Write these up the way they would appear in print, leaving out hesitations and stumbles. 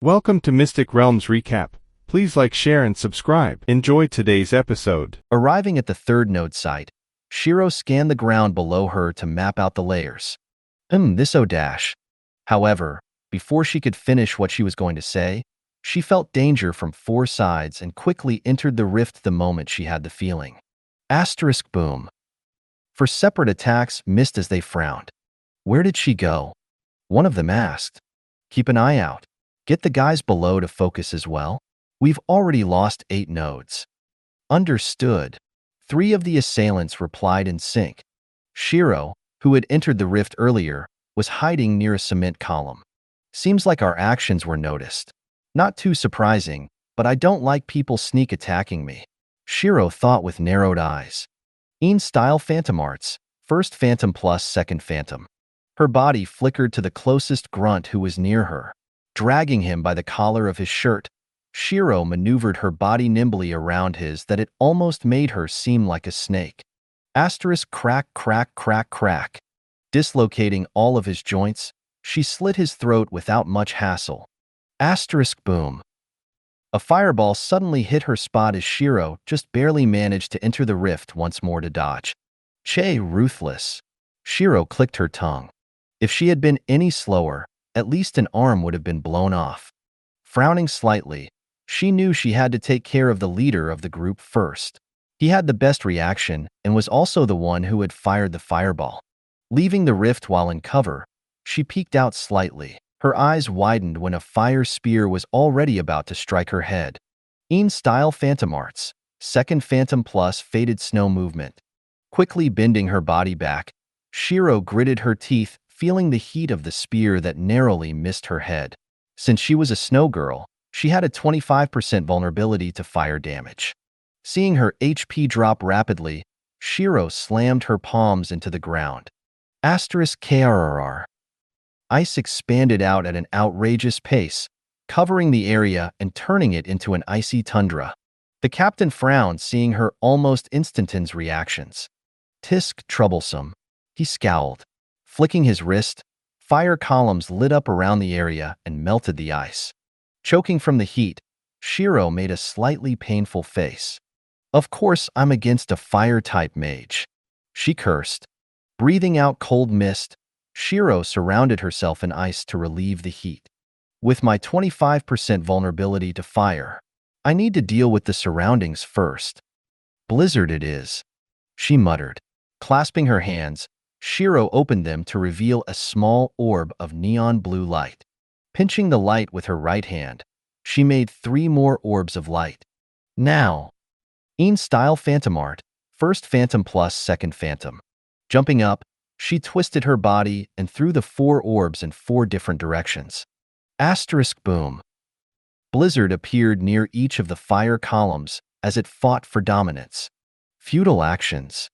Welcome to Mystic Realms Recap. Please like, share, and subscribe. Enjoy today's episode. Arriving at the third node site, Shiro scanned the ground below her to map out the layers. This dash. However, before she could finish what she was going to say, she felt danger from four sides and quickly entered the rift the moment she had the feeling. Boom. For separate attacks missed as they frowned. Where did she go? One of them asked. Keep an eye out. Get the guys below to focus as well. We've already lost 8 nodes. Understood. 3 of the assailants replied in sync. Shiro, who had entered the rift earlier, was hiding near a cement column. Seems like our actions were noticed. Not too surprising, but I don't like people sneak attacking me. Shiro thought with narrowed eyes. Style Phantom Arts, first Phantom plus second Phantom. Her body flickered to the closest grunt who was near her. Dragging him by the collar of his shirt, Shiro maneuvered her body nimbly around his that it almost made her seem like a snake. Crack, crack, crack, crack. Dislocating all of his joints, she slit his throat without much hassle. Boom. A fireball suddenly hit her spot as Shiro just barely managed to enter the rift once more to dodge. Ruthless. Shiro clicked her tongue. If she had been any slower, at least an arm would have been blown off. Frowning slightly, she knew she had to take care of the leader of the group first. He had the best reaction and was also the one who had fired the fireball. Leaving the rift while in cover, she peeked out slightly. Her eyes widened when a fire spear was already about to strike her head. Style Phantom Arts, second Phantom plus Faded Snow Movement. Quickly bending her body back, Shiro gritted her teeth, feeling the heat of the spear that narrowly missed her head. Since she was a snow girl, she had a 25% vulnerability to fire damage. Seeing her HP drop rapidly, Shiro slammed her palms into the ground. KRRR. Ice expanded out at an outrageous pace, covering the area and turning it into an icy tundra. The captain frowned, seeing her almost instantaneous reactions. Tisk, troublesome. He scowled. Flicking his wrist, fire columns lit up around the area and melted the ice. Choking from the heat, Shiro made a slightly painful face. Of course, I'm against a fire-type mage. She cursed. Breathing out cold mist, Shiro surrounded herself in ice to relieve the heat. With my 25% vulnerability to fire, I need to deal with the surroundings first. Blizzard it is, she muttered. Clasping her hands, Shiro opened them to reveal a small orb of neon blue light. Pinching the light with her right hand, she made 3 more orbs of light. Now. Style Phantom Art, first Phantom plus second Phantom. Jumping up, she twisted her body and threw the 4 orbs in 4 different directions. Boom. Blizzard appeared near each of the fire columns as it fought for dominance. Futile actions.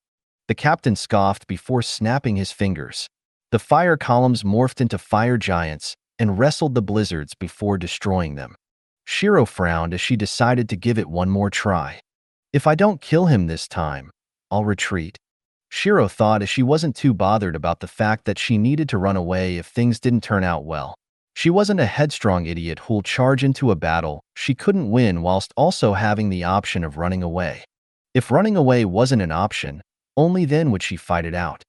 The captain scoffed before snapping his fingers. The fire columns morphed into fire giants and wrestled the blizzards before destroying them. Shiro frowned as she decided to give it one more try. If I don't kill him this time, I'll retreat. Shiro thought as she wasn't too bothered about the fact that she needed to run away if things didn't turn out well. She wasn't a headstrong idiot who'll charge into a battle she couldn't win whilst also having the option of running away. If running away wasn't an option, only then would she fight it out.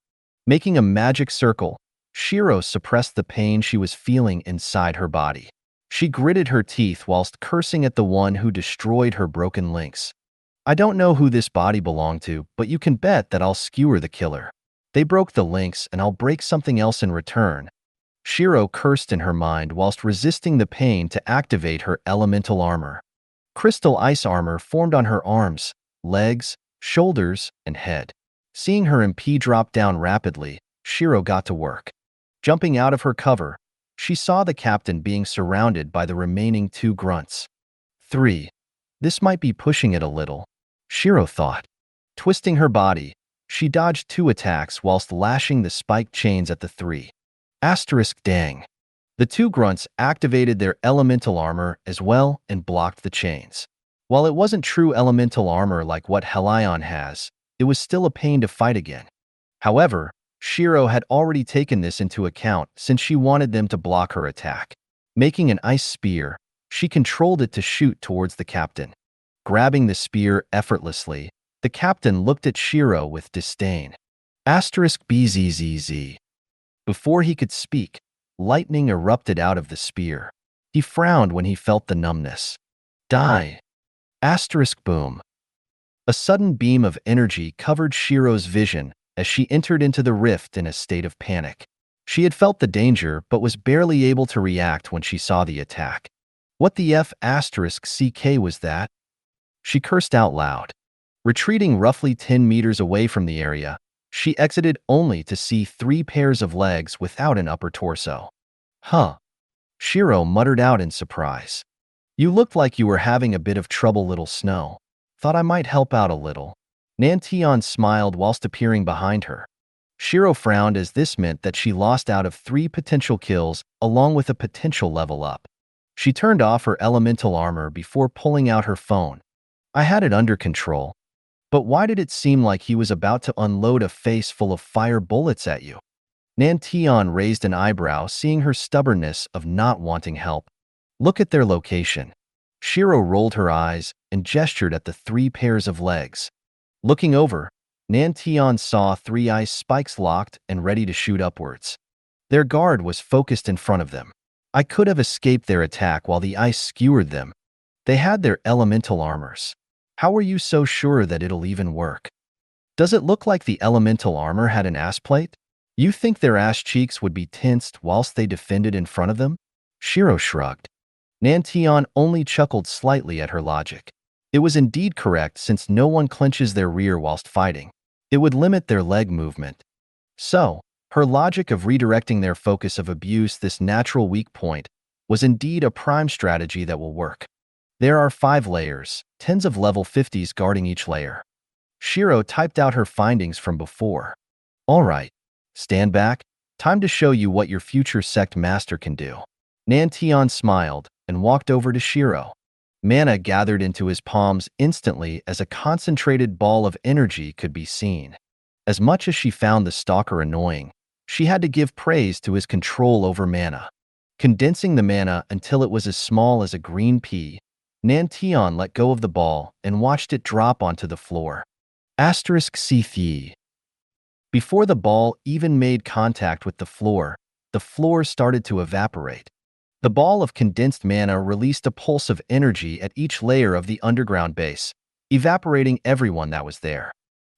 Making a magic circle, Shiro suppressed the pain she was feeling inside her body. She gritted her teeth whilst cursing at the one who destroyed her broken links. I don't know who this body belonged to, but you can bet that I'll skewer the killer. They broke the links and I'll break something else in return. Shiro cursed in her mind whilst resisting the pain to activate her elemental armor. Crystal ice armor formed on her arms, legs, shoulders, and head. Seeing her MP drop down rapidly, Shiro got to work. Jumping out of her cover, she saw the captain being surrounded by the remaining 2 grunts. 3. This might be pushing it a little, Shiro thought. Twisting her body, she dodged 2 attacks whilst lashing the spiked chains at the 3. Dang. The 2 grunts activated their elemental armor as well and blocked the chains. While it wasn't true elemental armor like what Helion has, it was still a pain to fight again. However, Shiro had already taken this into account since she wanted them to block her attack. Making an ice spear, She controlled it to shoot towards the captain. Grabbing the spear effortlessly, the captain looked at Shiro with disdain. BZZZ. Before he could speak, lightning erupted out of the spear. He frowned when he felt the numbness. Die. Boom. A sudden beam of energy covered Shiro's vision as she entered into the rift in a state of panic. She had felt the danger but was barely able to react when she saw the attack. What the F***CK was that? She cursed out loud. Retreating roughly 10 meters away from the area, she exited only to see 3 pairs of legs without an upper torso. Huh. Shiro muttered out in surprise. You looked like you were having a bit of trouble, little Snow. Thought I might help out a little. Nantion smiled whilst appearing behind her. Shiro frowned as this meant that she lost out of 3 potential kills along with a potential level up. She turned off her elemental armor before pulling out her phone. I had it under control. But why did it seem like he was about to unload a face full of fire bullets at you? Nantion raised an eyebrow, seeing her stubbornness of not wanting help. Look at their location. Shiro rolled her eyes and gestured at the 3 pairs of legs. Looking over, Nantion saw 3 ice spikes locked and ready to shoot upwards. Their guard was focused in front of them. I could have escaped their attack while the ice skewered them. They had their elemental armors. How are you so sure that it'll even work? Does it look like the elemental armor had an ass plate? You think their ass cheeks would be tensed whilst they defended in front of them? Shiro shrugged. Nantion only chuckled slightly at her logic. It was indeed correct since no one clenches their rear whilst fighting. It would limit their leg movement. So, her logic of redirecting their focus of abuse, this natural weak point, was indeed a prime strategy that will work. There are 5 layers, tens of level 50s guarding each layer. Shiro typed out her findings from before. All right, stand back. Time to show you what your future sect master can do. Nantion smiled and walked over to Shiro. Mana gathered into his palms instantly as a concentrated ball of energy could be seen. As much as she found the stalker annoying, she had to give praise to his control over mana. Condensing the mana until it was as small as a green pea, Nantion let go of the ball and watched it drop onto the floor. *CT. Before the ball even made contact with the floor started to evaporate. The ball of condensed mana released a pulse of energy at each layer of the underground base, evaporating everyone that was there.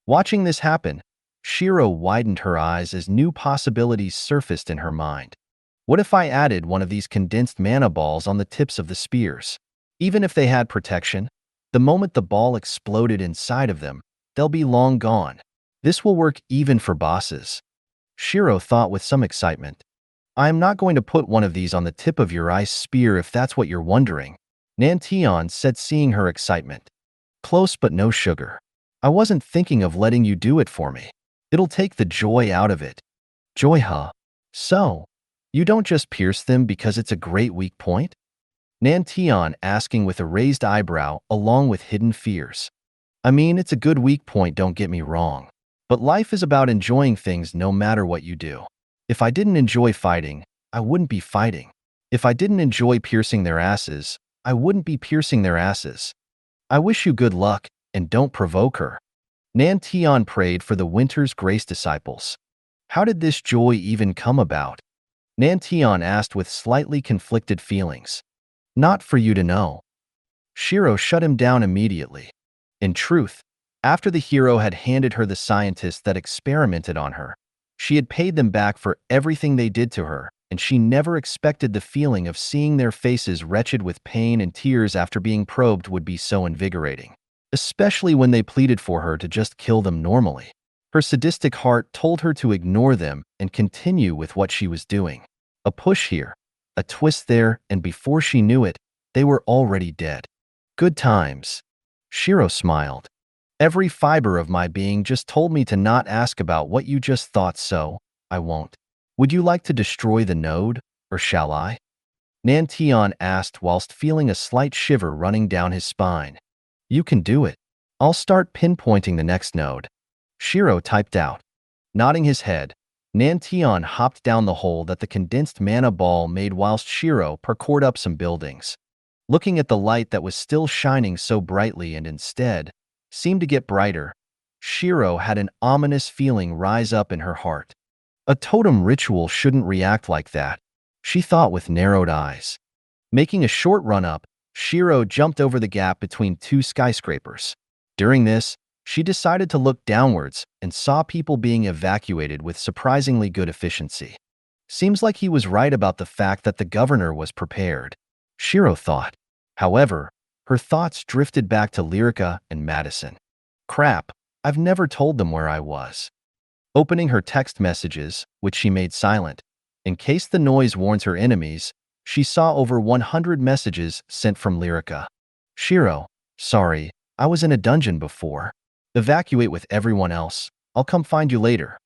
Watching this happen, Shiro widened her eyes as new possibilities surfaced in her mind. What if I added one of these condensed mana balls on the tips of the spears? Even if they had protection, the moment the ball exploded inside of them, they'll be long gone. This will work even for bosses. Shiro thought with some excitement. I am not going to put one of these on the tip of your ice spear if that's what you're wondering, Nantion said, seeing her excitement. Close but no sugar. I wasn't thinking of letting you do it for me. It'll take the joy out of it. Joy, huh? So, you don't just pierce them because it's a great weak point? Nantion asking with a raised eyebrow along with hidden fears. I mean, it's a good weak point, don't get me wrong. But life is about enjoying things no matter what you do. If I didn't enjoy fighting, I wouldn't be fighting. If I didn't enjoy piercing their asses, I wouldn't be piercing their asses. I wish you good luck, and don't provoke her. Nantion prayed for the Winter's Grace disciples. How did this joy even come about? Nantion asked with slightly conflicted feelings. Not for you to know. Shiro shut him down immediately. In truth, after the hero had handed her the scientists that experimented on her, she had paid them back for everything they did to her, and she never expected the feeling of seeing their faces wretched with pain and tears after being probed would be so invigorating, especially when they pleaded for her to just kill them normally. Her sadistic heart told her to ignore them and continue with what she was doing. A push here, a twist there, and before she knew it, they were already dead. Good times. Shiro smiled. Every fiber of my being just told me to not ask about what you just thought, so I won't. Would you like to destroy the node, or shall I? Nantion asked whilst feeling a slight shiver running down his spine. You can do it. I'll start pinpointing the next node. Shiro typed out. Nodding his head, Nantion hopped down the hole that the condensed mana ball made whilst Shiro parkoured up some buildings. Looking at the light that was still shining so brightly and instead seemed to get brighter, Shiro had an ominous feeling rise up in her heart. A totem ritual shouldn't react like that, she thought with narrowed eyes. Making a short run up, Shiro jumped over the gap between two skyscrapers. During this, she decided to look downwards and saw people being evacuated with surprisingly good efficiency. Seems like he was right about the fact that the governor was prepared, Shiro thought. However, her thoughts drifted back to Lyrica and Madison. Crap, I've never told them where I was. Opening her text messages, which she made silent, in case the noise warns her enemies, she saw over 100 messages sent from Lyrica. Shiro, sorry, I was in a dungeon before. Evacuate with everyone else. I'll come find you later.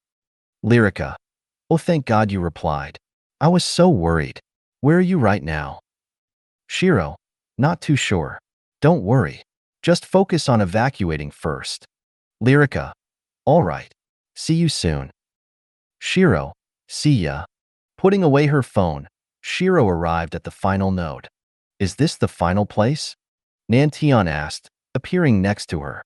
Lyrica, oh thank God you replied. I was so worried. Where are you right now? Shiro, not too sure. Don't worry. Just focus on evacuating first. Lyrica, all right. See you soon. Shiro, see ya. Putting away her phone, Shiro arrived at the final node. Is this the final place? Nantian asked, appearing next to her.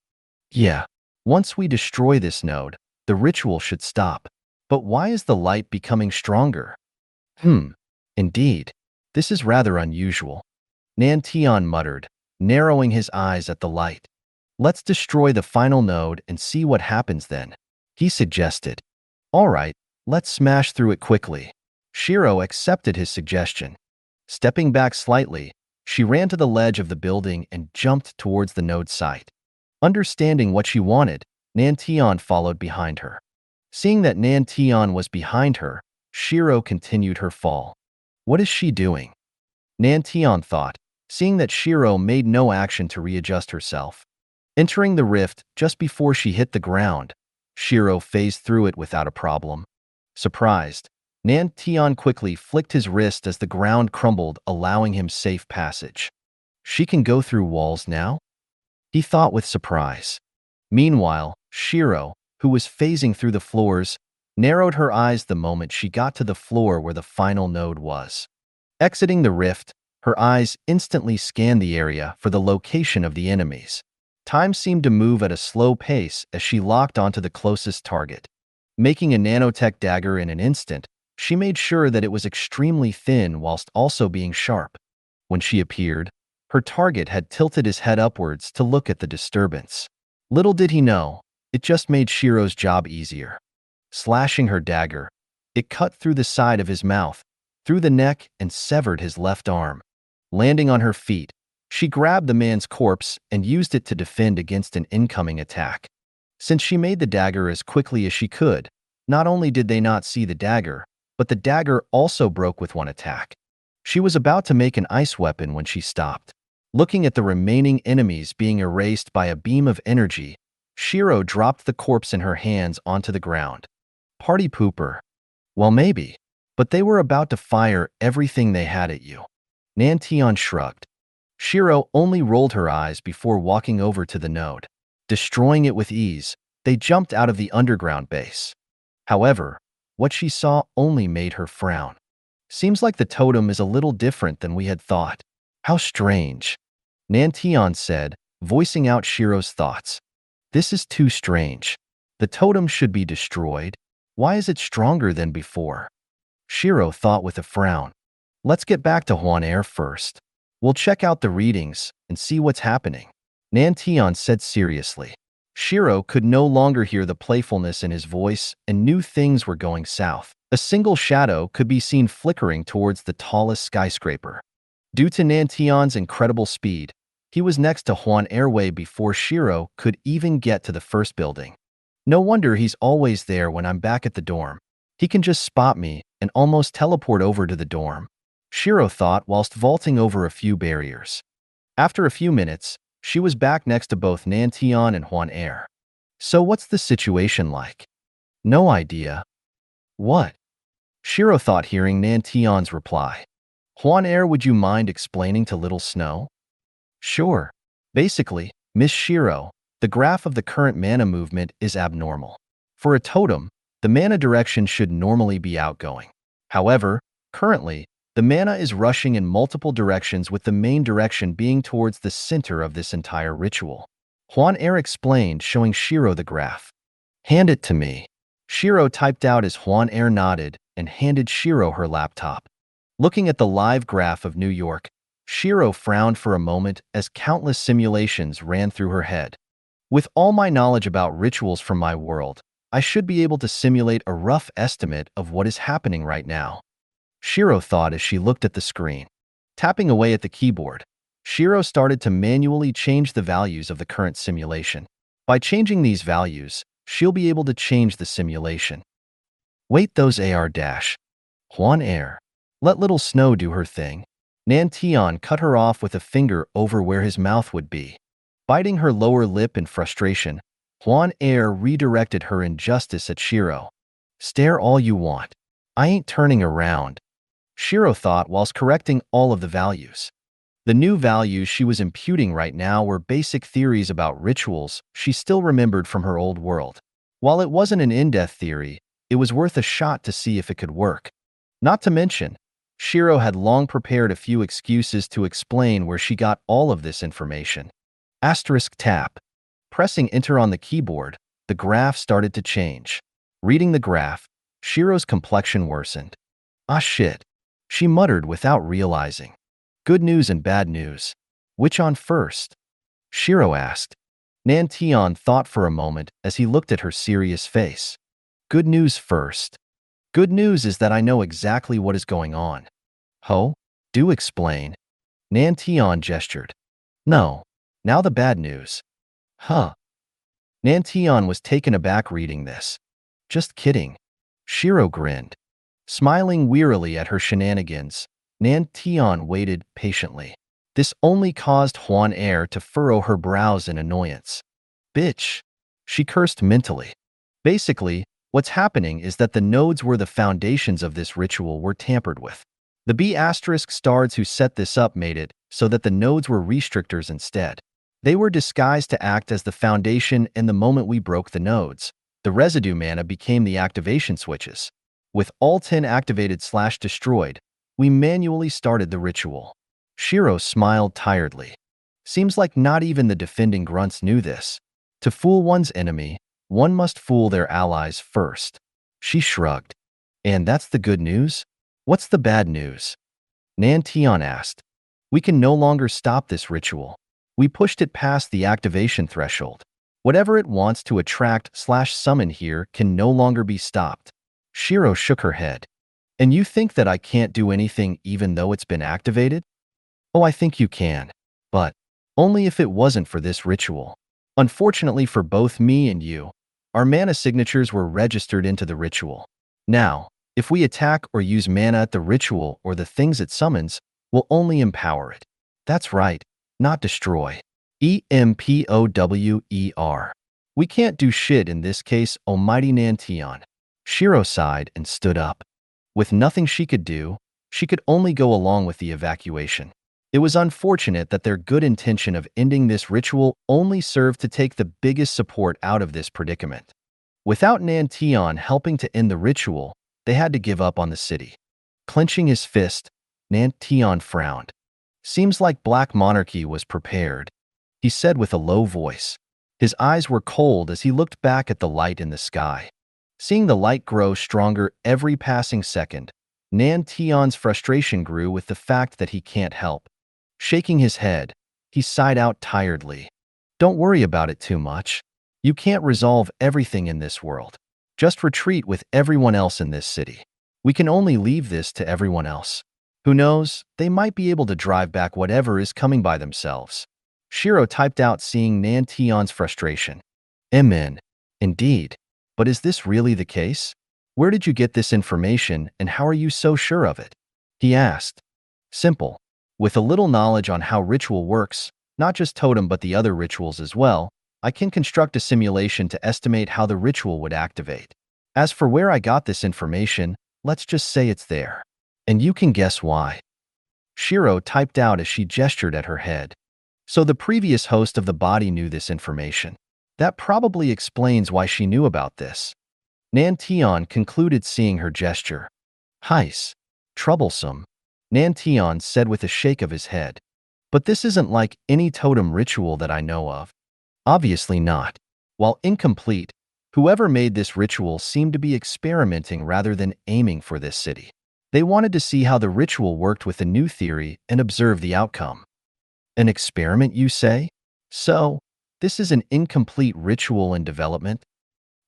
Yeah. Once we destroy this node, the ritual should stop. But why is the light becoming stronger? Indeed. This is rather unusual. Nantian muttered, narrowing his eyes at the light. Let's destroy the final node and see what happens then, he suggested. All right, let's smash through it quickly. Shiro accepted his suggestion. Stepping back slightly, she ran to the ledge of the building and jumped towards the node site. Understanding what she wanted, Nantian followed behind her. Seeing that Nantian was behind her, Shiro continued her fall. What is she doing? Nantian thought, seeing that Shiro made no action to readjust herself. Entering the rift just before she hit the ground, Shiro phased through it without a problem. Surprised, Nantian quickly flicked his wrist as the ground crumbled, allowing him safe passage. She can go through walls now? He thought with surprise. Meanwhile, Shiro, who was phasing through the floors, narrowed her eyes the moment she got to the floor where the final node was. Exiting the rift, her eyes instantly scanned the area for the location of the enemies. Time seemed to move at a slow pace as she locked onto the closest target. Making a nanotech dagger in an instant, she made sure that it was extremely thin whilst also being sharp. When she appeared, her target had tilted his head upwards to look at the disturbance. Little did he know, it just made Shiro's job easier. Slashing her dagger, it cut through the side of his mouth, through the neck, and severed his left arm. Landing on her feet, she grabbed the man's corpse and used it to defend against an incoming attack. Since she made the dagger as quickly as she could, not only did they not see the dagger, but the dagger also broke with one attack. She was about to make an ice weapon when she stopped. Looking at the remaining enemies being erased by a beam of energy, Shiro dropped the corpse in her hands onto the ground. Party pooper. Well, maybe, but they were about to fire everything they had at you. Nantian shrugged. Shiro only rolled her eyes before walking over to the node. Destroying it with ease, they jumped out of the underground base. However, what she saw only made her frown. Seems like the totem is a little different than we had thought. How strange. Nantian said, voicing out Shiro's thoughts. This is too strange. The totem should be destroyed. Why is it stronger than before? Shiro thought with a frown. Let's get back to Hwan first. We'll check out the readings and see what's happening. Nantian said seriously. Shiro could no longer hear the playfulness in his voice and knew things were going south. A single shadow could be seen flickering towards the tallest skyscraper. Due to Nantian's incredible speed, he was next to Hwan Airway before Shiro could even get to the first building. No wonder he's always there when I'm back at the dorm. He can just spot me and almost teleport over to the dorm, Shiro thought whilst vaulting over a few barriers. After a few minutes, she was back next to both Nantian and Hwan Air. So what's the situation like? No idea. What? Shiro thought hearing Nantian's reply. Hwan Air, would you mind explaining to Little Snow? Sure. Basically, Miss Shiro, the graph of the current mana movement is abnormal. For a totem, the mana direction should normally be outgoing. However, currently, The mana is rushing in multiple directions, with the main direction being towards the center of this entire ritual. Hwan Air explained, showing Shiro the graph. Hand it to me. Shiro typed out as Hwan Air nodded and handed Shiro her laptop. Looking at the live graph of New York, Shiro frowned for a moment as countless simulations ran through her head. With all my knowledge about rituals from my world, I should be able to simulate a rough estimate of what is happening right now. Shiro thought as she looked at the screen. Tapping away at the keyboard, Shiro started to manually change the values of the current simulation. By changing these values, she'll be able to change the simulation. Wait, those AR dash. Hwan Air. Let little Snow do her thing. Nantion cut her off with a finger over where his mouth would be. Biting her lower lip in frustration, Hwan Air redirected her injustice at Shiro. Stare all you want. I ain't turning around, Shiro thought whilst correcting all of the values. The new values she was imputing right now were basic theories about rituals she still remembered from her old world. While it wasn't an in-depth theory, it was worth a shot to see if it could work. Not to mention, Shiro had long prepared a few excuses to explain where she got all of this information. Asterisk tap. Pressing enter on the keyboard, the graph started to change. Reading the graph, Shiro's complexion worsened. Ah shit, she muttered without realizing. Good news and bad news. Which on first? Shiro asked. Nantion thought for a moment as he looked at her serious face. Good news first. Good news is that I know exactly what is going on. Ho? Do explain. Nantion gestured. No. Now the bad news. Huh. Nantion was taken aback reading this. Just kidding. Shiro grinned. Smiling wearily at her shenanigans, Nantion waited patiently. This only caused Hwan Air to furrow her brows in annoyance. Bitch. She cursed mentally. Basically, what's happening is that the nodes where the foundations of this ritual were tampered with. The B** stars who set this up made it so that the nodes were restrictors instead. They were disguised to act as the foundation, and the moment we broke the nodes, the residue mana became the activation switches. With all 10 activated/destroyed, we manually started the ritual. Shiro smiled tiredly. Seems like not even the defending grunts knew this. To fool one's enemy, one must fool their allies first. She shrugged. And that's the good news? What's the bad news? Nantion asked. We can no longer stop this ritual. We pushed it past the activation threshold. Whatever it wants to attract/summon here can no longer be stopped. Shiro shook her head. And you think that I can't do anything even though it's been activated? Oh, I think you can. But only if it wasn't for this ritual. Unfortunately for both me and you, our mana signatures were registered into the ritual. Now, if we attack or use mana at the ritual or the things it summons, we'll only empower it. That's right, not destroy. EMPOWER. We can't do shit in this case, almighty Nantion. Shiro sighed and stood up. With nothing she could do, she could only go along with the evacuation. It was unfortunate that their good intention of ending this ritual only served to take the biggest support out of this predicament. Without Nantion helping to end the ritual, they had to give up on the city. Clenching his fist, Nantion frowned. Seems like Black Monarchy was prepared, he said with a low voice. His eyes were cold as he looked back at the light in the sky. Seeing the light grow stronger every passing second, Nantion's frustration grew with the fact that he can't help. Shaking his head, he sighed out tiredly. Don't worry about it too much. You can't resolve everything in this world. Just retreat with everyone else in this city. We can only leave this to everyone else. Who knows, they might be able to drive back whatever is coming by themselves. Shiro typed out, seeing Nantion's frustration. Amen. Indeed. But is this really the case? Where did you get this information and how are you so sure of it? He asked. Simple. With a little knowledge on how ritual works, not just totem but the other rituals as well, I can construct a simulation to estimate how the ritual would activate. As for where I got this information, let's just say it's there. And you can guess why. Shiro typed out as she gestured at her head. So the previous host of the body knew this information. That probably explains why she knew about this. Nantion concluded, seeing her gesture. Heis. Troublesome. Nantion said with a shake of his head. But this isn't like any totem ritual that I know of. Obviously not. While incomplete, whoever made this ritual seemed to be experimenting rather than aiming for this city. They wanted to see how the ritual worked with the new theory and observe the outcome. An experiment, you say? So, this is an incomplete ritual in development?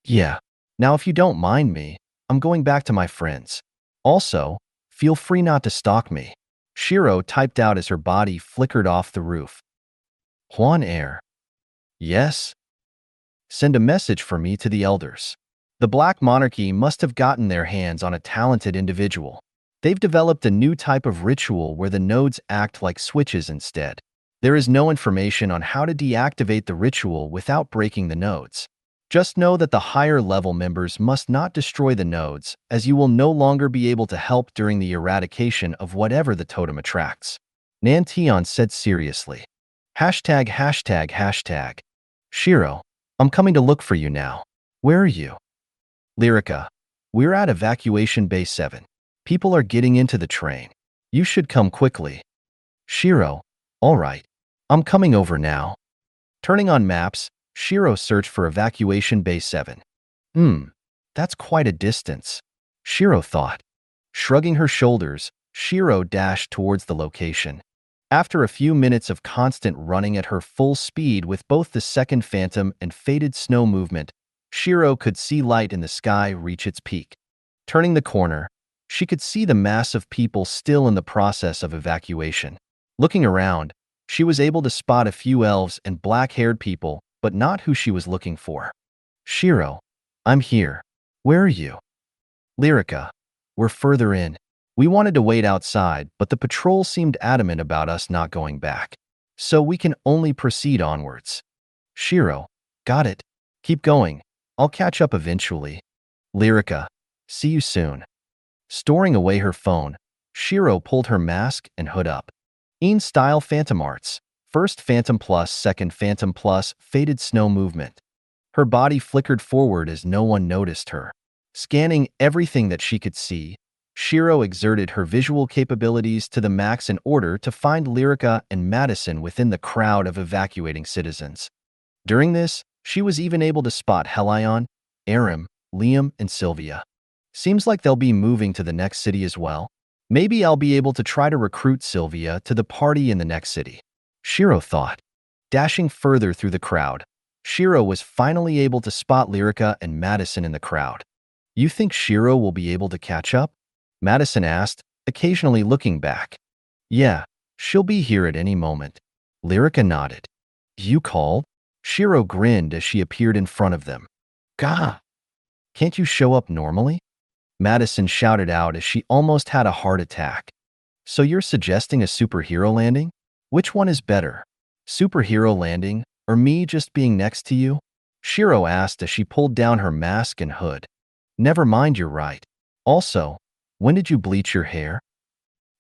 Yeah. Now, if you don't mind me, I'm going back to my friends. Also, feel free not to stalk me. Shiro typed out as her body flickered off the roof. Huan Air. Yes? Send a message for me to the elders. The Black Monarchy must have gotten their hands on a talented individual. They've developed a new type of ritual where the nodes act like switches instead. There is no information on how to deactivate the ritual without breaking the nodes. Just know that the higher level members must not destroy the nodes, as you will no longer be able to help during the eradication of whatever the totem attracts. Nantion said seriously. Hashtag, hashtag, hashtag. Shiro, I'm coming to look for you now. Where are you? Lyrica, we're at Evacuation Bay 7. People are getting into the train. You should come quickly. Shiro, all right. I'm coming over now. Turning on maps, Shiro searched for Evacuation Bay 7. That's quite a distance, Shiro thought. Shrugging her shoulders, Shiro dashed towards the location. After a few minutes of constant running at her full speed with both the second phantom and faded snow movement, Shiro could see light in the sky reach its peak. Turning the corner, she could see the mass of people still in the process of evacuation. Looking around, she was able to spot a few elves and black-haired people, but not who she was looking for. Shiro, I'm here. Where are you? Lyrica, we're further in. We wanted to wait outside, but the patrol seemed adamant about us not going back. So we can only proceed onwards. Shiro, got it. Keep going. I'll catch up eventually. Lyrica, see you soon. Storing away her phone, Shiro pulled her mask and hood up. Style Phantom Arts. First Phantom Plus, Second Phantom Plus, Faded Snow Movement. Her body flickered forward as no one noticed her. Scanning everything that she could see, Shiro exerted her visual capabilities to the max in order to find Lyrica and Madison within the crowd of evacuating citizens. During this, she was even able to spot Helion, Aram, Liam, and Sylvia. Seems like they'll be moving to the next city as well. Maybe I'll be able to try to recruit Sylvia to the party in the next city, Shiro thought. Dashing further through the crowd, Shiro was finally able to spot Lyrica and Madison in the crowd. You think Shiro will be able to catch up? Madison asked, occasionally looking back. Yeah, she'll be here at any moment. Lyrica nodded. You called? Shiro grinned as she appeared in front of them. Gah! Can't you show up normally? Madison shouted out as she almost had a heart attack. So you're suggesting a superhero landing? Which one is better? Superhero landing, or me just being next to you? Shiro asked as she pulled down her mask and hood. Never mind, you're right. Also, when did you bleach your hair?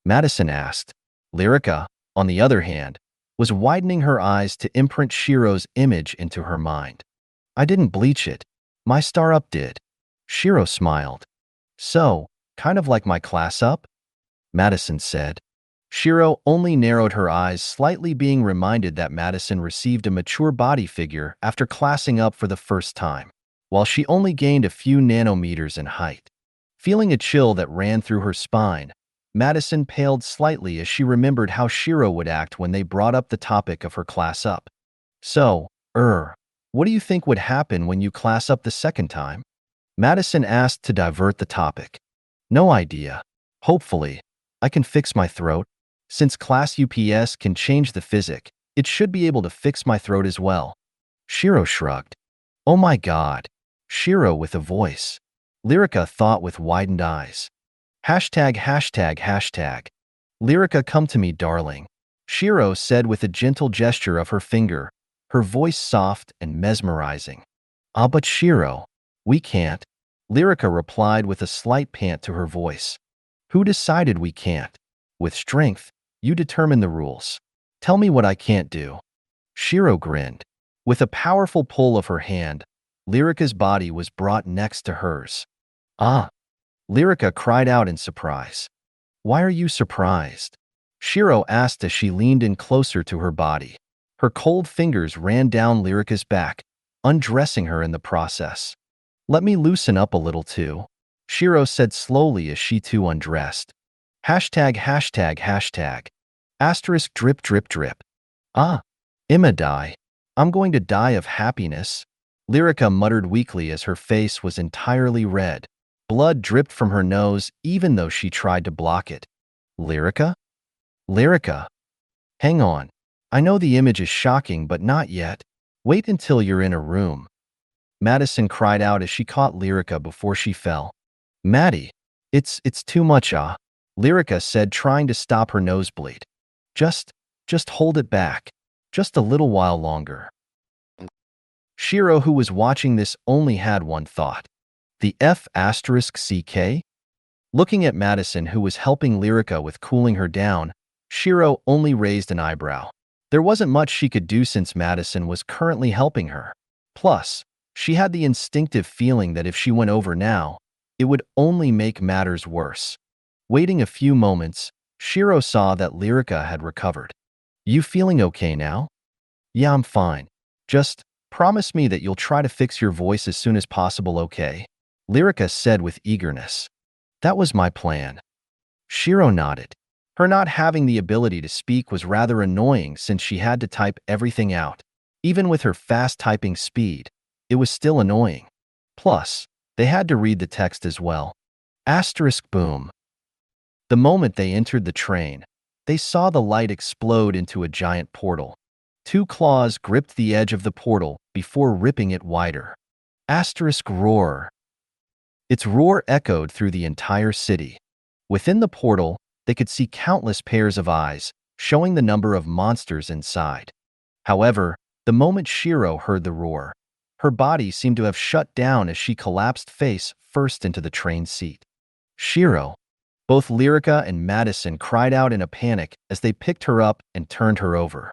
Madison asked. Lyrica, on the other hand, was widening her eyes to imprint Shiro's image into her mind. I didn't bleach it. My star-up did. Shiro smiled. So, kind of like my class-up? Madison said. Shiro only narrowed her eyes, slightly being reminded that Madison received a mature body figure after classing up for the first time, while she only gained a few nanometers in height. Feeling a chill that ran through her spine, Madison paled slightly as she remembered how Shiro would act when they brought up the topic of her class up. So, what do you think would happen when you class up the second time? Madison asked to divert the topic. No idea. Hopefully, I can fix my throat. Since class UPS can change the physic, it should be able to fix my throat as well. Shiro shrugged. Oh my god. Shiro with a voice. Lyrica thought with widened eyes. Hashtag, hashtag, hashtag. Lyrica, come to me, darling. Shiro said with a gentle gesture of her finger, her voice soft and mesmerizing. Ah, but Shiro, we can't. Lyrica replied with a slight pant to her voice. Who decided we can't? With strength, you determine the rules. Tell me what I can't do. Shiro grinned. With a powerful pull of her hand, Lyrica's body was brought next to hers. Ah! Lyrica cried out in surprise. Why are you surprised? Shiro asked as she leaned in closer to her body. Her cold fingers ran down Lyrica's back, undressing her in the process. Let me loosen up a little too, Shiro said slowly as she too undressed. Hashtag hashtag hashtag. Asterisk drip drip drip. Ah, Imma die. I'm going to die of happiness. Lyrica muttered weakly as her face was entirely red. Blood dripped from her nose even though she tried to block it. Lyrica? Lyrica. Hang on. I know the image is shocking, but not yet. Wait until you're in a room. Madison cried out as she caught Lyrica before she fell. Maddie, it's too much, Lyrica said, trying to stop her nosebleed. Just hold it back. Just a little while longer. Shiro, who was watching this, only had one thought. The F***CK? Looking at Madison, who was helping Lyrica with cooling her down, Shiro only raised an eyebrow. There wasn't much she could do since Madison was currently helping her. Plus, she had the instinctive feeling that if she went over now, it would only make matters worse. Waiting a few moments, Shiro saw that Lyrica had recovered. You feeling okay now? Yeah, I'm fine. Just promise me that you'll try to fix your voice as soon as possible, okay? Lyrica said with eagerness. That was my plan. Shiro nodded. Her not having the ability to speak was rather annoying since she had to type everything out. Even with her fast typing speed, it was still annoying. Plus, they had to read the text as well. Asterisk boom. The moment they entered the train, they saw the light explode into a giant portal. Two claws gripped the edge of the portal before ripping it wider. Asterisk roar. Its roar echoed through the entire city. Within the portal, they could see countless pairs of eyes, showing the number of monsters inside. However, the moment Shiro heard the roar, her body seemed to have shut down as she collapsed face first into the train seat. Shiro. Both Lyrica and Madison cried out in a panic as they picked her up and turned her over.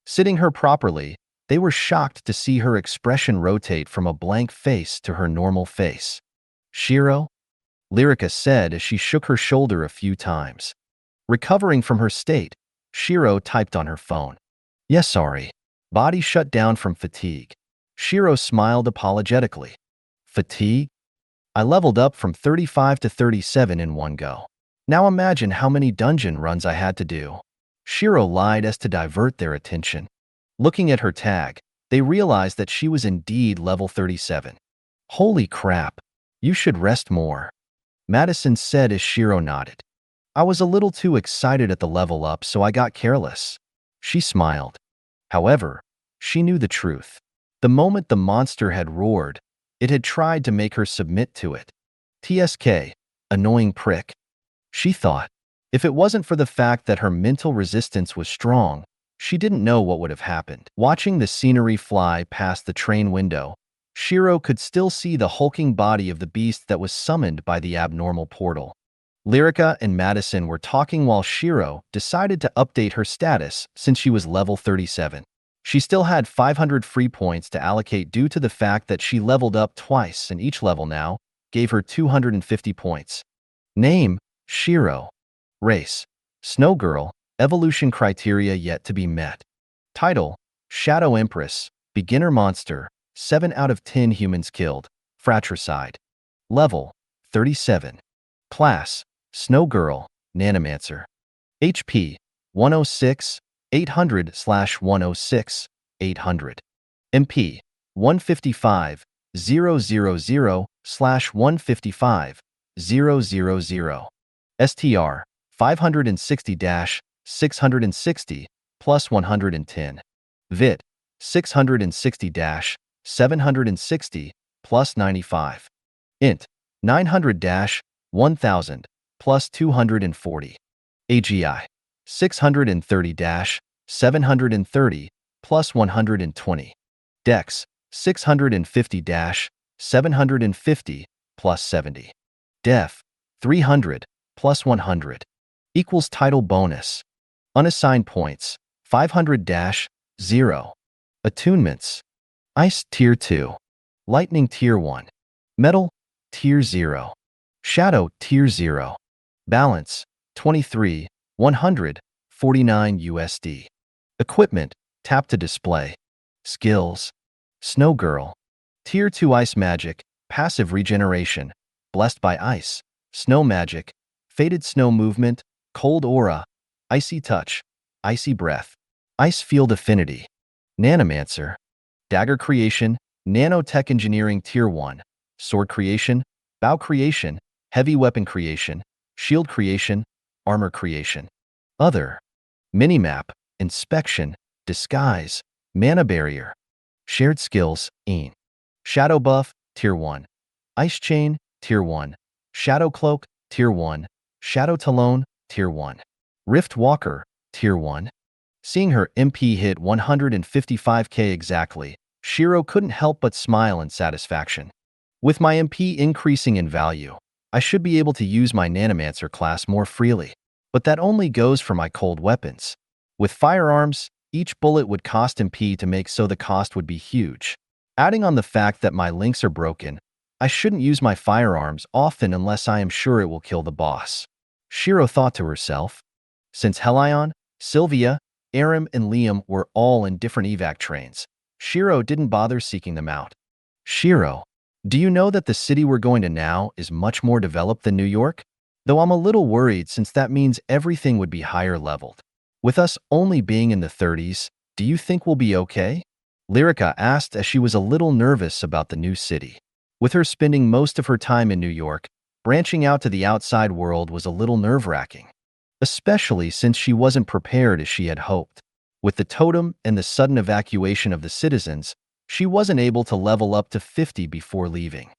Sitting her properly, they were shocked to see her expression rotate from a blank face to her normal face. Shiro? Lyrica said as she shook her shoulder a few times. Recovering from her state, Shiro typed on her phone. Yes, sorry. Body shut down from fatigue. Shiro smiled apologetically. Fatigue? I leveled up from 35 to 37 in one go. Now imagine how many dungeon runs I had to do. Shiro lied as to divert their attention. Looking at her tag, they realized that she was indeed level 37. Holy crap. You should rest more. Madison said as Shiro nodded. I was a little too excited at the level up, so I got careless. She smiled. However, she knew the truth. The moment the monster had roared, it had tried to make her submit to it. TSK, annoying prick. She thought. If it wasn't for the fact that her mental resistance was strong, she didn't know what would have happened. Watching the scenery fly past the train window, Shiro could still see the hulking body of the beast that was summoned by the abnormal portal. Lyrica and Madison were talking while Shiro decided to update her status since she was level 37. She still had 500 free points to allocate due to the fact that she leveled up twice, and each level now gave her 250 points. Name, Shiro. Race, Snow Girl, evolution criteria yet to be met. Title, Shadow Empress, beginner monster, 7 out of 10 humans killed, fratricide. Level, 37. Class, Snow Girl, Snowmancer. HP, 106, 800/106, 800. MP, 155, 000/155, 000. STR, 560-660 plus 110. VIT, 660-760 plus 95. INT, 900-1000 plus 240. AGI, 630-730 plus 120. DEX, 650-750 plus 70. Def, 300 plus 100. Equals title bonus. Unassigned points, 500-0. Attunements. Ice Tier 2. Lightning Tier 1. Metal Tier 0. Shadow Tier 0. Balance 23, 149 USD. Equipment, tap to display. Skills, Snow Girl. Tier 2 Ice Magic, passive regeneration, blessed by ice. Snow Magic, faded snow movement, cold aura, icy touch, icy breath. Ice field affinity. Nanomancer, dagger creation, nanotech engineering tier 1, sword creation, bow creation, heavy weapon creation, shield creation, armor creation. Other, minimap, inspection, disguise, mana barrier. Shared skills, shadow buff, tier 1, ice chain, tier 1, shadow cloak, tier 1, shadow talon, tier 1, rift walker, tier 1. Seeing her MP hit 155k exactly, Shiro couldn't help but smile in satisfaction. With my MP increasing in value, I should be able to use my Nanomancer class more freely. But that only goes for my cold weapons. With firearms, each bullet would cost MP to make, so the cost would be huge. Adding on the fact that my links are broken, I shouldn't use my firearms often unless I am sure it will kill the boss. Shiro thought to herself. Since Helion, Sylvia, Aram, and Liam were all in different evac trains, Shiro didn't bother seeking them out. Shiro, do you know that the city we're going to now is much more developed than New York? Though I'm a little worried since that means everything would be higher leveled. With us only being in the 30s, do you think we'll be okay? Lyrica asked as she was a little nervous about the new city. With her spending most of her time in New York, branching out to the outside world was a little nerve-wracking, especially since she wasn't prepared as she had hoped. With the totem and the sudden evacuation of the citizens, she wasn't able to level up to 50 before leaving.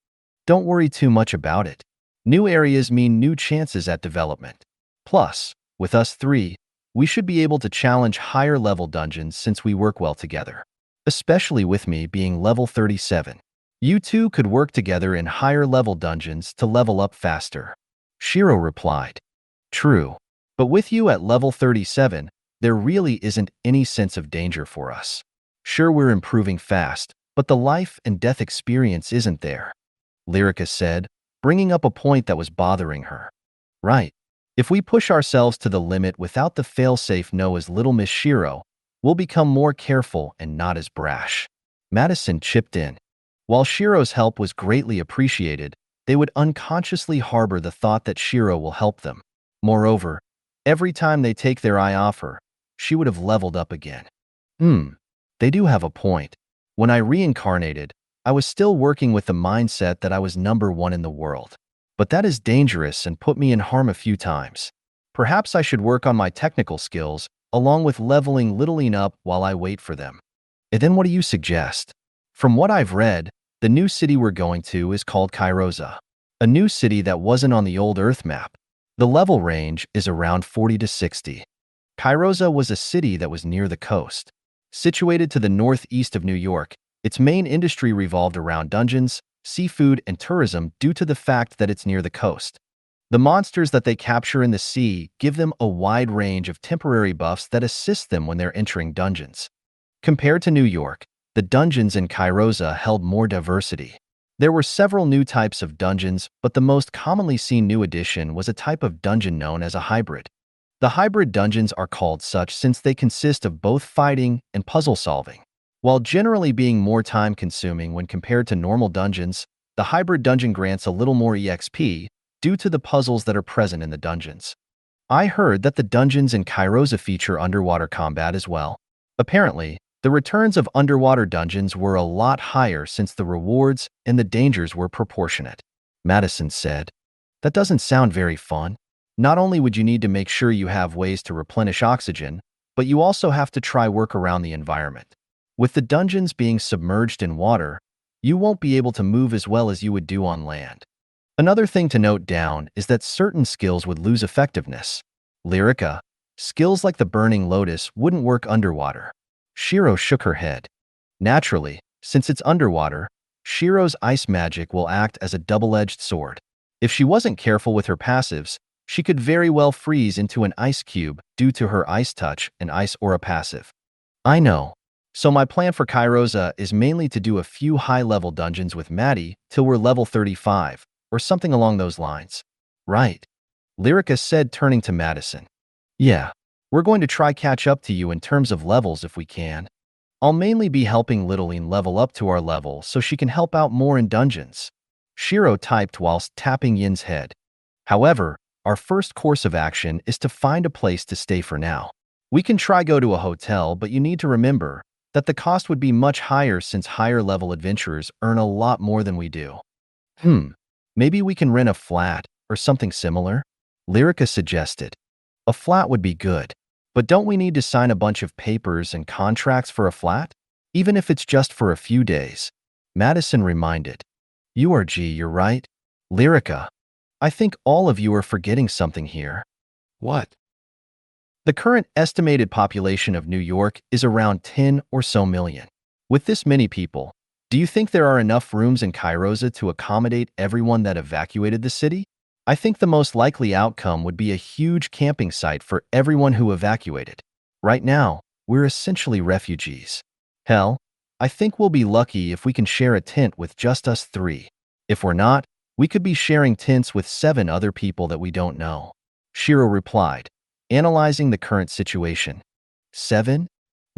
Don't worry too much about it. New areas mean new chances at development. Plus, with us three, we should be able to challenge higher level dungeons since we work well together. Especially with me being level 37. You two could work together in higher level dungeons to level up faster. Shiro replied. True. But with you at level 37, there really isn't any sense of danger for us. Sure, we're improving fast, but the life and death experience isn't there. Lyrica said, bringing up a point that was bothering her. Right. If we push ourselves to the limit without the failsafe know as Little Miss Shiro, we'll become more careful and not as brash. Madison chipped in. While Shiro's help was greatly appreciated, they would unconsciously harbor the thought that Shiro will help them. Moreover, every time they take their eye off her, she would have leveled up again. They do have a point. When I reincarnated, I was still working with the mindset that I was number one in the world. But that is dangerous and put me in harm a few times. Perhaps I should work on my technical skills, along with leveling littling up while I wait for them. And then what do you suggest? From what I've read, the new city we're going to is called Kairosa, a new city that wasn't on the old Earth map. The level range is around 40 to 60. Kairosa was a city that was near the coast. Situated to the northeast of New York, its main industry revolved around dungeons, seafood, and tourism due to the fact that it's near the coast. The monsters that they capture in the sea give them a wide range of temporary buffs that assist them when they're entering dungeons. Compared to New York, the dungeons in Kairosa held more diversity. There were several new types of dungeons, but the most commonly seen new addition was a type of dungeon known as a hybrid. The hybrid dungeons are called such since they consist of both fighting and puzzle solving. While generally being more time-consuming when compared to normal dungeons, the hybrid dungeon grants a little more EXP due to the puzzles that are present in the dungeons. I heard that the dungeons in Kairosa feature underwater combat as well. Apparently, the returns of underwater dungeons were a lot higher since the rewards and the dangers were proportionate. Madison said, that doesn't sound very fun. Not only would you need to make sure you have ways to replenish oxygen, but you also have to try work around the environment. With the dungeons being submerged in water, you won't be able to move as well as you would do on land. Another thing to note down is that certain skills would lose effectiveness. Lyrica, skills like the Burning Lotus wouldn't work underwater. Shiro shook her head. Naturally, since it's underwater, Shiro's ice magic will act as a double-edged sword. If she wasn't careful with her passives, she could very well freeze into an ice cube due to her ice touch and ice aura passive. I know. So my plan for Kairosa is mainly to do a few high-level dungeons with Maddie till we're level 35, or something along those lines. Right. Lyrica said, turning to Madison. Yeah, we're going to try catch up to you in terms of levels if we can. I'll mainly be helping Littleine level up to our level so she can help out more in dungeons. Shiro typed whilst tapping Yin's head. However, our first course of action is to find a place to stay for now. We can try go to a hotel, but you need to remember that the cost would be much higher since higher level adventurers earn a lot more than we do. Maybe we can rent a flat or something similar? Lyrica suggested. A flat would be good, but don't we need to sign a bunch of papers and contracts for a flat? Even if it's just for a few days. Madison reminded. You're right. Lyrica, I think all of you are forgetting something here. What? The current estimated population of New York is around 10 or so million. With this many people, do you think there are enough rooms in Kairosa to accommodate everyone that evacuated the city? I think the most likely outcome would be a huge camping site for everyone who evacuated. Right now, we're essentially refugees. Hell, I think we'll be lucky if we can share a tent with just us 3. If we're not, we could be sharing tents with 7 other people that we don't know. Shiro replied, analyzing the current situation. 7?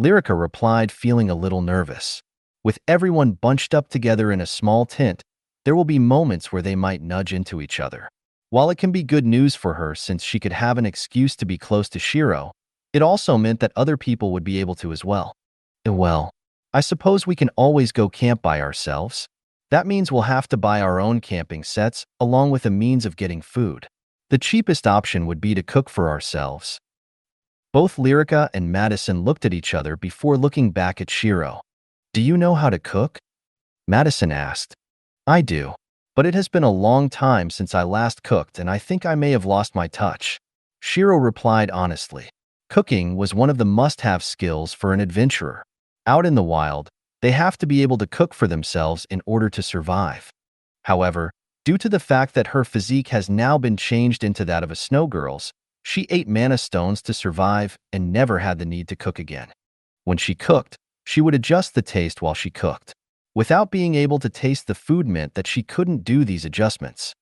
Lyrica replied, feeling a little nervous. With everyone bunched up together in a small tent, there will be moments where they might nudge into each other. While it can be good news for her since she could have an excuse to be close to Shiro, it also meant that other people would be able to as well. Well, I suppose we can always go camp by ourselves. That means we'll have to buy our own camping sets along with a means of getting food. The cheapest option would be to cook for ourselves. Both Lyrica and Madison looked at each other before looking back at Shiro. Do you know how to cook? Madison asked. I do, but it has been a long time since I last cooked and I think I may have lost my touch. Shiro replied honestly. Cooking was one of the must-have skills for an adventurer. Out in the wild, they have to be able to cook for themselves in order to survive. However, due to the fact that her physique has now been changed into that of a snow girl's, she ate mana stones to survive and never had the need to cook again. When she cooked, she would adjust the taste while she cooked. Without being able to taste the food meant that she couldn't do these adjustments.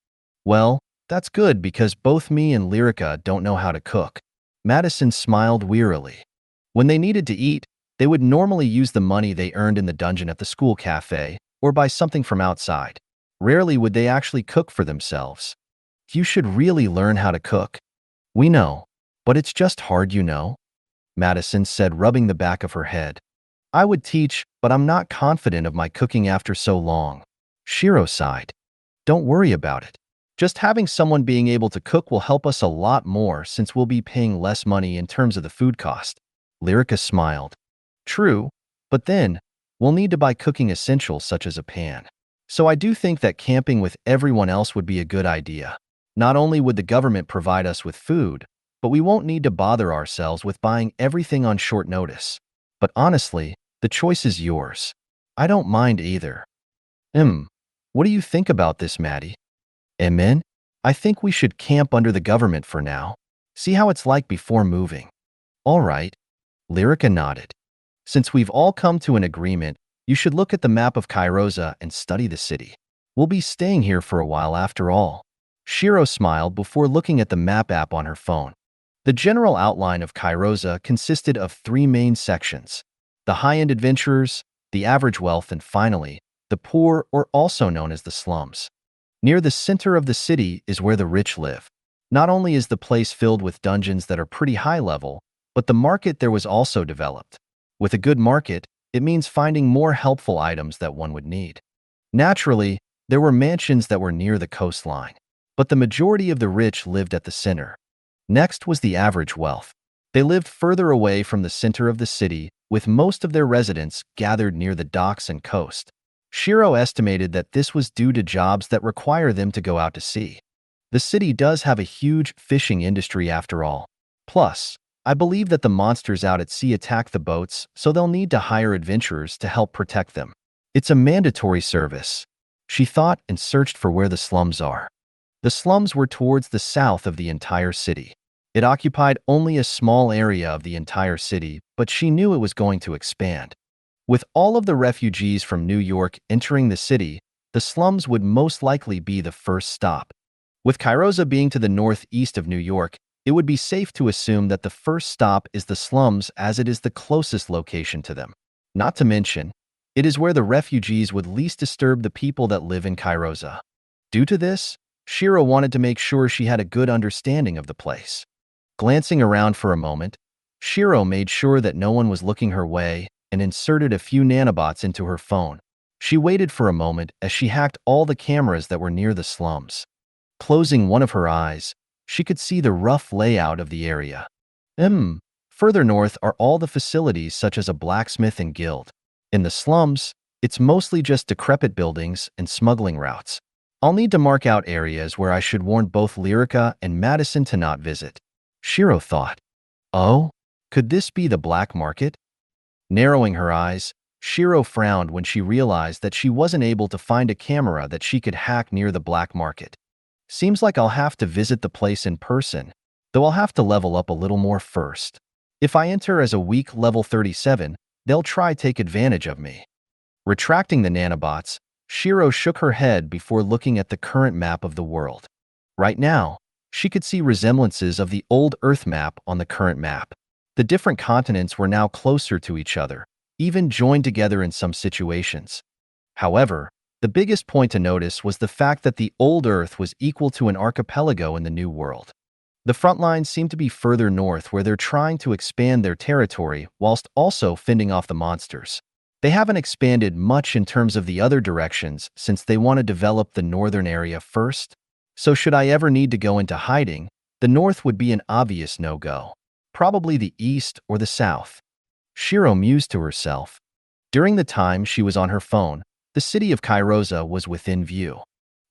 Well, that's good because both me and Lyrica don't know how to cook. Madison smiled wearily. When they needed to eat, they would normally use the money they earned in the dungeon at the school cafe or buy something from outside. Rarely would they actually cook for themselves. You should really learn how to cook. We know, but it's just hard, you know, Madison said, rubbing the back of her head. I would teach, but I'm not confident of my cooking after so long. Shiro sighed. Don't worry about it. Just having someone being able to cook will help us a lot more since we'll be paying less money in terms of the food cost. Lyrica smiled. True, but then, we'll need to buy cooking essentials such as a pan. So I do think that camping with everyone else would be a good idea. Not only would the government provide us with food, but we won't need to bother ourselves with buying everything on short notice. But honestly, the choice is yours. I don't mind either. What do you think about this, Maddie? Amen? I think we should camp under the government for now. See how it's like before moving. All right. Lyrica nodded. Since we've all come to an agreement, you should look at the map of Kairosa and study the city. We'll be staying here for a while after all. Shiro smiled before looking at the map app on her phone. The general outline of Kairosa consisted of 3 main sections: the high-end adventurers, the average wealth, and finally, the poor, or also known as the slums. Near the center of the city is where the rich live. Not only is the place filled with dungeons that are pretty high level, but the market there was also developed. With a good market, it means finding more helpful items that one would need. Naturally, there were mansions that were near the coastline, but the majority of the rich lived at the center. Next was the average wealth. They lived further away from the center of the city, with most of their residents gathered near the docks and coast. Shiro estimated that this was due to jobs that require them to go out to sea. The city does have a huge fishing industry after all. Plus, I believe that the monsters out at sea attack the boats, so they'll need to hire adventurers to help protect them. It's a mandatory service. She thought and searched for where the slums are. The slums were towards the south of the entire city. It occupied only a small area of the entire city, but she knew it was going to expand. With all of the refugees from New York entering the city, the slums would most likely be the first stop. With Kairosa being to the northeast of New York, it would be safe to assume that the first stop is the slums as it is the closest location to them. Not to mention, it is where the refugees would least disturb the people that live in Kairosa. Due to this, Shiro wanted to make sure she had a good understanding of the place. Glancing around for a moment, Shiro made sure that no one was looking her way and inserted a few nanobots into her phone. She waited for a moment as she hacked all the cameras that were near the slums. Closing one of her eyes, she could see the rough layout of the area. Further north are all the facilities such as a blacksmith and guild. In the slums, it's mostly just decrepit buildings and smuggling routes. I'll need to mark out areas where I should warn both Lyrica and Madison to not visit. Shiro thought. Oh, could this be the black market? Narrowing her eyes, Shiro frowned when she realized that she wasn't able to find a camera that she could hack near the black market. Seems like I'll have to visit the place in person, though I'll have to level up a little more first. If I enter as a weak level 37, they'll try take advantage of me. Retracting the nanobots, Shiro shook her head before looking at the current map of the world. Right now, she could see resemblances of the old Earth map on the current map. The different continents were now closer to each other, even joined together in some situations. However, the biggest point to notice was the fact that the old Earth was equal to an archipelago in the new world. The front lines seem to be further north where they're trying to expand their territory whilst also fending off the monsters. They haven't expanded much in terms of the other directions since they want to develop the northern area first. So should I ever need to go into hiding, the north would be an obvious no-go. Probably the east or the south. Shiro mused to herself. During the time she was on her phone, the city of Kairosa was within view.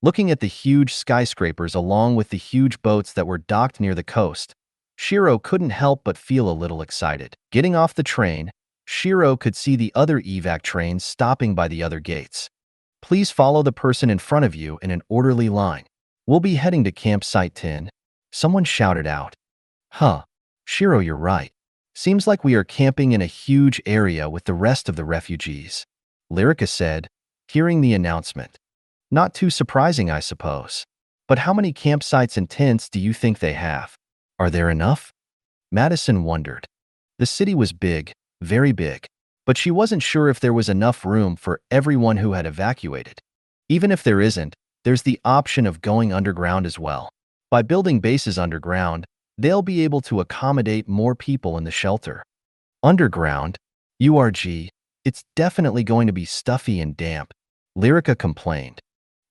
Looking at the huge skyscrapers along with the huge boats that were docked near the coast, Shiro couldn't help but feel a little excited. Getting off the train, Shiro could see the other evac trains stopping by the other gates. Please follow the person in front of you in an orderly line. We'll be heading to campsite 10. Someone shouted out. Shiro, you're right. Seems like we are camping in a huge area with the rest of the refugees. Lyrica said, hearing the announcement. Not too surprising, I suppose. But how many campsites and tents do you think they have? Are there enough? Madison wondered. The city was big, very big, but she wasn't sure if there was enough room for everyone who had evacuated. Even if there isn't, there's the option of going underground as well. By building bases underground, they'll be able to accommodate more people in the shelter. Underground? URG, it's definitely going to be stuffy and damp, Lyrica complained.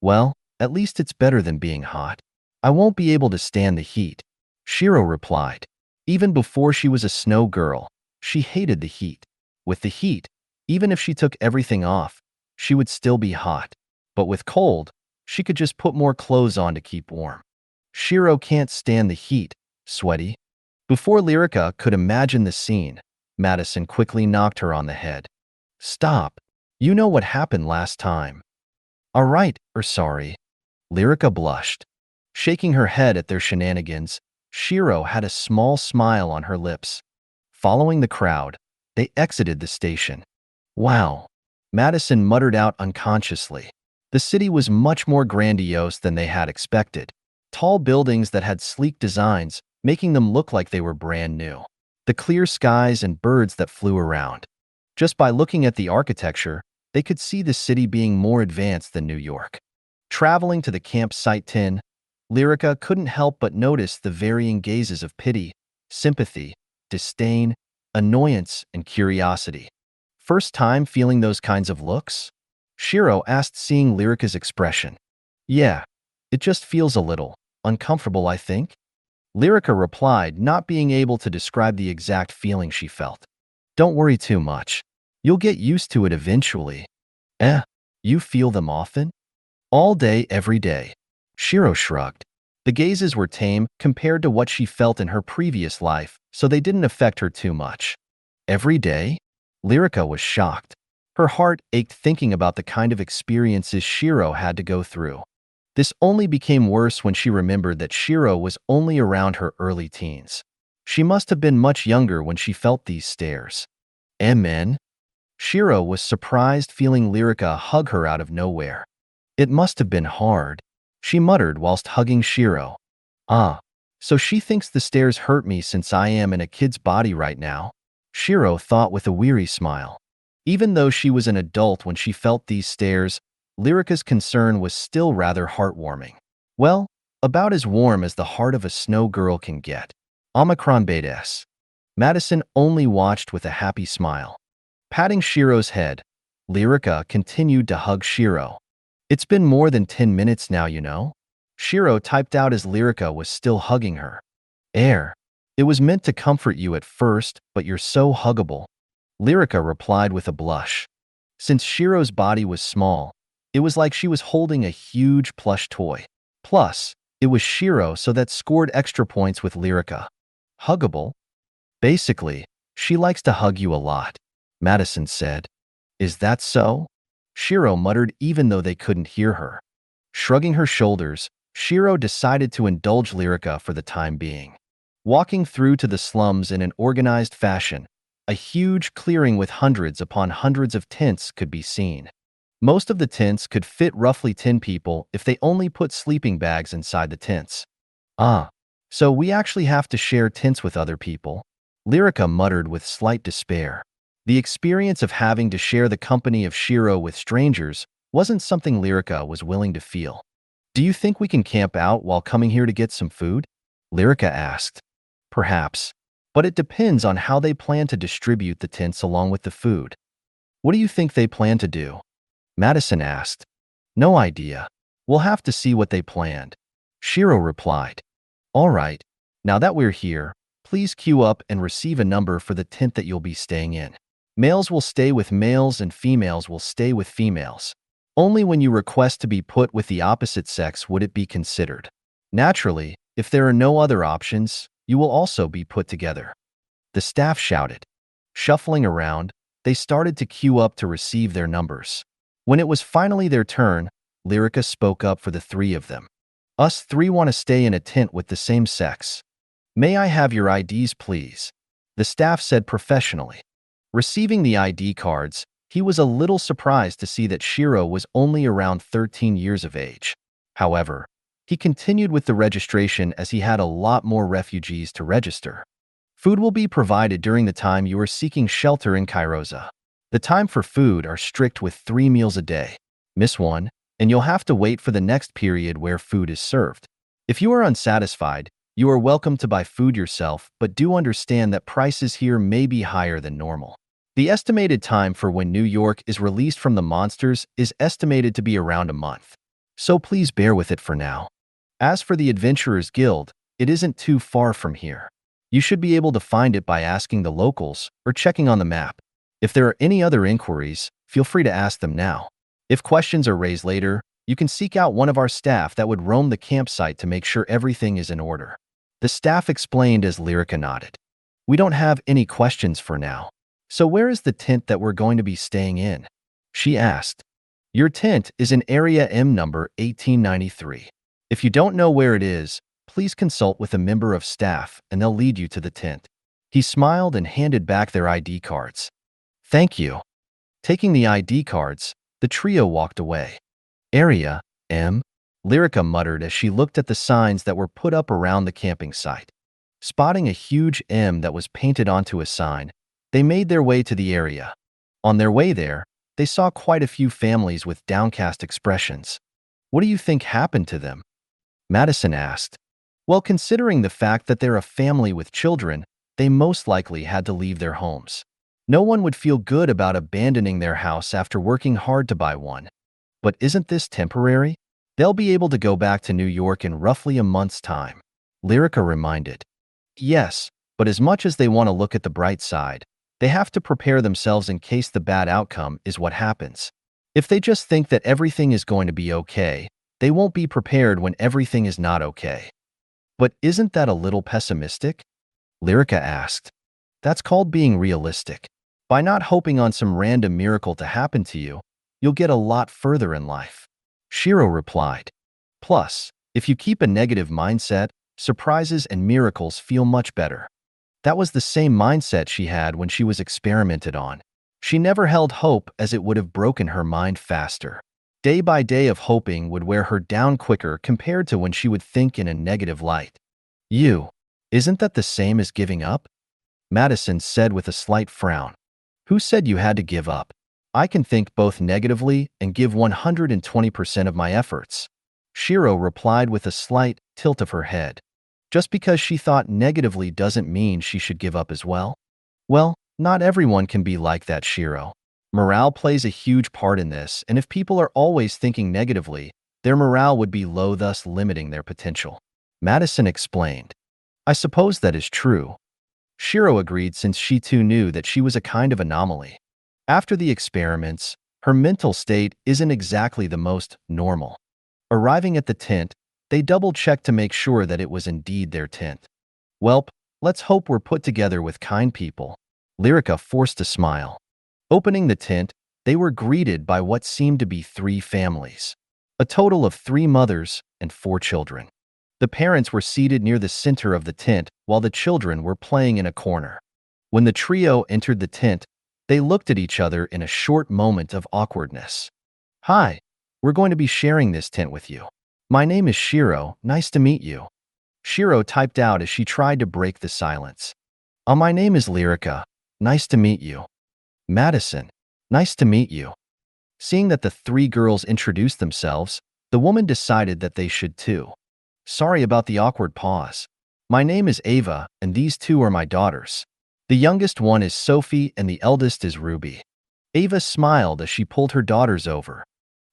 Well, at least it's better than being hot. I won't be able to stand the heat, Shiro replied. Even before she was a snow girl, she hated the heat. With the heat, even if she took everything off, she would still be hot. But with cold, she could just put more clothes on to keep warm. Shiro can't stand the heat, sweaty. Before Lyrica could imagine the scene, Madison quickly knocked her on the head. Stop. You know what happened last time. All right, sorry. Lyrica blushed. Shaking her head at their shenanigans, Shiro had a small smile on her lips. Following the crowd, they exited the station. Wow, Madison muttered out unconsciously. The city was much more grandiose than they had expected. Tall buildings that had sleek designs, making them look like they were brand new. The clear skies and birds that flew around. Just by looking at the architecture, they could see the city being more advanced than New York. Traveling to the campsite 10, Lyrica couldn't help but notice the varying gazes of pity, sympathy, disdain, annoyance, and curiosity. First time feeling those kinds of looks? Shiro asked, seeing Lyrica's expression. Yeah, it just feels a little uncomfortable, I think. Lyrica replied, not being able to describe the exact feeling she felt. Don't worry too much. You'll get used to it eventually. You feel them often? All day, every day. Shiro shrugged. The gazes were tame compared to what she felt in her previous life, so they didn't affect her too much. Every day? Lyrica was shocked. Her heart ached thinking about the kind of experiences Shiro had to go through. This only became worse when she remembered that Shiro was only around her early teens. She must have been much younger when she felt these stares. Amen. Shiro was surprised feeling Lyrica hug her out of nowhere. It must have been hard. she muttered whilst hugging Shiro. Ah, so she thinks the stairs hurt me since I am in a kid's body right now? Shiro thought with a weary smile. Even though she was an adult when she felt these stares, Lyrica's concern was still rather heartwarming. Well, about as warm as the heart of a snow girl can get. Omicron Betas. Madison only watched with a happy smile. Patting Shiro's head, Lyrica continued to hug Shiro. It's been more than 10 minutes now, you know? Shiro typed out as Lyrica was still hugging her. Air. It was meant to comfort you at first, but you're so huggable. Lyrica replied with a blush. Since Shiro's body was small, it was like she was holding a huge plush toy. Plus, it was Shiro, so that scored extra points with Lyrica. Huggable? Basically, she likes to hug you a lot, Madison said. Is that so? Shiro muttered even though they couldn't hear her. Shrugging her shoulders, Shiro decided to indulge Lyrica for the time being. Walking through to the slums in an organized fashion, a huge clearing with hundreds upon hundreds of tents could be seen. Most of the tents could fit roughly 10 people if they only put sleeping bags inside the tents. Ah, so we actually have to share tents with other people? Lyrica muttered with slight despair. The experience of having to share the company of Shiro with strangers wasn't something Lyrica was willing to feel. Do you think we can camp out while coming here to get some food? Lyrica asked. Perhaps, but it depends on how they plan to distribute the tents along with the food. What do you think they plan to do? Madison asked. No idea. We'll have to see what they planned. Shiro replied. All right, now that we're here, please queue up and receive a number for the tent that you'll be staying in. Males will stay with males and females will stay with females. Only when you request to be put with the opposite sex would it be considered. Naturally, if there are no other options, you will also be put together. The staff shouted. Shuffling around, they started to queue up to receive their numbers. When it was finally their turn, Lyrica spoke up for the three of them. Us three want to stay in a tent with the same sex. May I have your IDs, please? The staff said professionally. Receiving the ID cards, he was a little surprised to see that Shiro was only around 13 years of age. However, he continued with the registration as he had a lot more refugees to register. Food will be provided during the time you are seeking shelter in Kairosa. The time for food are strict with 3 meals a day. Miss one, and you'll have to wait for the next period where food is served. If you are unsatisfied, you are welcome to buy food yourself, but do understand that prices here may be higher than normal. The estimated time for when New York is released from the monsters is estimated to be around a month. So please bear with it for now. As for the Adventurers Guild, it isn't too far from here. You should be able to find it by asking the locals or checking on the map. If there are any other inquiries, feel free to ask them now. If questions are raised later, you can seek out one of our staff that would roam the campsite to make sure everything is in order. The staff explained as Lyrica nodded. We don't have any questions for now. So where is the tent that we're going to be staying in? She asked. Your tent is in Area M number 1893. If you don't know where it is, please consult with a member of staff and they'll lead you to the tent. He smiled and handed back their ID cards. Thank you. Taking the ID cards, the trio walked away. Area M? Lyrica muttered as she looked at the signs that were put up around the camping site. Spotting a huge M that was painted onto a sign, they made their way to the area. On their way there, they saw quite a few families with downcast expressions. What do you think happened to them? Madison asked. Well, considering the fact that they're a family with children, they most likely had to leave their homes. No one would feel good about abandoning their house after working hard to buy one. But isn't this temporary? They'll be able to go back to New York in roughly a month's time. Lyrica reminded. Yes, but as much as they want to look at the bright side, they have to prepare themselves in case the bad outcome is what happens. If they just think that everything is going to be okay, they won't be prepared when everything is not okay. But isn't that a little pessimistic? Lyrica asked. That's called being realistic. By not hoping on some random miracle to happen to you, you'll get a lot further in life. Shiro replied. Plus, if you keep a negative mindset, surprises and miracles feel much better. That was the same mindset she had when she was experimented on. She never held hope as it would have broken her mind faster. Day by day of hoping would wear her down quicker compared to when she would think in a negative light. Isn't that the same as giving up? Madison said with a slight frown. Who said you had to give up? I can think both negatively and give 120% of my efforts. Shiro replied with a slight tilt of her head. Just because she thought negatively doesn't mean she should give up as well. Well, not everyone can be like that, Shiro. Morale plays a huge part in this, and if people are always thinking negatively, their morale would be low, thus limiting their potential. Madison explained. I suppose that is true. Shiro agreed since she too knew that she was a kind of anomaly. After the experiments, her mental state isn't exactly the most normal. Arriving at the tent, they double-checked to make sure that it was indeed their tent. Welp, let's hope we're put together with kind people. Lyrica forced a smile. Opening the tent, they were greeted by what seemed to be 3 families. A total of 3 mothers and 4 children. The parents were seated near the center of the tent while the children were playing in a corner. When the trio entered the tent, they looked at each other in a short moment of awkwardness. Hi, we're going to be sharing this tent with you. My name is Shiro, nice to meet you. Shiro typed out as she tried to break the silence. My name is Lyrica, nice to meet you. Madison, nice to meet you. Seeing that the 3 girls introduced themselves, the woman decided that they should too. Sorry about the awkward pause. My name is Ava, and these 2 are my daughters. The youngest one is Sophie and the eldest is Ruby. Ava smiled as she pulled her daughters over.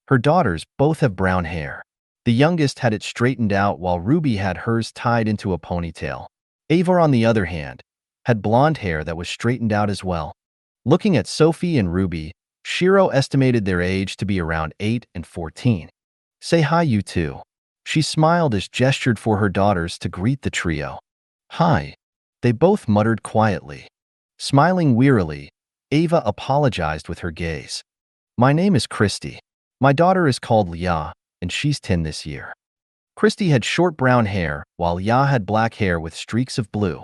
Her daughters both have brown hair. The youngest had it straightened out while Ruby had hers tied into a ponytail. Ava, on the other hand, had blonde hair that was straightened out as well. Looking at Sophie and Ruby, Shiro estimated their age to be around 8 and 14. Say hi, you two. She smiled as gestured for her daughters to greet the trio. Hi. They both muttered quietly. Smiling wearily, Ava apologized with her gaze. My name is Christy. My daughter is called Ya, and she's 10 this year. Christy had short brown hair, while Ya had black hair with streaks of blue.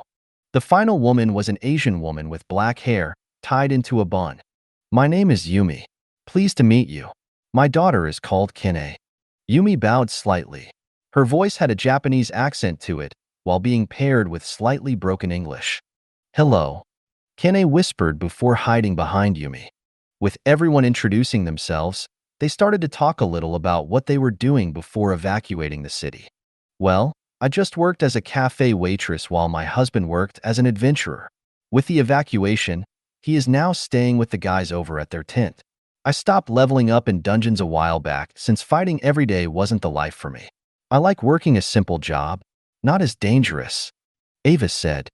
The final woman was an Asian woman with black hair, tied into a bun. My name is Yumi. Pleased to meet you. My daughter is called Kine. Yumi bowed slightly. Her voice had a Japanese accent to it, while being paired with slightly broken English. Hello. Kine whispered before hiding behind Yumi. With everyone introducing themselves, they started to talk a little about what they were doing before evacuating the city. Well, I just worked as a cafe waitress while my husband worked as an adventurer. With the evacuation, he is now staying with the guys over at their tent. I stopped leveling up in dungeons a while back since fighting every day wasn't the life for me. I like working a simple job, not as dangerous. Ava said.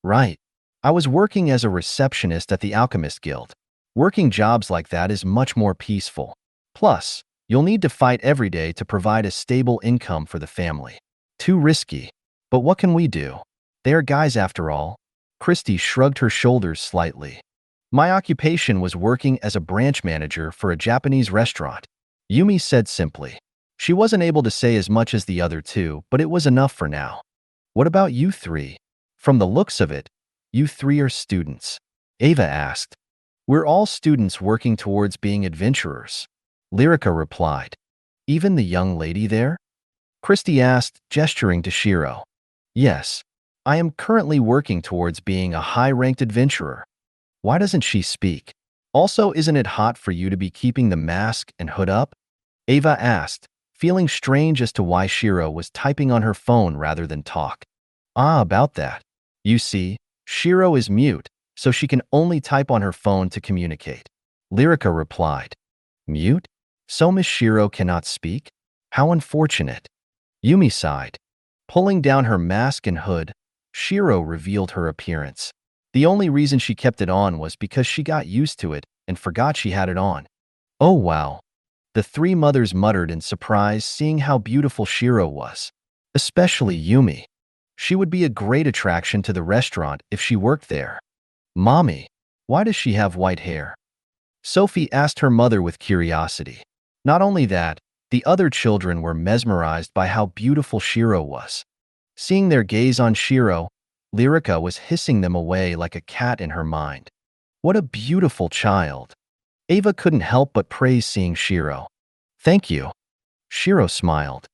Right. I was working as a receptionist at the Alchemist Guild. Working jobs like that is much more peaceful. Plus, you'll need to fight every day to provide a stable income for the family. Too risky. But what can we do? They are guys after all. Christy shrugged her shoulders slightly. My occupation was working as a branch manager for a Japanese restaurant. Yumi said simply. She wasn't able to say as much as the other 2, but it was enough for now. What about you 3? From the looks of it, you 3 are students. Ava asked. We're all students working towards being adventurers. Lyrica replied. Even the young lady there? Christy asked, gesturing to Shiro. Yes. I am currently working towards being a high-ranked adventurer. Why doesn't she speak? Also, isn't it hot for you to be keeping the mask and hood up? Ava asked, feeling strange as to why Shiro was typing on her phone rather than talk. About that. You see, Shiro is mute, so she can only type on her phone to communicate. Lyrica replied. Mute? So Miss Shiro cannot speak? How unfortunate. Yumi sighed. Pulling down her mask and hood, Shiro revealed her appearance. The only reason she kept it on was because she got used to it and forgot she had it on. Oh wow. The 3 mothers muttered in surprise, seeing how beautiful Shiro was. Especially Yumi. She would be a great attraction to the restaurant if she worked there. Mommy, why does she have white hair? Sophie asked her mother with curiosity. Not only that, the other children were mesmerized by how beautiful Shiro was. Seeing their gaze on Shiro, Lyrica was hissing them away like a cat in her mind. What a beautiful child. Ava couldn't help but praise seeing Shiro. Thank you. Shiro smiled.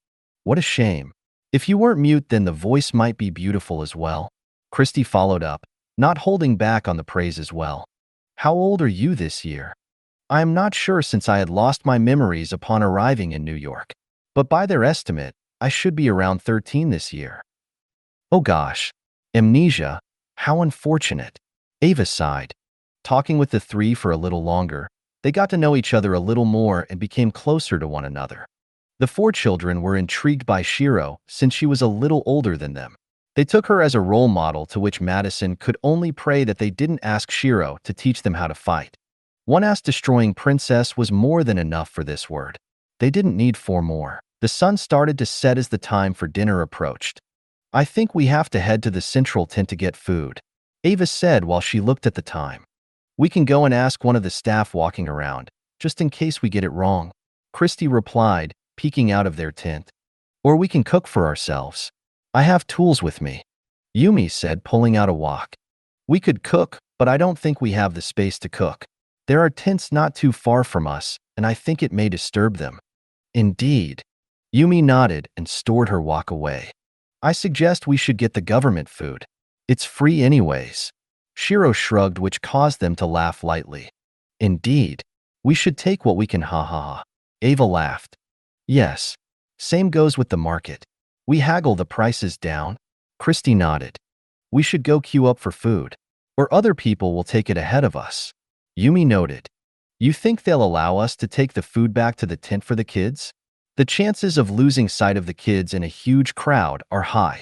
What a shame. If you weren't mute, then the voice might be beautiful as well. Christy followed up, not holding back on the praise as well. How old are you this year? I am not sure since I had lost my memories upon arriving in New York. But by their estimate, I should be around 13 this year. Oh gosh. Amnesia. How unfortunate. Ava sighed. Talking with the three for a little longer, they got to know each other a little more and became closer to one another. The four children were intrigued by Shiro since she was a little older than them. They took her as a role model, to which Madison could only pray that they didn't ask Shiro to teach them how to fight. One ass-destroying princess was more than enough for this word. They didn't need four more. The sun started to set as the time for dinner approached. I think we have to head to the central tent to get food, Ava said while she looked at the time. We can go and ask one of the staff walking around, just in case we get it wrong, Christy replied, peeking out of their tent. Or we can cook for ourselves. I have tools with me, Yumi said, pulling out a wok. We could cook, but I don't think we have the space to cook. There are tents not too far from us, and I think it may disturb them. Indeed. Yumi nodded and stored her wok away. I suggest we should get the government food. It's free anyways. Shiro shrugged, which caused them to laugh lightly. Indeed. We should take what we can, ha ha ha. Ava laughed. Yes. Same goes with the market. We haggle the prices down. Christy nodded. We should go queue up for food, or other people will take it ahead of us. Yumi noted. You think they'll allow us to take the food back to the tent for the kids? The chances of losing sight of the kids in a huge crowd are high.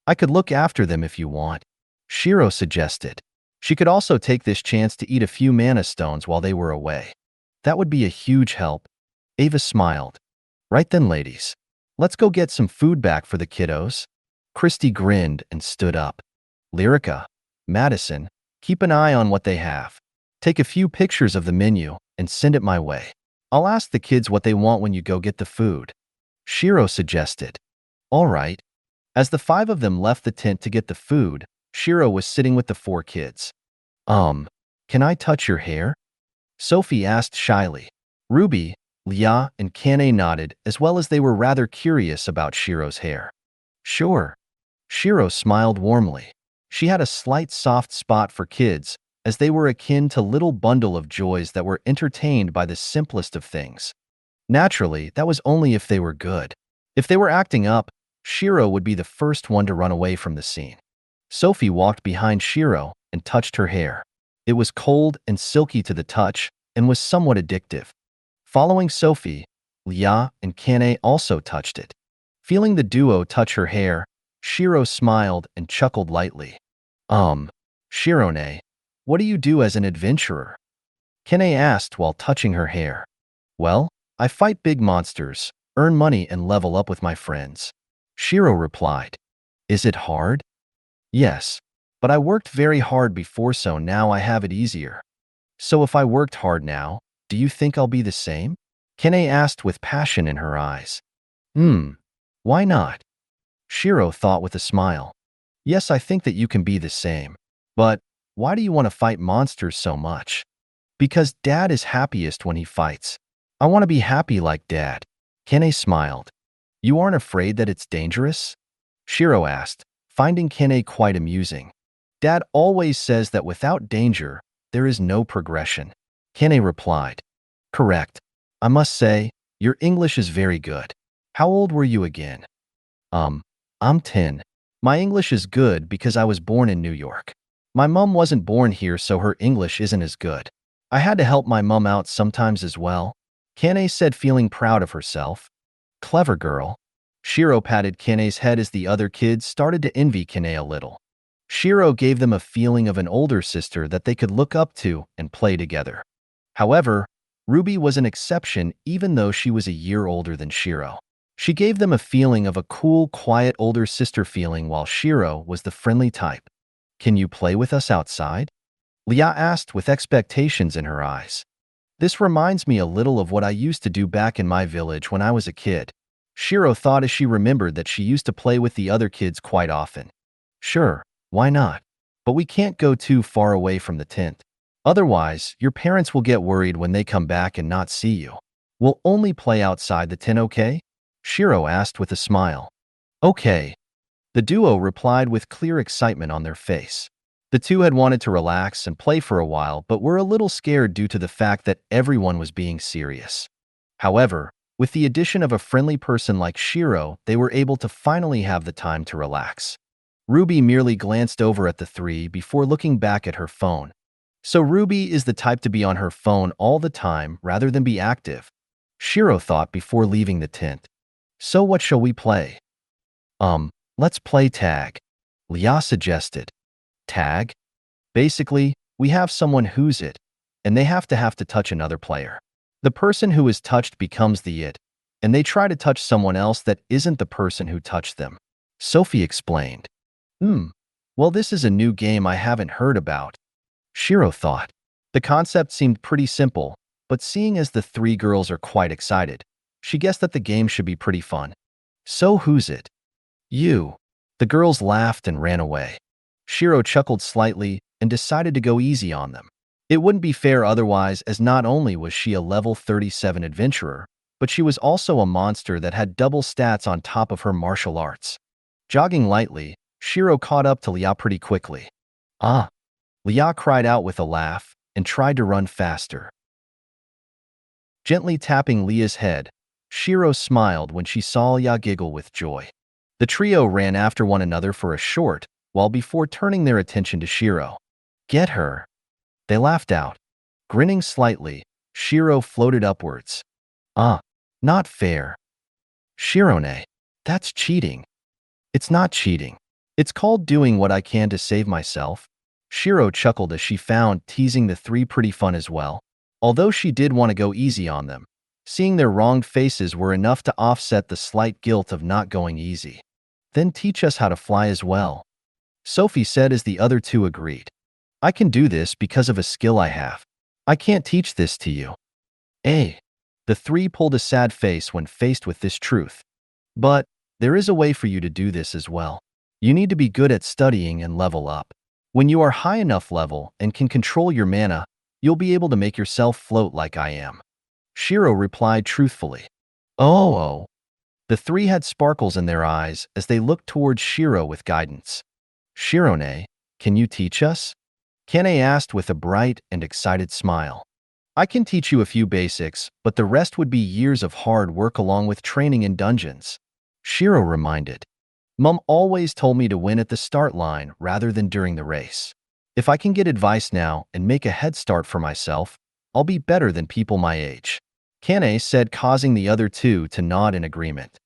I could look after them if you want, Shiro suggested. She could also take this chance to eat a few mana stones while they were away. That would be a huge help. Ava smiled. Right then, ladies. Let's go get some food back for the kiddos. Christy grinned and stood up. Lyrica, Madison, keep an eye on what they have. Take a few pictures of the menu and send it my way. I'll ask the kids what they want when you go get the food, Shiro suggested. All right. As the five of them left the tent to get the food, Shiro was sitting with the four kids. Can I touch your hair? Sophie asked shyly. Ruby, Lia, and Kane nodded, as well as they were rather curious about Shiro's hair. Sure. Shiro smiled warmly. She had a slight soft spot for kids, as they were akin to little bundle of joys that were entertained by the simplest of things. Naturally, that was only if they were good. If they were acting up, Shiro would be the first one to run away from the scene. Sophie walked behind Shiro and touched her hair. It was cold and silky to the touch and was somewhat addictive. Following Sophie, Lia and Kane also touched it. Feeling the duo touch her hair, Shiro smiled and chuckled lightly. Shirone, what do you do as an adventurer? Kane asked while touching her hair. Well, I fight big monsters, earn money and level up with my friends. Shiro replied. Is it hard? Yes, but I worked very hard before, so now I have it easier. So if I worked hard now, do you think I'll be the same? Kane asked with passion in her eyes. Why not? Shiro thought with a smile. Yes, I think that you can be the same. But why do you want to fight monsters so much? Because Dad is happiest when he fights. I want to be happy like Dad. Kane smiled. You aren't afraid that it's dangerous? Shiro asked, finding Kane quite amusing. Dad always says that without danger, there is no progression. Kane replied. Correct. I must say, your English is very good. How old were you again? I'm 10. My English is good because I was born in New York. My mom wasn't born here, so her English isn't as good. I had to help my mom out sometimes as well, Kane said, feeling proud of herself. Clever girl. Shiro patted Kane's head as the other kids started to envy Kane a little. Shiro gave them a feeling of an older sister that they could look up to and play together. However, Ruby was an exception even though she was a year older than Shiro. She gave them a feeling of a cool, quiet older sister feeling, while Shiro was the friendly type. Can you play with us outside? Lia asked with expectations in her eyes. This reminds me a little of what I used to do back in my village when I was a kid, Shiro thought as she remembered that she used to play with the other kids quite often. Sure, why not? But we can't go too far away from the tent. Otherwise, your parents will get worried when they come back and not see you. We'll only play outside the tent, okay? Shiro asked with a smile. Okay. The duo replied with clear excitement on their face. The two had wanted to relax and play for a while, but were a little scared due to the fact that everyone was being serious. However, with the addition of a friendly person like Shiro, they were able to finally have the time to relax. Ruby merely glanced over at the three before looking back at her phone. So Ruby is the type to be on her phone all the time rather than be active, Shiro thought before leaving the tent. So what shall we play? Let's play tag, Lia suggested. Tag? Basically, we have someone who's it, and they have to touch another player. The person who is touched becomes the it, and they try to touch someone else that isn't the person who touched them. Sophie explained. Well, this is a new game I haven't heard about, Shiro thought. The concept seemed pretty simple, but seeing as the three girls are quite excited, she guessed that the game should be pretty fun. So who's it? You. The girls laughed and ran away. Shiro chuckled slightly and decided to go easy on them. It wouldn't be fair otherwise, as not only was she a level 37 adventurer, but she was also a monster that had double stats on top of her martial arts. Jogging lightly, Shiro caught up to Lia pretty quickly. Ah! Lia cried out with a laugh and tried to run faster. Gently tapping Lia's head, Shiro smiled when she saw Lia giggle with joy. The trio ran after one another for a short while before turning their attention to Shiro. Get her! They laughed out. Grinning slightly, Shiro floated upwards. Not fair. Shirone, that's cheating. It's not cheating. It's called doing what I can to save myself. Shiro chuckled as she found teasing the three pretty fun as well, although she did want to go easy on them. Seeing their wronged faces were enough to offset the slight guilt of not going easy. Then teach us how to fly as well, Sophie said as the other two agreed. I can do this because of a skill I have. I can't teach this to you. The three pulled a sad face when faced with this truth. But there is a way for you to do this as well. You need to be good at studying and level up. When you are high enough level and can control your mana, you'll be able to make yourself float like I am. Shiro replied truthfully. Oh. The three had sparkles in their eyes as they looked towards Shiro with guidance. Shirone, can you teach us? Kane asked with a bright and excited smile. I can teach you a few basics, but the rest would be years of hard work along with training in dungeons, Shiro reminded. Mum always told me to win at the start line rather than during the race. If I can get advice now and make a head start for myself, I'll be better than people my age, Kane said, causing the other two to nod in agreement.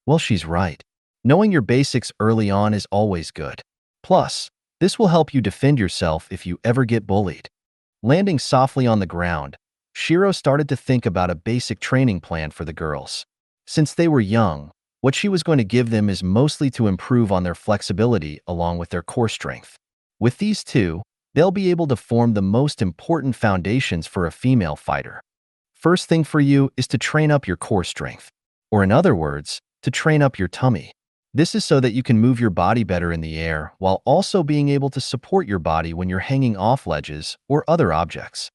Well, she's right. Knowing your basics early on is always good. Plus, this will help you defend yourself if you ever get bullied. Landing softly on the ground, Shiro started to think about a basic training plan for the girls. Since they were young, what she was going to give them is mostly to improve on their flexibility along with their core strength. With these two, they'll be able to form the most important foundations for a female fighter. First thing for you is to train up your core strength, or in other words, to train up your tummy. This is so that you can move your body better in the air while also being able to support your body when you're hanging off ledges or other objects.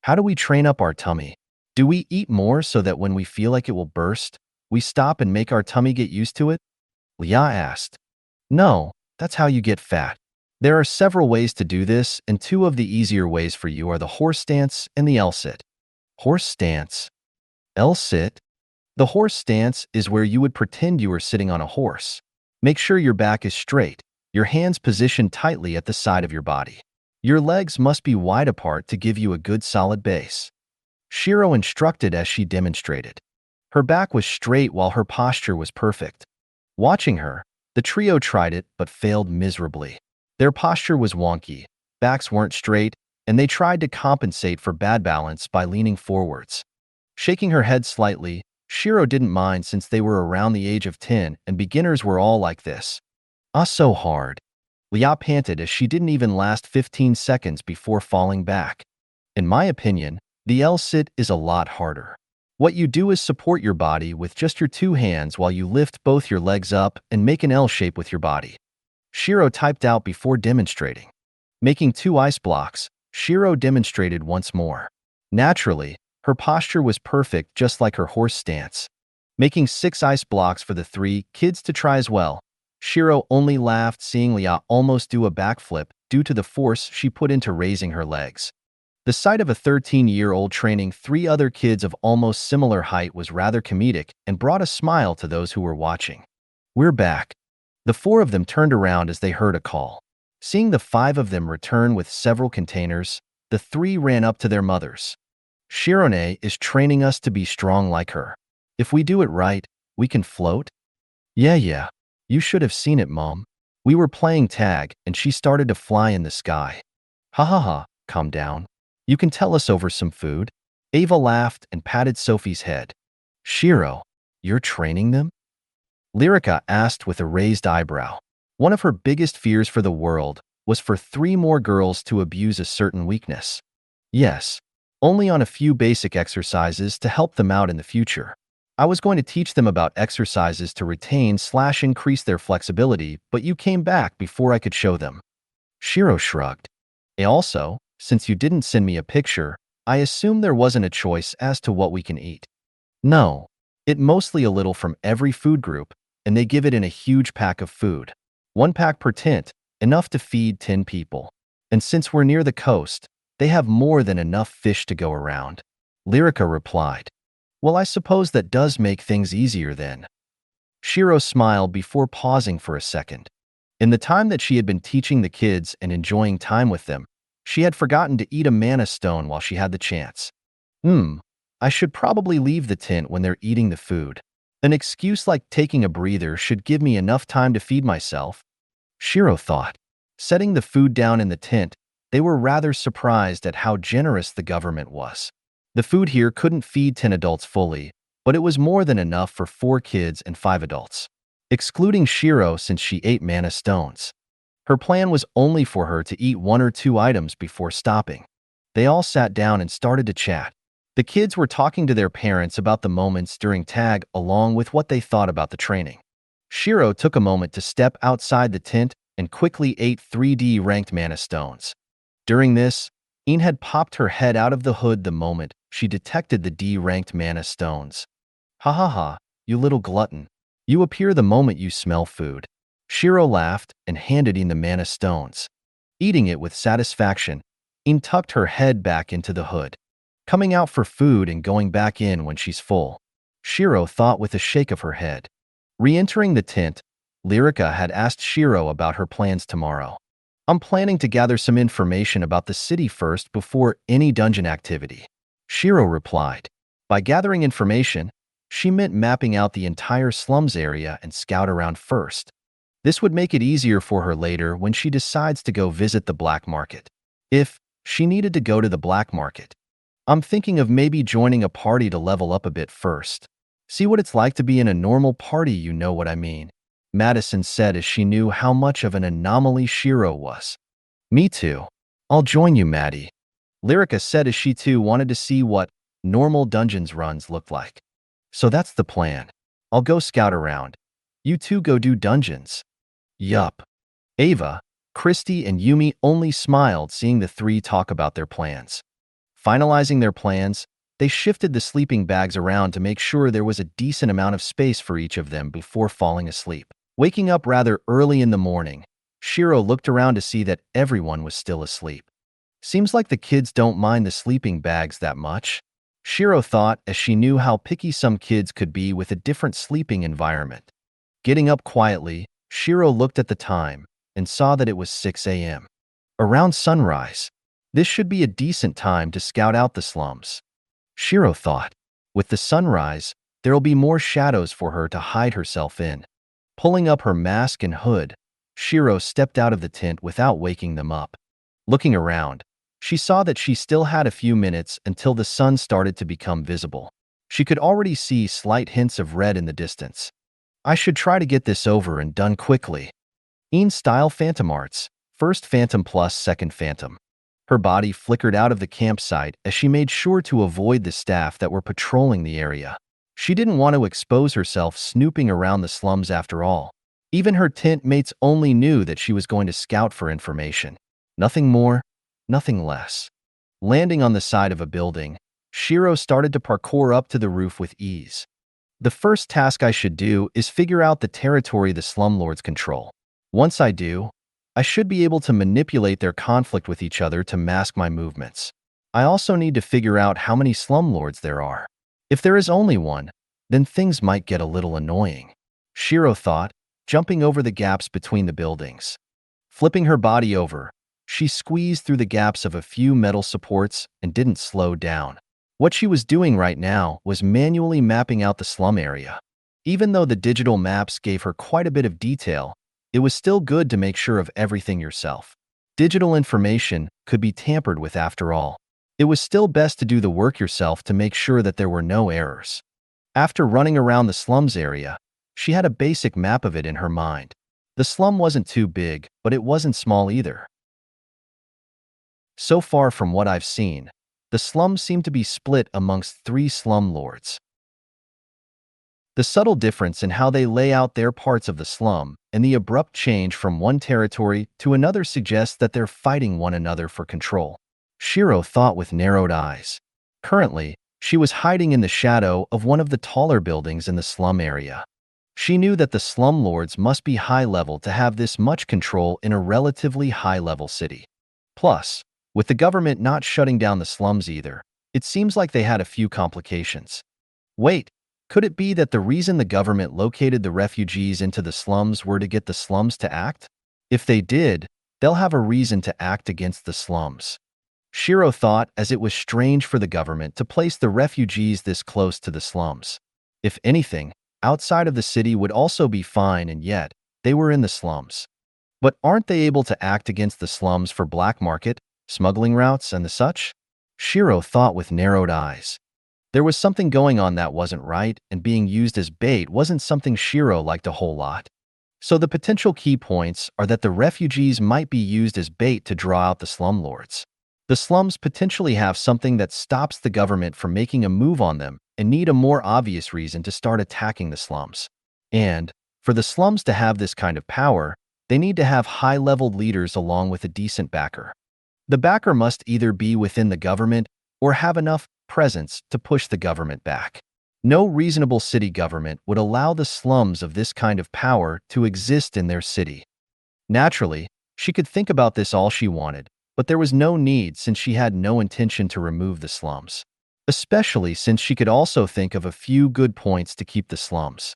How do we train up our tummy? Do we eat more so that when we feel like it will burst, we stop and make our tummy get used to it? Lia asked. No, that's how you get fat. There are several ways to do this, and two of the easier ways for you are the horse stance and the L-sit. Horse stance. L-sit? The horse stance is where you would pretend you are sitting on a horse. Make sure your back is straight, your hands positioned tightly at the side of your body. Your legs must be wide apart to give you a good solid base. Shiro instructed as she demonstrated. Her back was straight while her posture was perfect. Watching her, the trio tried it but failed miserably. Their posture was wonky, backs weren't straight, and they tried to compensate for bad balance by leaning forwards. Shaking her head slightly, Shiro didn't mind since they were around the age of 10 and beginners were all like this. So hard. Lia panted as she didn't even last 15 seconds before falling back. In my opinion, the L-sit is a lot harder. What you do is support your body with just your two hands while you lift both your legs up and make an L shape with your body. Shiro typed out before demonstrating. Making two ice blocks, Shiro demonstrated once more. Naturally, Her posture was perfect, just like her horse stance. Making 6 ice blocks for the 3 kids to try as well. Shiro only laughed seeing Lia almost do a backflip due to the force she put into raising her legs. The sight of a 13-year-old training 3 other kids of almost similar height was rather comedic and brought a smile to those who were watching. "We're back." The 4 of them turned around as they heard a call. Seeing the 5 of them return with several containers, the 3 ran up to their mothers. "Shirone is training us to be strong like her. If we do it right, we can float?" Yeah. You should have seen it, Mom. We were playing tag, and she started to fly in the sky." "Ha ha ha, calm down. You can tell us over some food." Ava laughed and patted Sophie's head. "Shiro, you're training them?" Lyrica asked with a raised eyebrow. One of her biggest fears for the world was for 3 more girls to abuse a certain weakness. "Yes, only on a few basic exercises to help them out in the future. I was going to teach them about exercises to retain/increase their flexibility, but you came back before I could show them." Shiro shrugged. "Also, since you didn't send me a picture, I assume there wasn't a choice as to what we can eat." "No, it mostly a little from every food group, and they give it in a huge pack of food. 1 pack per tent, enough to feed 10 people. And since we're near the coast, they have more than enough fish to go around." Lyrica replied. "Well, I suppose that does make things easier then." Shiro smiled before pausing for a second. In the time that she had been teaching the kids and enjoying time with them, she had forgotten to eat a mana stone while she had the chance. I should probably leave the tent when they're eating the food. An excuse like taking a breather should give me enough time to feed myself," Shiro thought. Setting the food down in the tent, they were rather surprised at how generous the government was. The food here couldn't feed 10 adults fully, but it was more than enough for 4 kids and 5 adults, excluding Shiro since she ate mana stones. Her plan was only for her to eat 1 or 2 items before stopping. They all sat down and started to chat. The kids were talking to their parents about the moments during tag along with what they thought about the training. Shiro took a moment to step outside the tent and quickly ate 3D ranked mana stones. During this, Een had popped her head out of the hood the moment she detected the D-ranked mana stones. "Ha ha ha, you little glutton. You appear the moment you smell food." Shiro laughed and handed Een the mana stones. Eating it with satisfaction, Een tucked her head back into the hood, coming out for food and going back in when she's full. Shiro thought with a shake of her head. Re-entering the tent, Lyrica had asked Shiro about her plans tomorrow. "I'm planning to gather some information about the city first before any dungeon activity," Shiro replied. By gathering information, she meant mapping out the entire slums area and scout around first. This would make it easier for her later when she decides to go visit the black market. If she needed to go to the black market, "I'm thinking of maybe joining a party to level up a bit first. See what it's like to be in a normal party, you know what I mean," Madison said as she knew how much of an anomaly Shiro was. "Me too. I'll join you, Maddie," Lyrica said as she too wanted to see what normal dungeons runs looked like. "So that's the plan. I'll go scout around. You two go do dungeons." "Yup." Ava, Christy, and Yumi only smiled seeing the 3 talk about their plans. Finalizing their plans, they shifted the sleeping bags around to make sure there was a decent amount of space for each of them before falling asleep. Waking up rather early in the morning, Shiro looked around to see that everyone was still asleep. Seems like the kids don't mind the sleeping bags that much, Shiro thought as she knew how picky some kids could be with a different sleeping environment. Getting up quietly, Shiro looked at the time and saw that it was 6 a.m. Around sunrise. This should be a decent time to scout out the slums, Shiro thought. With the sunrise, there'll be more shadows for her to hide herself in. Pulling up her mask and hood, Shiro stepped out of the tent without waking them up. Looking around, she saw that she still had a few minutes until the sun started to become visible. She could already see slight hints of red in the distance. "I should try to get this over and done quickly." Style Phantom Arts, first Phantom plus second Phantom. Her body flickered out of the campsite as she made sure to avoid the staff that were patrolling the area. She didn't want to expose herself snooping around the slums after all. Even her tent mates only knew that she was going to scout for information. Nothing more, nothing less. Landing on the side of a building, Shiro started to parkour up to the roof with ease. The first task I should do is figure out the territory the slumlords control. Once I do, I should be able to manipulate their conflict with each other to mask my movements. I also need to figure out how many slumlords there are. If there is only one, then things might get a little annoying, Shiro thought, jumping over the gaps between the buildings. Flipping her body over, she squeezed through the gaps of a few metal supports and didn't slow down. What she was doing right now was manually mapping out the slum area. Even though the digital maps gave her quite a bit of detail, it was still good to make sure of everything yourself. Digital information could be tampered with after all. It was still best to do the work yourself to make sure that there were no errors. After running around the slums area, she had a basic map of it in her mind. The slum wasn't too big, but it wasn't small either. So far from what I've seen, the slum seemed to be split amongst 3 slumlords. The subtle difference in how they lay out their parts of the slum and the abrupt change from one territory to another suggests that they're fighting one another for control, Shiro thought with narrowed eyes. Currently, she was hiding in the shadow of one of the taller buildings in the slum area. She knew that the slumlords must be high-level to have this much control in a relatively high-level city. Plus, with the government not shutting down the slums either, it seems like they had a few complications. Wait, could it be that the reason the government located the refugees into the slums were to get the slums to act? If they did, they'll have a reason to act against the slums, Shiro thought, as it was strange for the government to place the refugees this close to the slums. If anything, outside of the city would also be fine, and yet, they were in the slums. But aren't they able to act against the slums for black market, smuggling routes, and the such? Shiro thought with narrowed eyes. There was something going on that wasn't right, and being used as bait wasn't something Shiro liked a whole lot. So the potential key points are that the refugees might be used as bait to draw out the slumlords. The slums potentially have something that stops the government from making a move on them and need a more obvious reason to start attacking the slums. And, for the slums to have this kind of power, they need to have high-leveled leaders along with a decent backer. The backer must either be within the government or have enough presence to push the government back. No reasonable city government would allow the slums of this kind of power to exist in their city. Naturally, she could think about this all she wanted, but there was no need since she had no intention to remove the slums. Especially since she could also think of a few good points to keep the slums.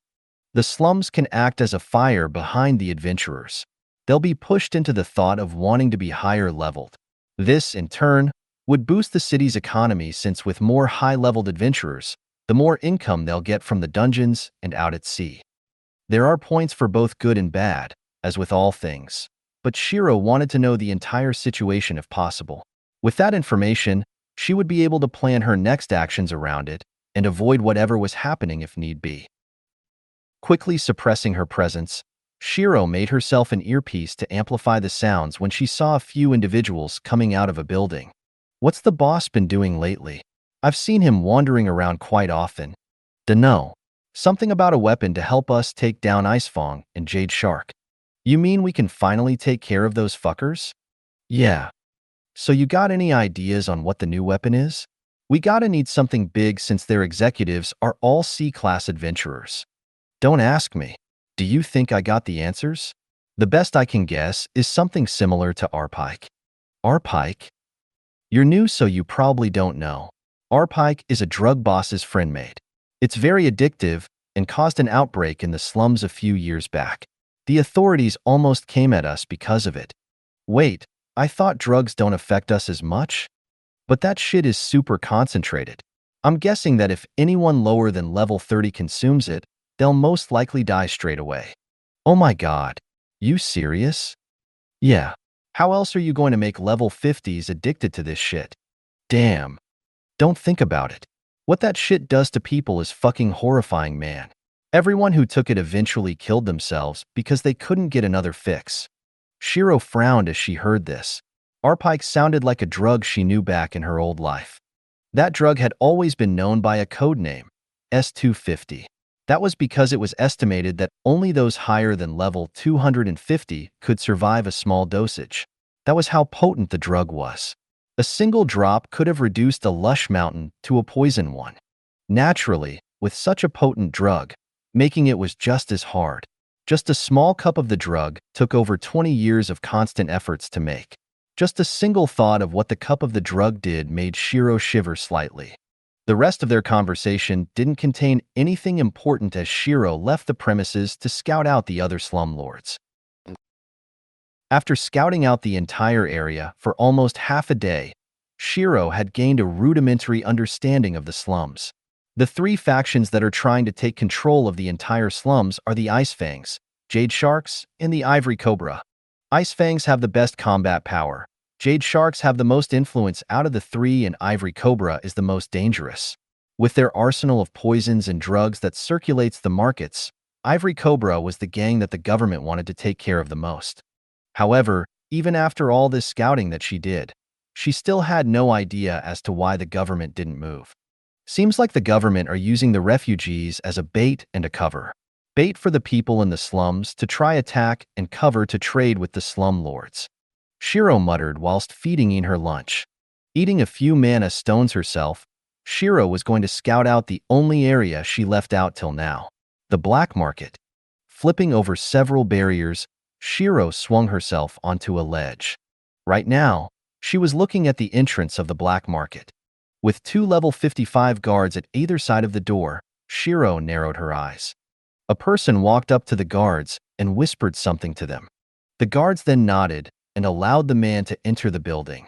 The slums can act as a fire behind the adventurers. They'll be pushed into the thought of wanting to be higher leveled. This, in turn, would boost the city's economy since with more high-leveled adventurers, the more income they'll get from the dungeons and out at sea. There are points for both good and bad, as with all things. But Shiro wanted to know the entire situation if possible. With that information, she would be able to plan her next actions around it and avoid whatever was happening if need be. Quickly suppressing her presence, Shiro made herself an earpiece to amplify the sounds when she saw a few individuals coming out of a building. What's the boss been doing lately? I've seen him wandering around quite often. Dunno. Something about a weapon to help us take down Icefang and Jade Shark. You mean we can finally take care of those fuckers? Yeah. So you got any ideas on what the new weapon is? We gotta need something big since their executives are all C-class adventurers. Don't ask me. Do you think I got the answers? The best I can guess is something similar to Arpike. Arpike? You're new, so you probably don't know. Arpike is a drug boss's friend made. It's very addictive and caused an outbreak in the slums a few years back. The authorities almost came at us because of it. Wait, I thought drugs don't affect us as much? But that shit is super concentrated. I'm guessing that if anyone lower than level 30 consumes it, they'll most likely die straight away. Oh my god. You serious? Yeah. How else are you going to make level 50s addicted to this shit? Damn. Don't think about it. What that shit does to people is fucking horrifying, man. Everyone who took it eventually killed themselves because they couldn't get another fix. Shiro frowned as she heard this. Arpike sounded like a drug she knew back in her old life. That drug had always been known by a code name, S250. That was because it was estimated that only those higher than level 250 could survive a small dosage. That was how potent the drug was. A single drop could have reduced a lush mountain to a poison one. Naturally, with such a potent drug, making it was just as hard. Just a small cup of the drug took over 20 years of constant efforts to make. Just a single thought of what the cup of the drug did made Shiro shiver slightly. The rest of their conversation didn't contain anything important as Shiro left the premises to scout out the other slumlords. After scouting out the entire area for almost half a day, Shiro had gained a rudimentary understanding of the slums. The three factions that are trying to take control of the entire slums are the Ice Fangs, Jade Sharks, and the Ivory Cobra. Ice Fangs have the best combat power. Jade Sharks have the most influence out of the three, and Ivory Cobra is the most dangerous. With their arsenal of poisons and drugs that circulates the markets, Ivory Cobra was the gang that the government wanted to take care of the most. However, even after all this scouting that she did, she still had no idea as to why the government didn't move. Seems like the government are using the refugees as a bait and a cover. Bait for the people in the slums to try attack and cover to trade with the slumlords. Shiro muttered whilst feeding her lunch. Eating a few mana stones herself, Shiro was going to scout out the only area she left out till now, the black market. Flipping over several barriers, Shiro swung herself onto a ledge. Right now, she was looking at the entrance of the black market. With two level 55 guards at either side of the door, Shiro narrowed her eyes. A person walked up to the guards and whispered something to them. The guards then nodded and allowed the man to enter the building.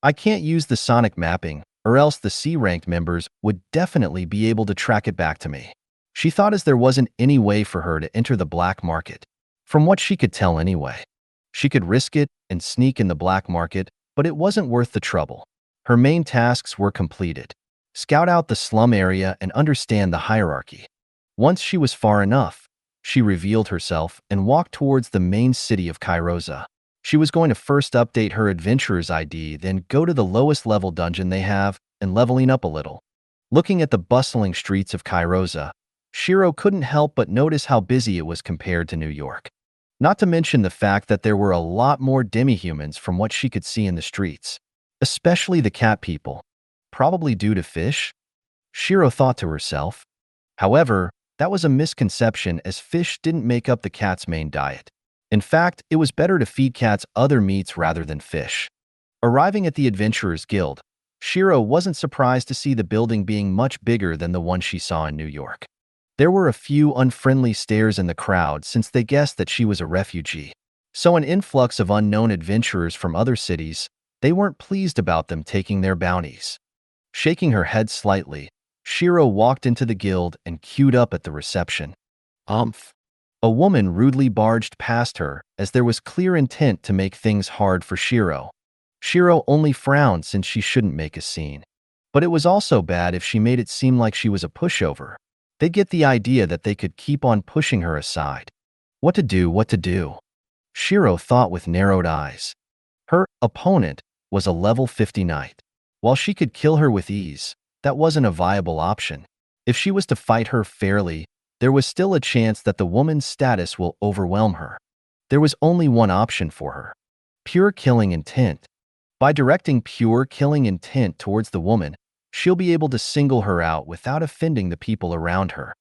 I can't use the sonic mapping, or else the C-ranked members would definitely be able to track it back to me. She thought as there wasn't any way for her to enter the black market. From what she could tell anyway. She could risk it and sneak in the black market, but it wasn't worth the trouble. Her main tasks were completed. Scout out the slum area and understand the hierarchy. Once she was far enough, she revealed herself and walked towards the main city of Kairosa. She was going to first update her adventurer's ID, then go to the lowest level dungeon they have and leveling up a little. Looking at the bustling streets of Kairosa, Shiro couldn't help but notice how busy it was compared to New York. Not to mention the fact that there were a lot more demi-humans from what she could see in the streets. Especially the cat people. Probably due to fish? Shiro thought to herself. However, that was a misconception as fish didn't make up the cat's main diet. In fact, it was better to feed cats other meats rather than fish. Arriving at the Adventurers Guild, Shiro wasn't surprised to see the building being much bigger than the one she saw in New York. There were a few unfriendly stares in the crowd since they guessed that she was a refugee. So an influx of unknown adventurers from other cities, they weren't pleased about them taking their bounties. Shaking her head slightly, Shiro walked into the guild and queued up at the reception. A woman rudely barged past her as there was clear intent to make things hard for Shiro. Shiro only frowned since she shouldn't make a scene. But it was also bad if she made it seem like she was a pushover. They'd get the idea that they could keep on pushing her aside. What to do? Shiro thought with narrowed eyes. Her opponent was a level 50 knight. While she could kill her with ease, that wasn't a viable option. If she was to fight her fairly, there was still a chance that the woman's status will overwhelm her. There was only one option for her. Pure killing intent. By directing pure killing intent towards the woman, she'll be able to single her out without offending the people around her.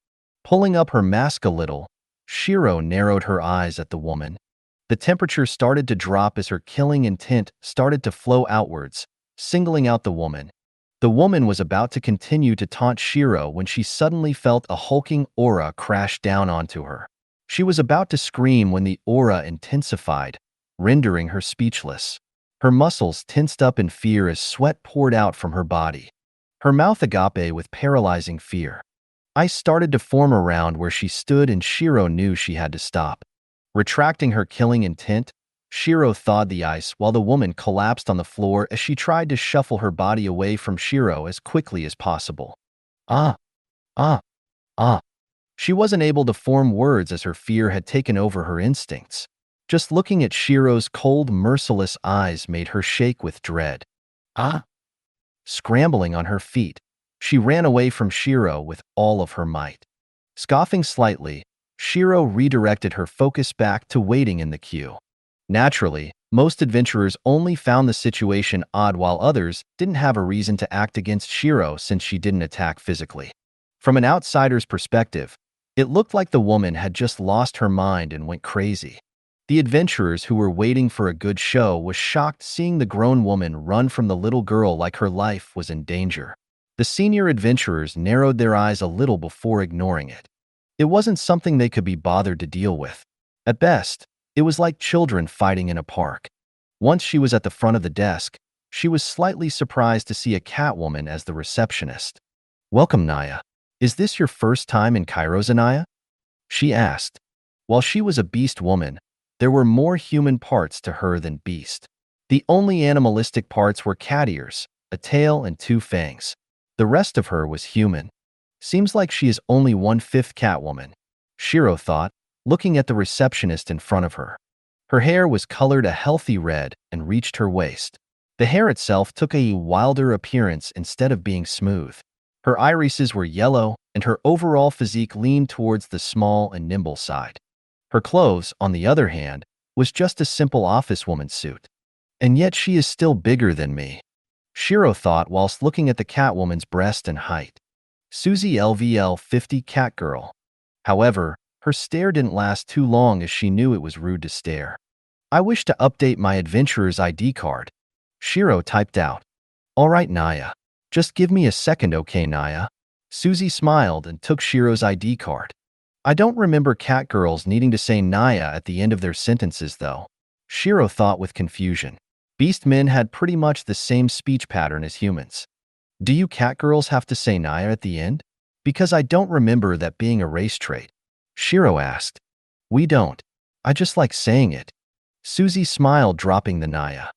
Pulling up her mask a little, Shiro narrowed her eyes at the woman. The temperature started to drop as her killing intent started to flow outwards, singling out the woman. The woman was about to continue to taunt Shiro when she suddenly felt a hulking aura crash down onto her. She was about to scream when the aura intensified, rendering her speechless. Her muscles tensed up in fear as sweat poured out from her body. Her mouth agape with paralyzing fear. Ice started to form around where she stood and Shiro knew she had to stop. Retracting her killing intent, Shiro thawed the ice while the woman collapsed on the floor as she tried to shuffle her body away from Shiro as quickly as possible. Ah. She wasn't able to form words as her fear had taken over her instincts. Just looking at Shiro's cold, merciless eyes made her shake with dread. Scrambling on her feet, she ran away from Shiro with all of her might. Scoffing slightly, Shiro redirected her focus back to waiting in the queue. Naturally, most adventurers only found the situation odd while others didn't have a reason to act against Shiro since she didn't attack physically. From an outsider's perspective, it looked like the woman had just lost her mind and went crazy. The adventurers who were waiting for a good show was shocked seeing the grown woman run from the little girl like her life was in danger. The senior adventurers narrowed their eyes a little before ignoring it. It wasn't something they could be bothered to deal with. At best, it was like children fighting in a park. Once she was at the front of the desk, she was slightly surprised to see a catwoman as the receptionist. "Welcome, Naya. Is this your first time in Kairos, Naya?" she asked. While she was a beast woman, there were more human parts to her than beast. The only animalistic parts were cat ears, a tail, and 2 fangs. The rest of her was human. Seems like she is only 1/5 Catwoman, Shiro thought, looking at the receptionist in front of her. Her hair was colored a healthy red and reached her waist. The hair itself took a wilder appearance instead of being smooth. Her irises were yellow, and her overall physique leaned towards the small and nimble side. Her clothes, on the other hand, was just a simple officewoman's suit. And yet she is still bigger than me, Shiro thought whilst looking at the Catwoman's breast and height. Susie LVL 50 Catgirl. However, her stare didn't last too long as she knew it was rude to stare. "I wish to update my adventurer's ID card," Shiro typed out. "All right, Naya. Just give me a second, okay, Naya?" Susie smiled and took Shiro's ID card. I don't remember catgirls needing to say Naya at the end of their sentences, though, Shiro thought with confusion. Beast men had pretty much the same speech pattern as humans. "Do you catgirls have to say Naya at the end? Because I don't remember that being a race trait," Shiro asked. "We don't. I just like saying it." Susie smiled, dropping the Naya.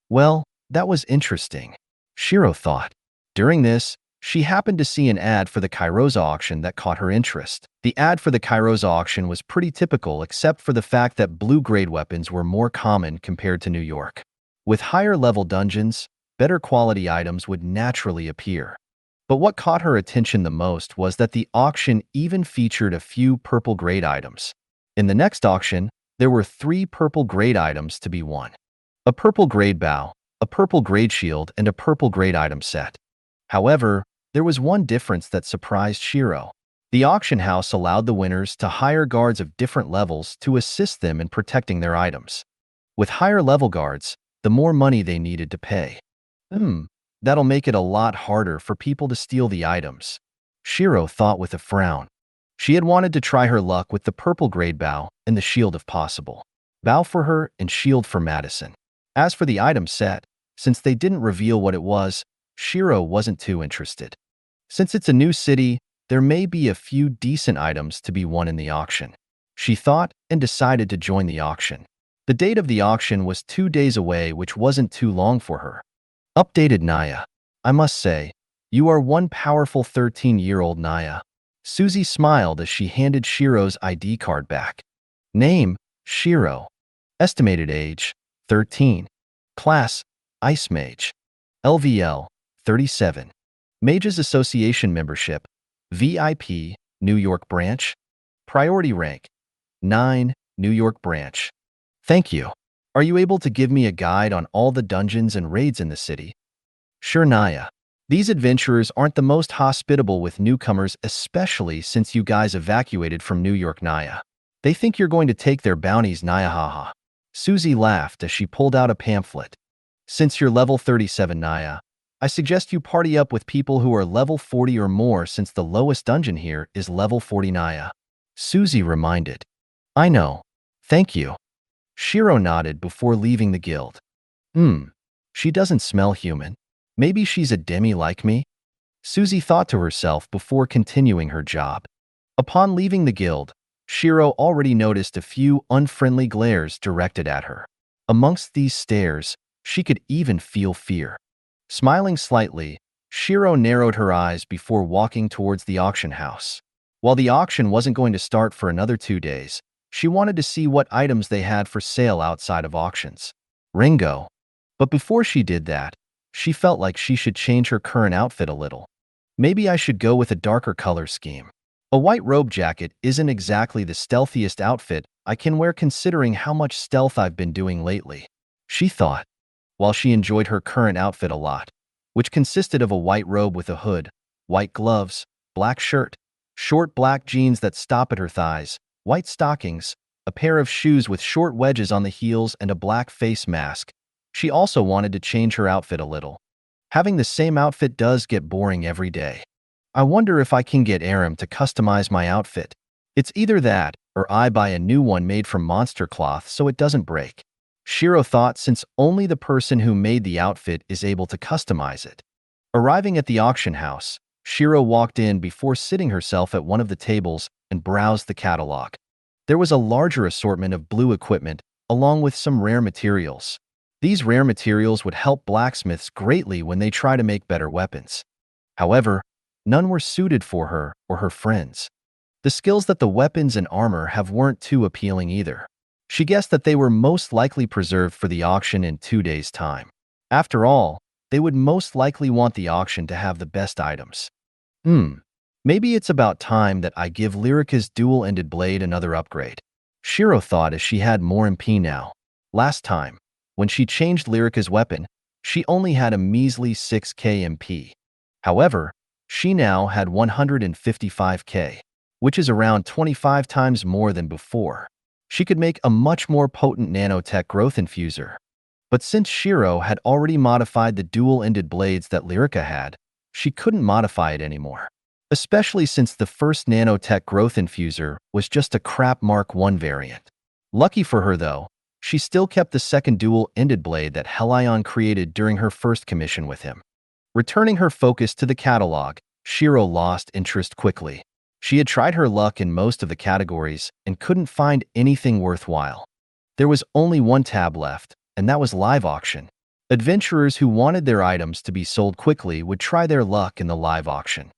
Well, that was interesting, Shiro thought. During this, she happened to see an ad for the Kairos auction that caught her interest. The ad for the Kairos auction was pretty typical except for the fact that blue-grade weapons were more common compared to New York. With higher-level dungeons, better quality items would naturally appear. But what caught her attention the most was that the auction even featured a few purple-grade items. In the next auction, there were 3 purple-grade items to be won. A purple-grade bow, a purple-grade shield, and a purple-grade item set. However, there was one difference that surprised Shiro. The auction house allowed the winners to hire guards of different levels to assist them in protecting their items. With higher level guards, the more money they needed to pay. That'll make it a lot harder for people to steal the items, Shiro thought with a frown. She had wanted to try her luck with the purple grade bow and the shield if possible. Bow for her and shield for Madison. As for the item set, since they didn't reveal what it was, Shiro wasn't too interested. Since it's a new city, there may be a few decent items to be won in the auction, she thought, and decided to join the auction. The date of the auction was 2 days away, which wasn't too long for her. Updated Naya. I must say, you are one powerful 13-year-old Naya. Susie smiled as she handed Shiro's ID card back. Name, Shiro. Estimated age, 13. Class, Ice Mage. LVL, 37. Mages Association membership, VIP, New York branch. Priority rank, 9, New York branch. Thank you. Are you able to give me a guide on all the dungeons and raids in the city? Sure, Naya. These adventurers aren't the most hospitable with newcomers, especially since you guys evacuated from New York, Naya. They think you're going to take their bounties, Naya, haha. Susie laughed as she pulled out a pamphlet. Since you're level 37, Naya, I suggest you party up with people who are level 40 or more since the lowest dungeon here is level 40, Naya. Susie reminded. I know. Thank you. Shiro nodded before leaving the guild. She doesn't smell human. Maybe she's a demi like me? Susie thought to herself before continuing her job. Upon leaving the guild, Shiro already noticed a few unfriendly glares directed at her. Amongst these stares, she could even feel fear. Smiling slightly, Shiro narrowed her eyes before walking towards the auction house. While the auction wasn't going to start for another 2 days, she wanted to see what items they had for sale outside of auctions. Ringo. But before she did that, she felt like she should change her current outfit a little. Maybe I should go with a darker color scheme. A white robe jacket isn't exactly the stealthiest outfit, I can wear considering how much stealth I've been doing lately," she thought, while she enjoyed her current outfit a lot, which consisted of a white robe with a hood, white gloves, black shirt, short black jeans that stop at her thighs, white stockings, a pair of shoes with short wedges on the heels, and a black face mask. She also wanted to change her outfit a little. Having the same outfit does get boring every day. I wonder if I can get Aram to customize my outfit. It's either that, or I buy a new one made from monster cloth so it doesn't break, Shiro thought, since only the person who made the outfit is able to customize it. Arriving at the auction house, Shiro walked in before sitting herself at one of the tables and browsed the catalog. There was a larger assortment of blue equipment, along with some rare materials. These rare materials would help blacksmiths greatly when they try to make better weapons. However, none were suited for her or her friends. The skills that the weapons and armor have weren't too appealing either. She guessed that they were most likely preserved for the auction in 2 days' time. After all, they would most likely want the auction to have the best items. Maybe it's about time that I give Lyrica's dual-ended blade another upgrade, Shiro thought as she had more MP now. Last time, when she changed Lyrica's weapon, she only had a measly 6k MP. However, she now had 155k, which is around 25 times more than before. She could make a much more potent nanotech growth infuser. But since Shiro had already modified the dual-ended blades that Lyrica had, she couldn't modify it anymore. Especially since the first nanotech growth infuser was just a crap Mark I variant. Lucky for her though, she still kept the second dual-ended blade that Helion created during her first commission with him. Returning her focus to the catalog, Shiro lost interest quickly. She had tried her luck in most of the categories and couldn't find anything worthwhile. There was only one tab left, and that was live auction. Adventurers who wanted their items to be sold quickly would try their luck in the live auction.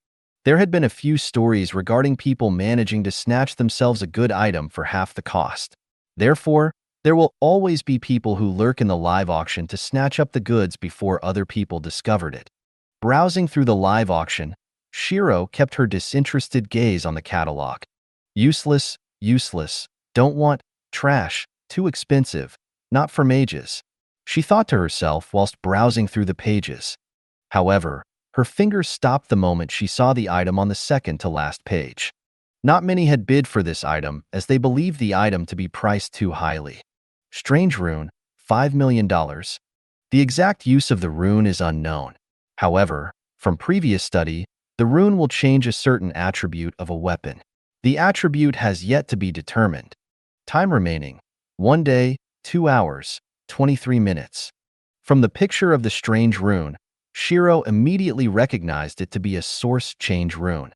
There had been a few stories regarding people managing to snatch themselves a good item for half the cost. Therefore, there will always be people who lurk in the live auction to snatch up the goods before other people discovered it. Browsing through the live auction, Shiro kept her disinterested gaze on the catalog. Useless, useless, don't want, trash, too expensive, not for mages, she thought to herself whilst browsing through the pages. However, her fingers stopped the moment she saw the item on the second to last page. Not many had bid for this item as they believed the item to be priced too highly. Strange rune, $5 million. The exact use of the rune is unknown. However, from previous study, the rune will change a certain attribute of a weapon. The attribute has yet to be determined. Time remaining, 1 day, 2 hours, 23 minutes. From the picture of the strange rune, Shiro immediately recognized it to be a source change rune.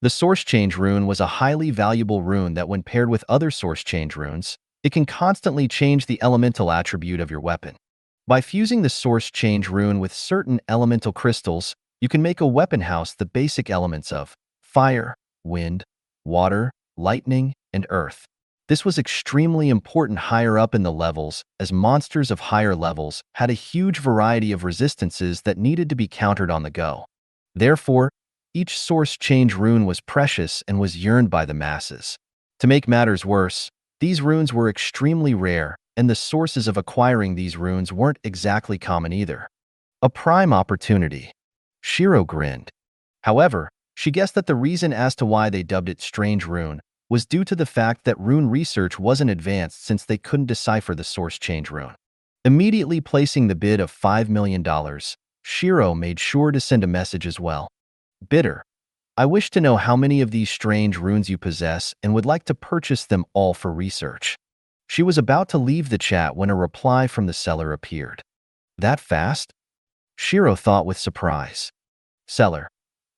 The source change rune was a highly valuable rune that when paired with other source change runes, it can constantly change the elemental attribute of your weapon. By fusing the source change rune with certain elemental crystals, you can make a weapon house the basic elements of fire, wind, water, lightning, and earth. This was extremely important higher up in the levels, as monsters of higher levels had a huge variety of resistances that needed to be countered on the go. Therefore, each source change rune was precious and was yearned by the masses. To make matters worse, these runes were extremely rare, and the sources of acquiring these runes weren't exactly common either. A prime opportunity. Shiro grinned. However, she guessed that the reason as to why they dubbed it Strange Rune was due to the fact that rune research wasn't advanced since they couldn't decipher the source change rune. Immediately placing the bid of $5 million, Shiro made sure to send a message as well. Bidder, I wish to know how many of these strange runes you possess and would like to purchase them all for research. She was about to leave the chat when a reply from the seller appeared. That fast? Shiro thought with surprise. Seller,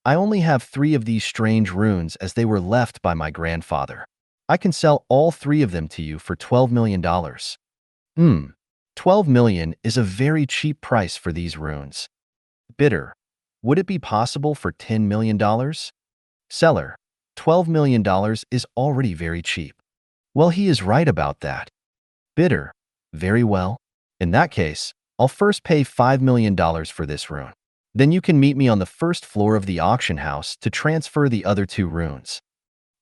I only have 3 of these strange runes as they were left by my grandfather. I can sell all 3 of them to you for $12 million. $12 million is a very cheap price for these runes. Bidder, would it be possible for $10 million? Seller, $12 million is already very cheap. Well, he is right about that. Bidder, very well. In that case, I'll first pay $5 million for this rune. Then you can meet me on the first floor of the auction house to transfer the other 2 runes.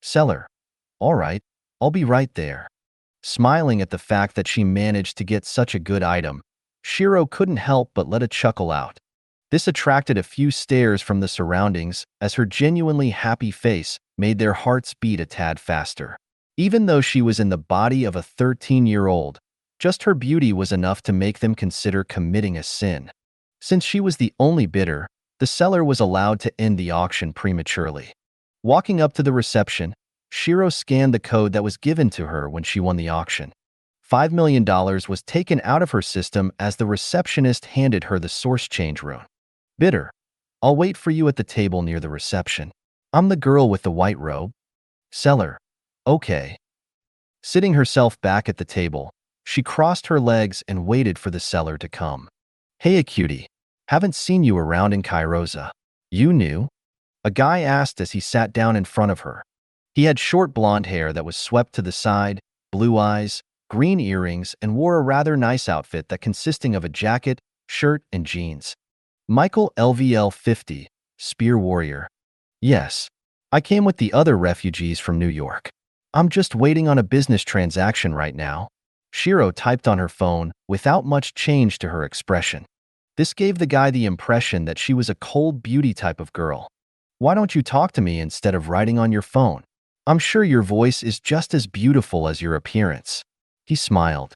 Seller, all right, I'll be right there. Smiling at the fact that she managed to get such a good item, Shiro couldn't help but let a chuckle out. This attracted a few stares from the surroundings as her genuinely happy face made their hearts beat a tad faster. Even though she was in the body of a 13-year-old, just her beauty was enough to make them consider committing a sin. Since she was the only bidder, the seller was allowed to end the auction prematurely. Walking up to the reception, Shiro scanned the code that was given to her when she won the auction. $5 million was taken out of her system as the receptionist handed her the source change rune. Bidder, I'll wait for you at the table near the reception. I'm the girl with the white robe. Seller, okay. Sitting herself back at the table, she crossed her legs and waited for the seller to come. Hey, a cutie. Haven't seen you around in Kairosa. You new? A guy asked as he sat down in front of her. He had short blonde hair that was swept to the side, blue eyes, green earrings, and wore a rather nice outfit that consisting of a jacket, shirt, and jeans. Michael LVL 50, Spear Warrior. Yes. I came with the other refugees from New York. I'm just waiting on a business transaction right now. Shiro typed on her phone without much change to her expression. This gave the guy the impression that she was a cold beauty type of girl. Why don't you talk to me instead of writing on your phone? I'm sure your voice is just as beautiful as your appearance. He smiled.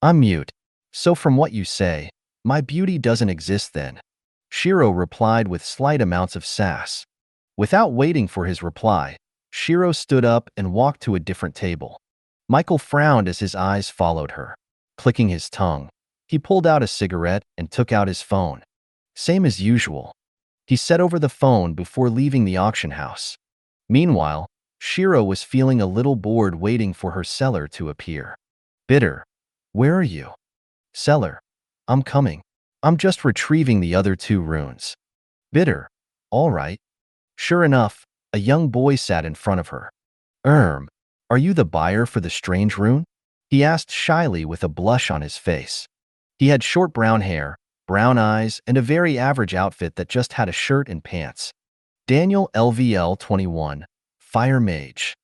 I'm mute. So from what you say, my beauty doesn't exist then. Shiro replied with slight amounts of sass. Without waiting for his reply, Shiro stood up and walked to a different table. Michael frowned as his eyes followed her. Clicking his tongue, he pulled out a cigarette and took out his phone. Same as usual. He said over the phone before leaving the auction house. Meanwhile, Shiro was feeling a little bored waiting for her seller to appear. Bidder, where are you? Seller, I'm coming. I'm just retrieving the other 2 runes. Bidder, all right. Sure enough, a young boy sat in front of her. Are you the buyer for the strange rune? He asked shyly with a blush on his face. He had short brown hair, brown eyes, and a very average outfit that just had a shirt and pants. Daniel LVL 21, Fire Mage.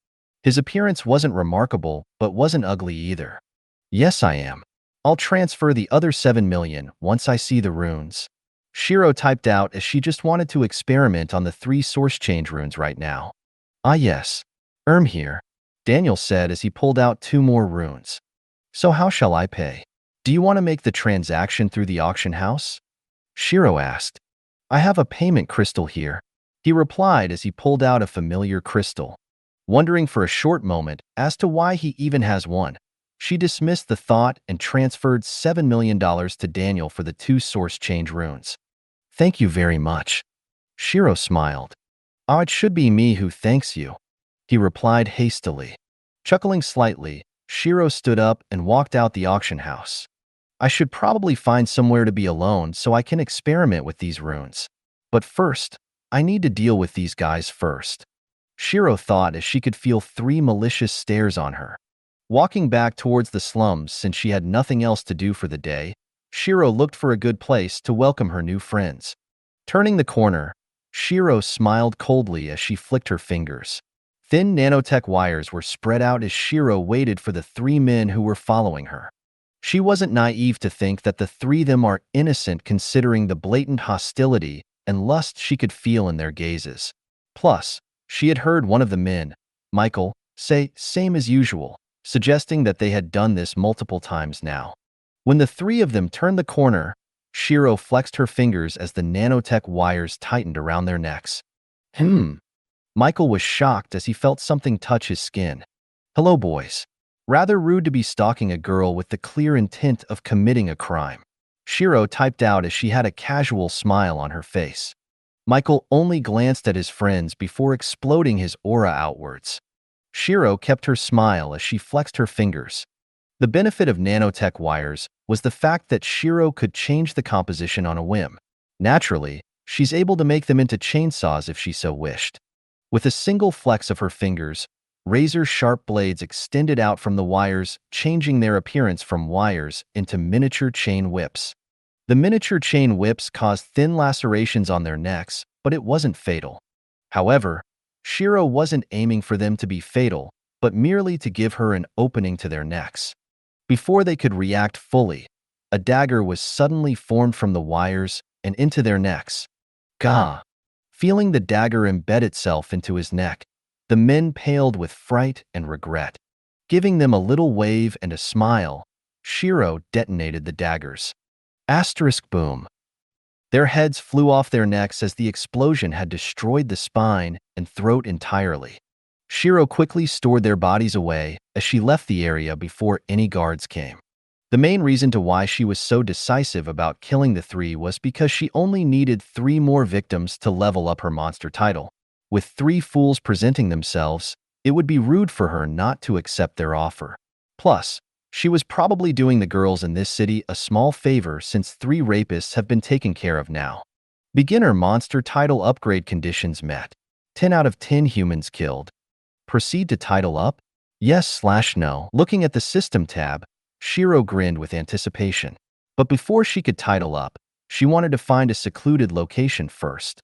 His appearance wasn't remarkable, but wasn't ugly either. Yes, I am. I'll transfer the other 7 million once I see the runes. Shiro typed out as she just wanted to experiment on the 3 source change runes right now. Ah yes. Here. Daniel said as he pulled out 2 more runes. So how shall I pay? Do you want to make the transaction through the auction house? Shiro asked. I have a payment crystal here. He replied as he pulled out a familiar crystal. Wondering for a short moment as to why he even has one, she dismissed the thought and transferred $7 million to Daniel for the 2 source change runes. Thank you very much. Shiro smiled. Oh, it should be me who thanks you. He replied hastily. Chuckling slightly, Shiro stood up and walked out the auction house. I should probably find somewhere to be alone so I can experiment with these runes. But first, I need to deal with these guys first. Shiro thought as she could feel 3 malicious stares on her. Walking back towards the slums since she had nothing else to do for the day, Shiro looked for a good place to welcome her new friends. Turning the corner, Shiro smiled coldly as she flicked her fingers. Thin nanotech wires were spread out as Shiro waited for the 3 men who were following her. She wasn't naive to think that the 3 of them are innocent considering the blatant hostility and lust she could feel in their gazes. Plus, she had heard one of the men, Michael, say same as usual, suggesting that they had done this multiple times now. When the 3 of them turned the corner, Shiro flexed her fingers as the nanotech wires tightened around their necks. Michael was shocked as he felt something touch his skin. Hello, boys. Rather rude to be stalking a girl with the clear intent of committing a crime. Shiro typed out as she had a casual smile on her face. Michael only glanced at his friends before exploding his aura outwards. Shiro kept her smile as she flexed her fingers. The benefit of nanotech wires was the fact that Shiro could change the composition on a whim. Naturally, she's able to make them into chainsaws if she so wished. With a single flex of her fingers, razor-sharp blades extended out from the wires, changing their appearance from wires into miniature chain whips. The miniature chain whips caused thin lacerations on their necks, but it wasn't fatal. However, Shiro wasn't aiming for them to be fatal, but merely to give her an opening to their necks. Before they could react fully, a dagger was suddenly formed from the wires and into their necks. Gah! Feeling the dagger embed itself into his neck, the men paled with fright and regret. Giving them a little wave and a smile, Shiro detonated the daggers. Asterisk boom. Their heads flew off their necks as the explosion had destroyed the spine and throat entirely. Shiro quickly stored their bodies away as she left the area before any guards came. The main reason to why she was so decisive about killing the three was because she only needed 3 more victims to level up her monster title. With 3 fools presenting themselves, it would be rude for her not to accept their offer. Plus, she was probably doing the girls in this city a small favor since 3 rapists have been taken care of now. Beginner monster title upgrade conditions met. 10 out of 10 humans killed. Proceed to title up? Yes/no. Looking at the system tab, Shiro grinned with anticipation. But before she could title up, she wanted to find a secluded location first.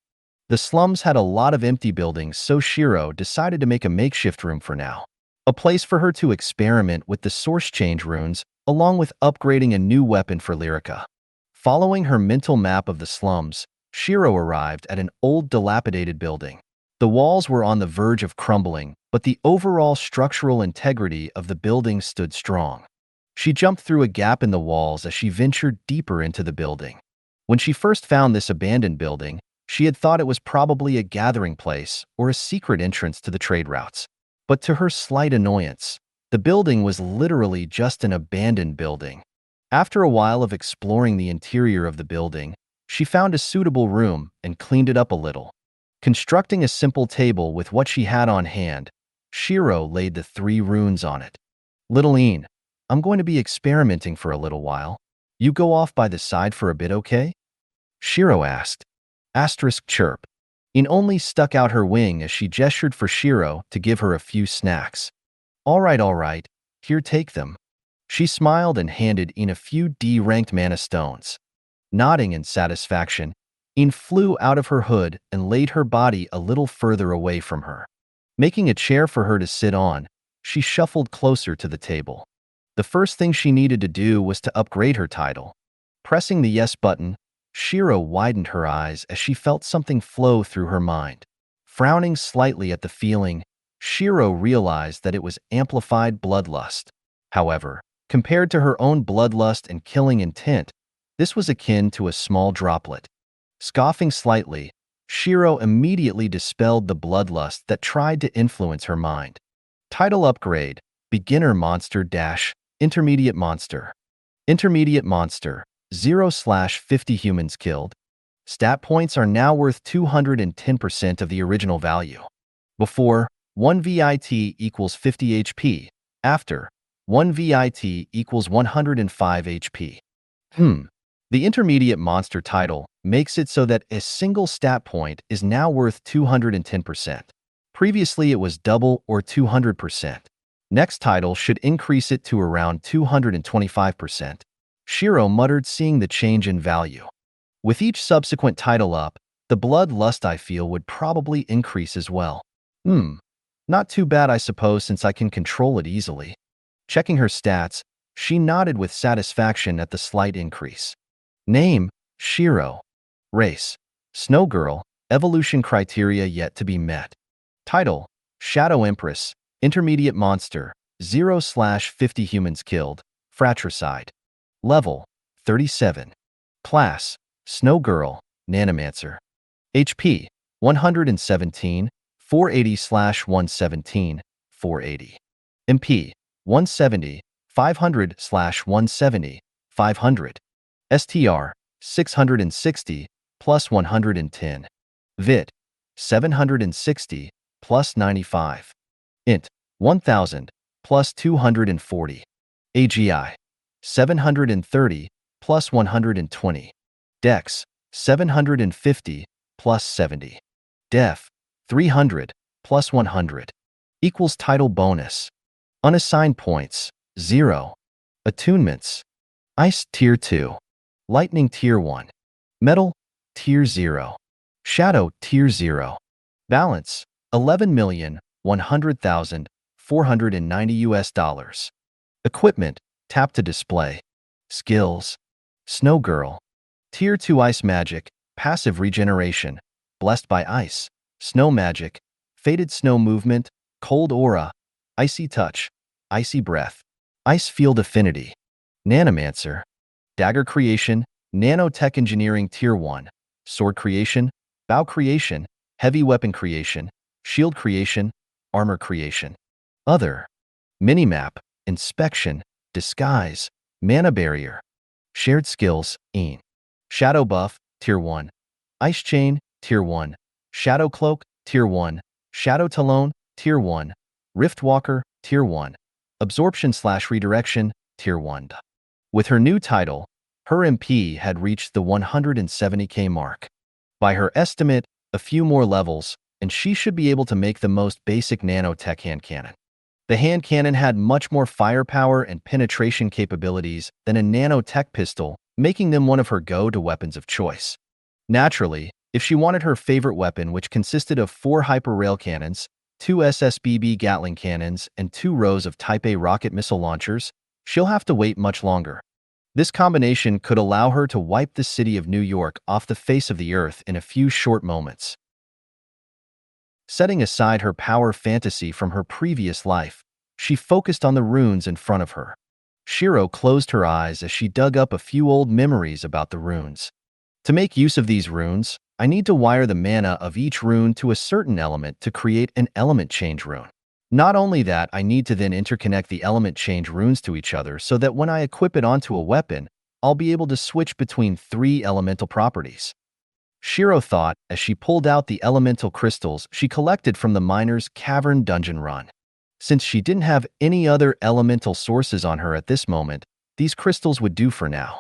The slums had a lot of empty buildings, so Shiro decided to make a makeshift room for now. A place for her to experiment with the source change runes, along with upgrading a new weapon for Lyrica. Following her mental map of the slums, Shiro arrived at an old dilapidated building. The walls were on the verge of crumbling, but the overall structural integrity of the building stood strong. She jumped through a gap in the walls as she ventured deeper into the building. When she first found this abandoned building, she had thought it was probably a gathering place or a secret entrance to the trade routes. But to her slight annoyance, the building was literally just an abandoned building. After a while of exploring the interior of the building, she found a suitable room and cleaned it up a little. Constructing a simple table with what she had on hand, Shiro laid the 3 runes on it. "Little Een, I'm going to be experimenting for a little while. You go off by the side for a bit, okay?" Shiro asked. Asterisk chirp. Een only stuck out her wing as she gestured for Shiro to give her a few snacks. All right, here, take them." She smiled and handed Een a few D-ranked mana stones. Nodding in satisfaction, Een flew out of her hood and laid her body a little further away from her. Making a chair for her to sit on, she shuffled closer to the table. The first thing she needed to do was to upgrade her title. Pressing the yes button, Shiro widened her eyes as she felt something flow through her mind. Frowning slightly at the feeling, Shiro realized that it was amplified bloodlust. However, compared to her own bloodlust and killing intent, this was akin to a small droplet. Scoffing slightly, Shiro immediately dispelled the bloodlust that tried to influence her mind. Title upgrade: Beginner monster - Intermediate monster. Intermediate monster, 0/50 humans killed. Stat points are now worth 210% of the original value. Before, 1 VIT equals 50 HP. After, 1 VIT equals 105 HP. The intermediate monster title makes it so that a single stat point is now worth 210%. Previously, it was double or 200%. Next title should increase it to around 225%. Shiro muttered, seeing the change in value. With each subsequent title up, the bloodlust I feel would probably increase as well. Not too bad, I suppose, since I can control it easily. Checking her stats, she nodded with satisfaction at the slight increase. Name: Shiro. Race: Snow Girl. Evolution criteria yet to be met. Title: Shadow Empress. Intermediate monster, 0/50 humans killed. Fratricide. Level: 37. Class: Snow Girl, Snowmancer. HP: 117, 480/117, 480. MP: 170, 500/170, 500. STR: 660 plus 110. VIT: 760 plus 95. Int: 1000 plus 240. AGI: 730 plus 120. Dex: 750 plus 70. Def: 300 plus 100. Equals title bonus. Unassigned points: 0. Attunements: Ice Tier 2. Lightning Tier 1. Metal Tier 0. Shadow Tier 0. Balance: 11,100,400 $490 US. Equipment, tap to display. Skills, Snow Girl. Tier 2 Ice Magic, passive regeneration, blessed by ice. Snow Magic, faded snow movement, cold aura, icy touch, icy breath. Ice field affinity. Nanomancer, dagger creation, nanotech engineering tier 1, sword creation, bow creation, heavy weapon creation, shield creation, armor creation. Other, minimap, inspection, disguise, mana barrier. Shared skills, shadow buff, tier 1, ice chain, tier 1, shadow cloak, tier 1, shadow talon, tier 1, rift walker, tier 1, absorption/redirection, tier 1. With her new title, her MP had reached the 170k mark. By her estimate, a few more levels, and she should be able to make the most basic nanotech hand cannon. The hand cannon had much more firepower and penetration capabilities than a nanotech pistol, making them one of her go-to weapons of choice. Naturally, if she wanted her favorite weapon, which consisted of 4 hyper-rail cannons, 2 SSBB Gatling cannons, and 2 rows of Type A rocket missile launchers, she'll have to wait much longer. This combination could allow her to wipe the city of New York off the face of the earth in a few short moments. Setting aside her power fantasy from her previous life, she focused on the runes in front of her. Shiro closed her eyes as she dug up a few old memories about the runes. To make use of these runes, I need to wire the mana of each rune to a certain element to create an element change rune. Not only that, I need to then interconnect the element change runes to each other so that when I equip it onto a weapon, I'll be able to switch between 3 elemental properties. Shiro thought as she pulled out the elemental crystals she collected from the miner's cavern dungeon run. Since she didn't have any other elemental sources on her at this moment, these crystals would do for now.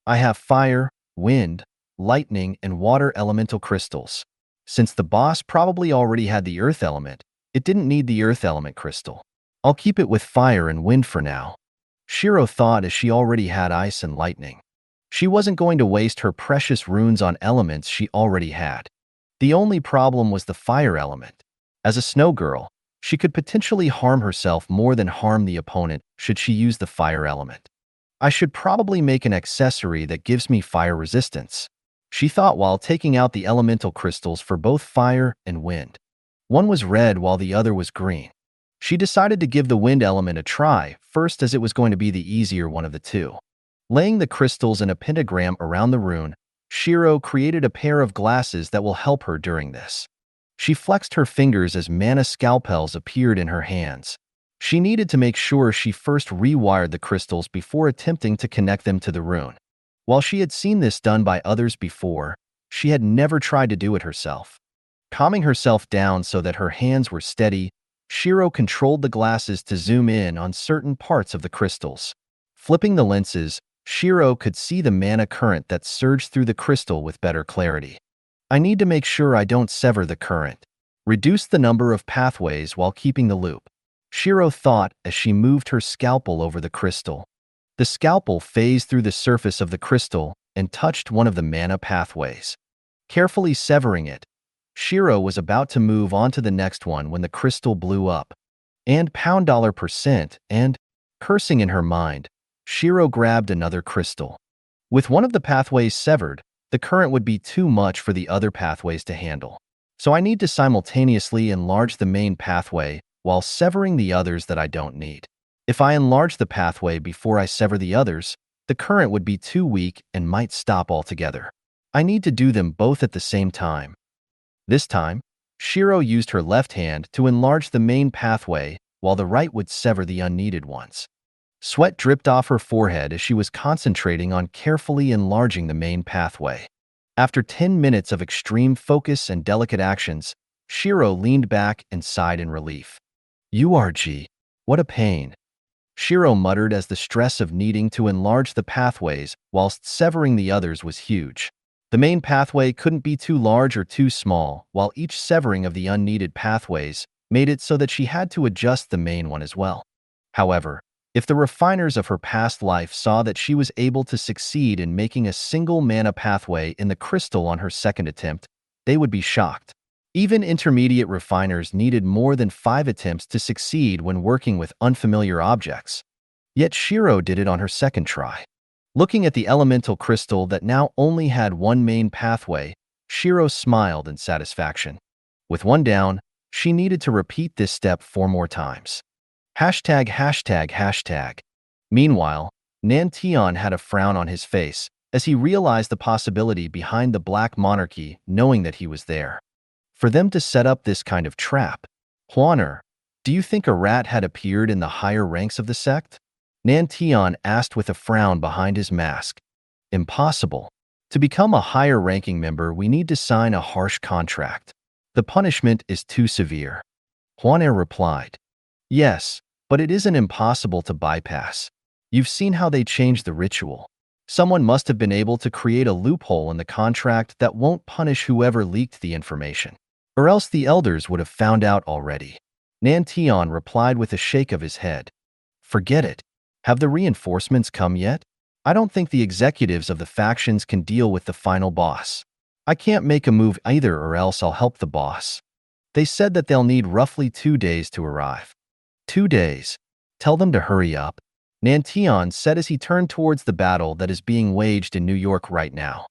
I have fire, wind, lightning, and water elemental crystals. Since the boss probably already had the earth element, it didn't need the earth element crystal. I'll keep it with fire and wind for now. Shiro thought as she already had ice and lightning. She wasn't going to waste her precious runes on elements she already had. The only problem was the fire element. As a snow girl, she could potentially harm herself more than harm the opponent should she use the fire element. I should probably make an accessory that gives me fire resistance, she thought while taking out the elemental crystals for both fire and wind. One was red while the other was green. She decided to give the wind element a try first as it was going to be the easier one of the two. Laying the crystals in a pentagram around the rune, Shiro created a pair of glasses that will help her during this. She flexed her fingers as mana scalpels appeared in her hands. She needed to make sure she first rewired the crystals before attempting to connect them to the rune. While she had seen this done by others before, she had never tried to do it herself. Calming herself down so that her hands were steady, Shiro controlled the glasses to zoom in on certain parts of the crystals. Flipping the lenses, Shiro could see the mana current that surged through the crystal with better clarity. I need to make sure I don't sever the current. Reduce the number of pathways while keeping the loop, Shiro thought as she moved her scalpel over the crystal. The scalpel phased through the surface of the crystal and touched one of the mana pathways. Carefully severing it, Shiro was about to move on to the next one when the crystal blew up. And $% and, cursing in her mind, Shiro grabbed another crystal. With one of the pathways severed, the current would be too much for the other pathways to handle. So I need to simultaneously enlarge the main pathway while severing the others that I don't need. If I enlarge the pathway before I sever the others, the current would be too weak and might stop altogether. I need to do them both at the same time. This time, Shiro used her left hand to enlarge the main pathway while the right would sever the unneeded ones. Sweat dripped off her forehead as she was concentrating on carefully enlarging the main pathway. After 10 minutes of extreme focus and delicate actions, Shiro leaned back and sighed in relief. URG. What a pain. Shiro muttered as the stress of needing to enlarge the pathways whilst severing the others was huge. The main pathway couldn't be too large or too small, while each severing of the unneeded pathways made it so that she had to adjust the main one as well. However, if the refiners of her past life saw that she was able to succeed in making a single mana pathway in the crystal on her second attempt, they would be shocked. Even intermediate refiners needed more than 5 attempts to succeed when working with unfamiliar objects. Yet Shiro did it on her second try. Looking at the elemental crystal that now only had one main pathway, Shiro smiled in satisfaction. With one down, she needed to repeat this step 4 more times. Hashtag hashtag hashtag. Meanwhile, Nantion had a frown on his face as he realized the possibility behind the Black Monarchy knowing that he was there. For them to set up this kind of trap. Huaner, do you think a rat had appeared in the higher ranks of the sect? Nantion asked with a frown behind his mask. Impossible. To become a higher-ranking member, we need to sign a harsh contract. The punishment is too severe. Huaner replied. Yes, but it isn't impossible to bypass. You've seen how they changed the ritual. Someone must have been able to create a loophole in the contract that won't punish whoever leaked the information. Or else the elders would have found out already. Nantion replied with a shake of his head. Forget it. Have the reinforcements come yet? I don't think the executives of the factions can deal with the final boss. I can't make a move either, or else I'll help the boss. They said that they'll need roughly 2 days to arrive. 2 days. Tell them to hurry up. Nantion said as he turned towards the battle that is being waged in New York right now.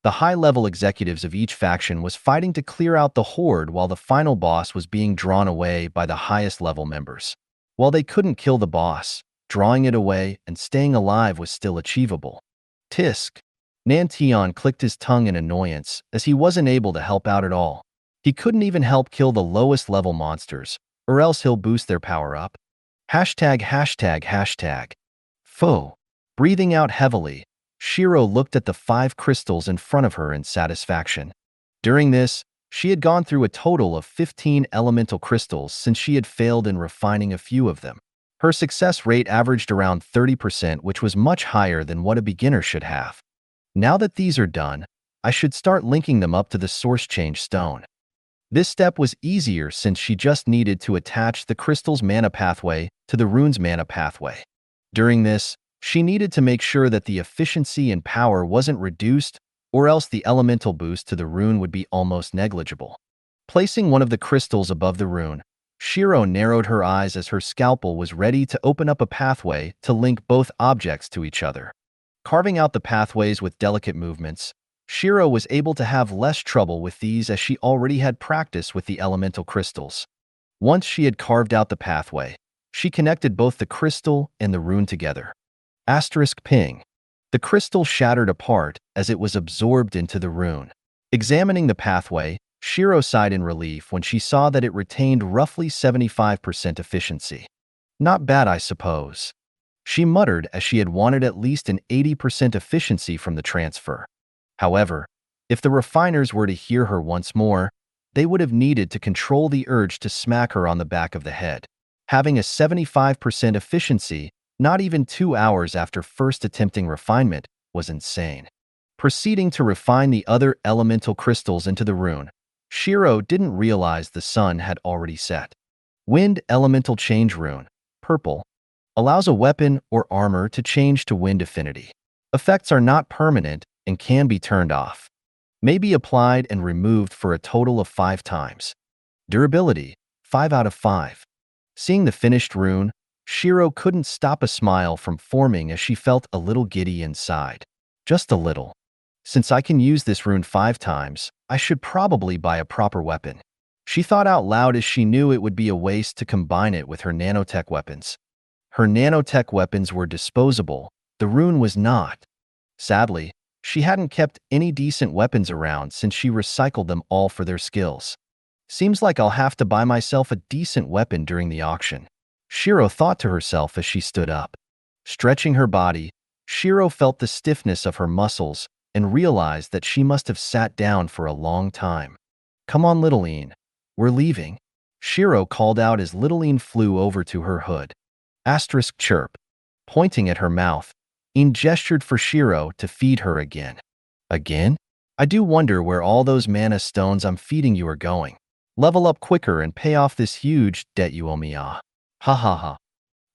The high-level executives of each faction was fighting to clear out the horde while the final boss was being drawn away by the highest-level members. While they couldn't kill the boss, drawing it away and staying alive was still achievable. Tisk. Nantion clicked his tongue in annoyance as he wasn't able to help out at all. He couldn't even help kill the lowest-level monsters, or else he'll boost their power up. Hashtag hashtag hashtag. Foe. Breathing out heavily, Shiro looked at the 5 crystals in front of her in satisfaction. During this, she had gone through a total of 15 elemental crystals since she had failed in refining a few of them. Her success rate averaged around 30%, which was much higher than what a beginner should have. Now that these are done, I should start linking them up to the source change stone. This step was easier since she just needed to attach the crystal's mana pathway to the rune's mana pathway. During this, she needed to make sure that the efficiency and power wasn't reduced, or else the elemental boost to the rune would be almost negligible. Placing one of the crystals above the rune, Shiro narrowed her eyes as her scalpel was ready to open up a pathway to link both objects to each other. Carving out the pathways with delicate movements, Shiro was able to have less trouble with these as she already had practice with the elemental crystals. Once she had carved out the pathway, she connected both the crystal and the rune together. *ping. The crystal shattered apart as it was absorbed into the rune. Examining the pathway, Shiro sighed in relief when she saw that it retained roughly 75% efficiency. Not bad, I suppose. She muttered as she had wanted at least an 80% efficiency from the transfer. However, if the refiners were to hear her once more, they would have needed to control the urge to smack her on the back of the head. Having a 75% efficiency, not even 2 hours after first attempting refinement, was insane. Proceeding to refine the other elemental crystals into the rune, Shiro didn't realize the sun had already set. Wind Elemental Change Rune, purple, allows a weapon or armor to change to wind affinity. Effects are not permanent and can be turned off. May be applied and removed for a total of 5 times. Durability, 5 out of 5. Seeing the finished rune, Shiro couldn't stop a smile from forming as she felt a little giddy inside. Just a little. Since I can use this rune 5 times, I should probably buy a proper weapon. She thought out loud as she knew it would be a waste to combine it with her nanotech weapons. Her nanotech weapons were disposable, the rune was not. Sadly, she hadn't kept any decent weapons around since she recycled them all for their skills. Seems like I'll have to buy myself a decent weapon during the auction. Shiro thought to herself as she stood up. Stretching her body, Shiro felt the stiffness of her muscles and realized that she must have sat down for a long time. Come on, Littleine. We're leaving. Shiro called out as Littleine flew over to her hood. Chirp. Pointing at her mouth, Een gestured for Shiro to feed her again. Again? I do wonder where all those mana stones I'm feeding you are going. Level up quicker and pay off this huge debt you owe me, ah. Ha ha ha.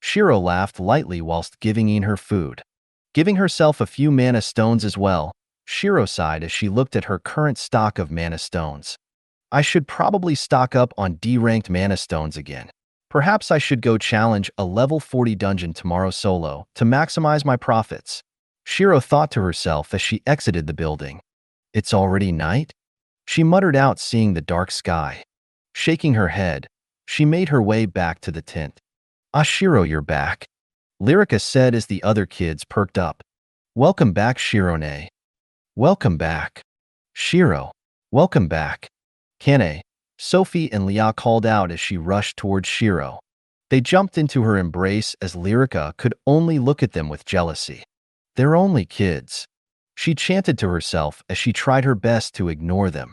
Shiro laughed lightly whilst giving Een her food. Giving herself a few mana stones as well, Shiro sighed as she looked at her current stock of mana stones. I should probably stock up on D-ranked mana stones again. Perhaps I should go challenge a level 40 dungeon tomorrow solo to maximize my profits. Shiro thought to herself as she exited the building. It's already night? She muttered out, seeing the dark sky. Shaking her head, she made her way back to the tent. Ah, Shiro, you're back, Lyrica said as the other kids perked up. Welcome back, Shirone. Welcome back. Shiro. Welcome back. Kane, Sophie and Lia called out as she rushed towards Shiro. They jumped into her embrace as Lyrica could only look at them with jealousy. They're only kids, she chanted to herself as she tried her best to ignore them.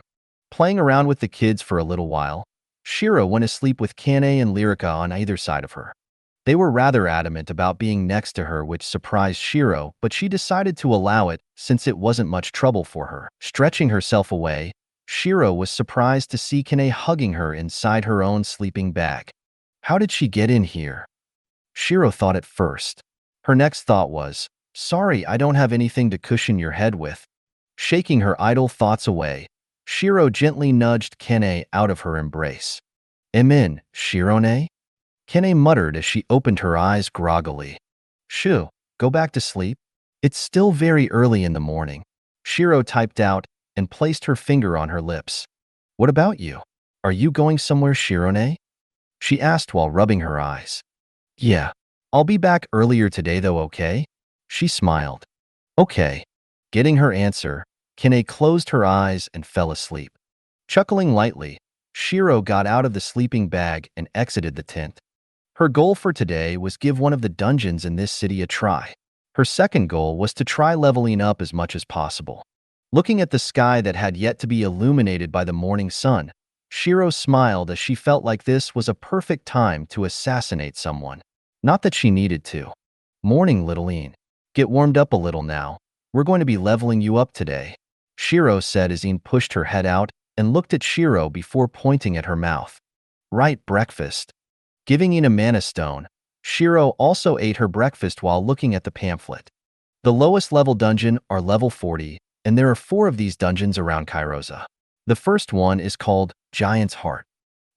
Playing around with the kids for a little while, Shiro went asleep with Kane and Lyrica on either side of her. They were rather adamant about being next to her, which surprised Shiro, but she decided to allow it since it wasn't much trouble for her. Stretching herself away, Shiro was surprised to see Kane hugging her inside her own sleeping bag. How did she get in here? Shiro thought at first. Her next thought was, sorry, I don't have anything to cushion your head with. Shaking her idle thoughts away, Shiro gently nudged Kane out of her embrace. I'm in, Shirone? Kane muttered as she opened her eyes groggily. Shoo, go back to sleep. It's still very early in the morning, Shiro typed out and placed her finger on her lips. What about you? Are you going somewhere, Shirone? She asked while rubbing her eyes. Yeah, I'll be back earlier today though, okay? She smiled. Okay. Getting her answer, Kane closed her eyes and fell asleep. Chuckling lightly, Shiro got out of the sleeping bag and exited the tent. Her goal for today was give one of the dungeons in this city a try. Her second goal was to try leveling up as much as possible. Looking at the sky that had yet to be illuminated by the morning sun, Shiro smiled as she felt like this was a perfect time to assassinate someone. Not that she needed to. Morning, little Ian. Get warmed up a little now. We're going to be leveling you up today, Shiro said as Ian pushed her head out and looked at Shiro before pointing at her mouth. Right, breakfast. Giving Ian a mana stone, Shiro also ate her breakfast while looking at the pamphlet. The lowest level dungeon are level 40, and there are 4 of these dungeons around Kairosa. The first one is called Giant's Heart.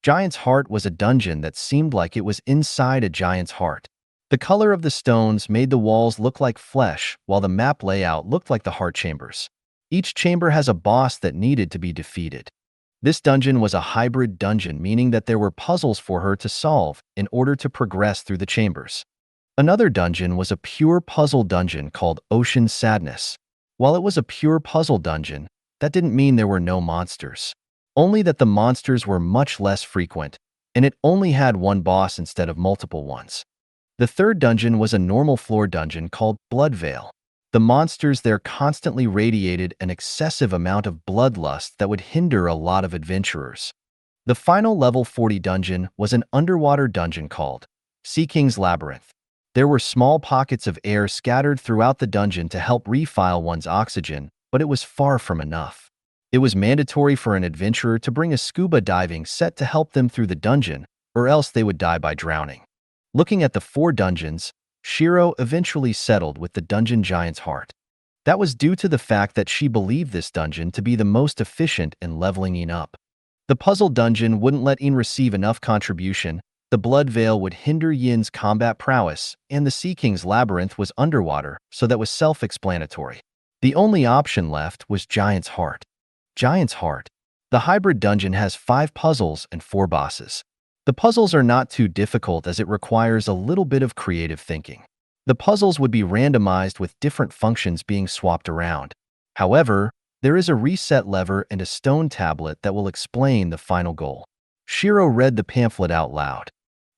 Giant's Heart was a dungeon that seemed like it was inside a giant's heart. The color of the stones made the walls look like flesh, while the map layout looked like the heart chambers. Each chamber has a boss that needed to be defeated. This dungeon was a hybrid dungeon, meaning that there were puzzles for her to solve in order to progress through the chambers. Another dungeon was a pure puzzle dungeon called Ocean Sadness. While it was a pure puzzle dungeon, that didn't mean there were no monsters. Only that the monsters were much less frequent, and it only had one boss instead of multiple ones. The third dungeon was a normal floor dungeon called Blood Veil. The monsters there constantly radiated an excessive amount of bloodlust that would hinder a lot of adventurers. The final level 40 dungeon was an underwater dungeon called Sea King's Labyrinth. There were small pockets of air scattered throughout the dungeon to help refill one's oxygen, but it was far from enough. It was mandatory for an adventurer to bring a scuba diving set to help them through the dungeon, or else they would die by drowning. Looking at the 4 dungeons, Shiro eventually settled with the dungeon Giant's Heart. That was due to the fact that she believed this dungeon to be the most efficient in leveling Ian up. The puzzle dungeon wouldn't let Ian receive enough contribution, the Blood Veil would hinder Yin's combat prowess, and the Sea King's Labyrinth was underwater, so that was self-explanatory. The only option left was Giant's Heart. Giant's Heart. The hybrid dungeon has 5 puzzles and 4 bosses. The puzzles are not too difficult as it requires a little bit of creative thinking. The puzzles would be randomized with different functions being swapped around. However, there is a reset lever and a stone tablet that will explain the final goal. Shiro read the pamphlet out loud.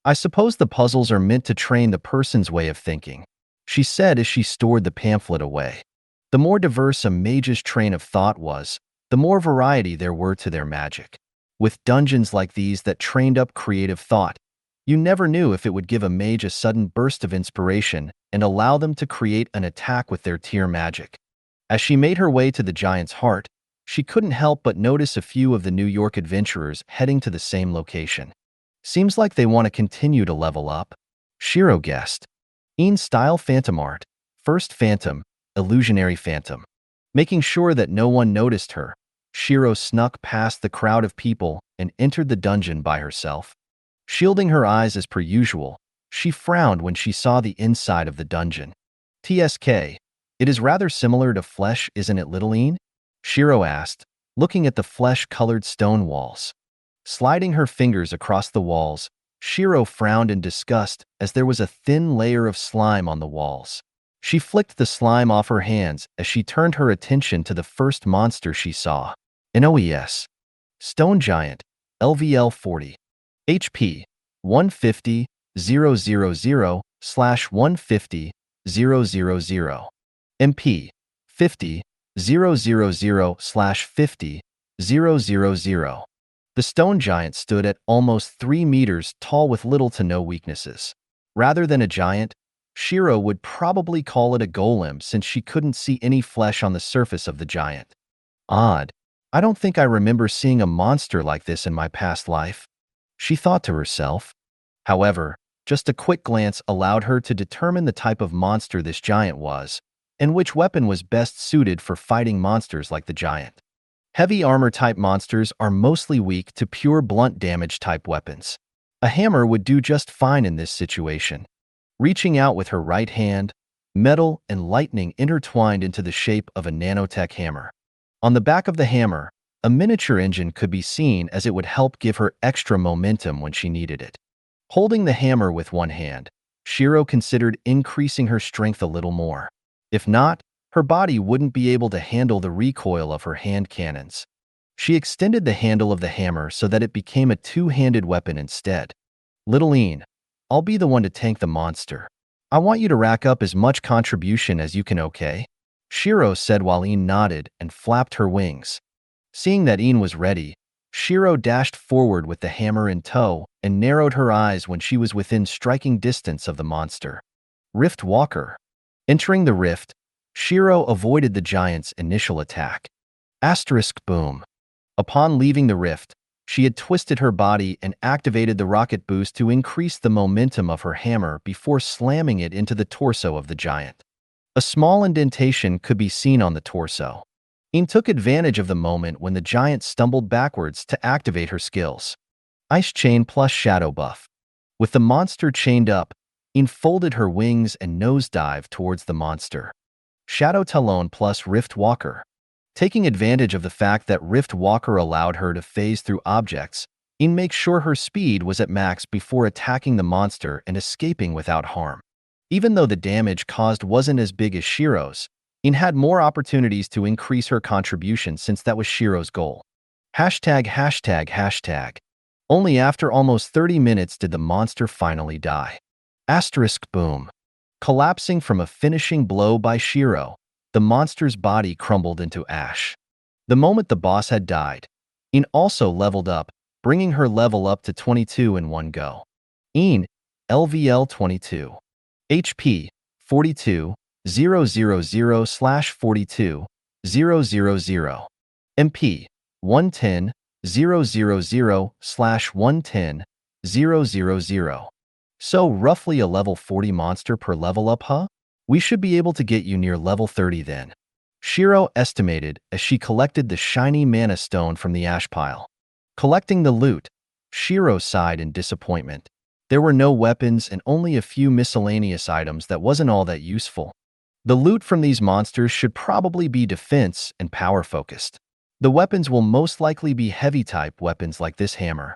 I suppose the puzzles are meant to train the person's way of thinking, she said as she stored the pamphlet away. The more diverse a mage's train of thought was, the more variety there were to their magic. With dungeons like these that trained up creative thought, you never knew if it would give a mage a sudden burst of inspiration and allow them to create an attack with their tier magic. As she made her way to the Giant's Heart, she couldn't help but notice a few of the New York adventurers heading to the same location. Seems like they want to continue to level up, Shiro guessed. Style Phantom Art, First Phantom, Illusionary Phantom. Making sure that no one noticed her, Shiro snuck past the crowd of people and entered the dungeon by herself. Shielding her eyes as per usual, she frowned when she saw the inside of the dungeon. TSK, it is rather similar to flesh, isn't it, little Een? Shiro asked, looking at the flesh-colored stone walls. Sliding her fingers across the walls, Shiro frowned in disgust as there was a thin layer of slime on the walls. She flicked the slime off her hands as she turned her attention to the first monster she saw. An OES. Stone Giant, LVL 40. HP, 150, 000/150, 000. MP, 50, 000/50, 000. The stone giant stood at almost 3 meters tall with little to no weaknesses. Rather than a giant, Shiro would probably call it a golem since she couldn't see any flesh on the surface of the giant. Odd. I don't think I remember seeing a monster like this in my past life, she thought to herself. However, just a quick glance allowed her to determine the type of monster this giant was, and which weapon was best suited for fighting monsters like the giant. Heavy armor-type monsters are mostly weak to pure blunt damage-type weapons. A hammer would do just fine in this situation. Reaching out with her right hand, metal and lightning intertwined into the shape of a nanotech hammer. On the back of the hammer, a miniature engine could be seen as it would help give her extra momentum when she needed it. Holding the hammer with one hand, Shiro considered increasing her strength a little more. If not, her body wouldn't be able to handle the recoil of her hand cannons. She extended the handle of the hammer so that it became a two-handed weapon instead. Little Een, I'll be the one to tank the monster. I want you to rack up as much contribution as you can, okay? Shiro said while Een nodded and flapped her wings. Seeing that Een was ready, Shiro dashed forward with the hammer in tow and narrowed her eyes when she was within striking distance of the monster. Rift Walker. Entering the rift, Shiro avoided the giant's initial attack. Boom. Upon leaving the rift, she had twisted her body and activated the rocket boost to increase the momentum of her hammer before slamming it into the torso of the giant. A small indentation could be seen on the torso. Een took advantage of the moment when the giant stumbled backwards to activate her skills. Ice Chain plus Shadow Buff. With the monster chained up, Een folded her wings and nosedived towards the monster. Shadow Talon plus Rift Walker. Taking advantage of the fact that Rift Walker allowed her to phase through objects, Een made sure her speed was at max before attacking the monster and escaping without harm. Even though the damage caused wasn't as big as Shiro's, Een had more opportunities to increase her contribution since that was Shiro's goal. ####. Only after almost 30 minutes did the monster finally die. Boom. Collapsing from a finishing blow by Shiro, the monster's body crumbled into ash. The moment the boss had died, Een also leveled up, bringing her level up to 22 in one go. Een, LVL 22. HP, 42, 000/42, 000. MP, 110, 000/110, 000. So roughly a level 40 monster per level up, huh? We should be able to get you near level 30 then. Shiro estimated as she collected the shiny mana stone from the ash pile. Collecting the loot, Shiro sighed in disappointment. There were no weapons and only a few miscellaneous items that wasn't all that useful. The loot from these monsters should probably be defense and power focused. The weapons will most likely be heavy type weapons like this hammer.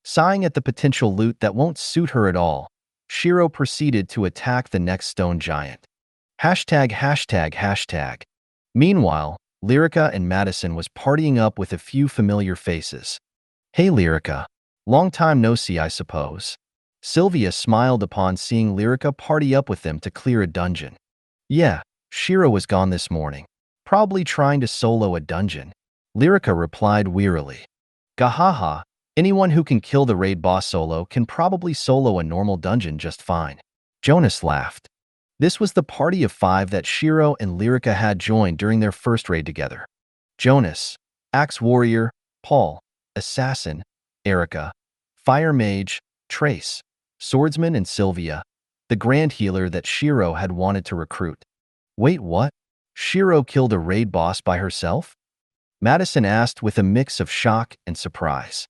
Sighing at the potential loot that won't suit her at all, Shiro proceeded to attack the next stone giant. ####. Meanwhile, Lyrica and Madison was partying up with a few familiar faces. Hey Lyrica, long time no see I suppose. Sylvia smiled upon seeing Lyrica party up with them to clear a dungeon. Yeah, Shiro was gone this morning. Probably trying to solo a dungeon. Lyrica replied wearily. Gahaha, anyone who can kill the raid boss solo can probably solo a normal dungeon just fine. Jonas laughed. This was the party of 5 that Shiro and Lyrica had joined during their first raid together. Jonas, Axe Warrior, Paul, Assassin, Erica, Fire Mage, Trace, Swordsman and Sylvia, the Grand Healer that Shiro had wanted to recruit. Wait, what? Shiro killed a raid boss by herself? Madison asked with a mix of shock and surprise.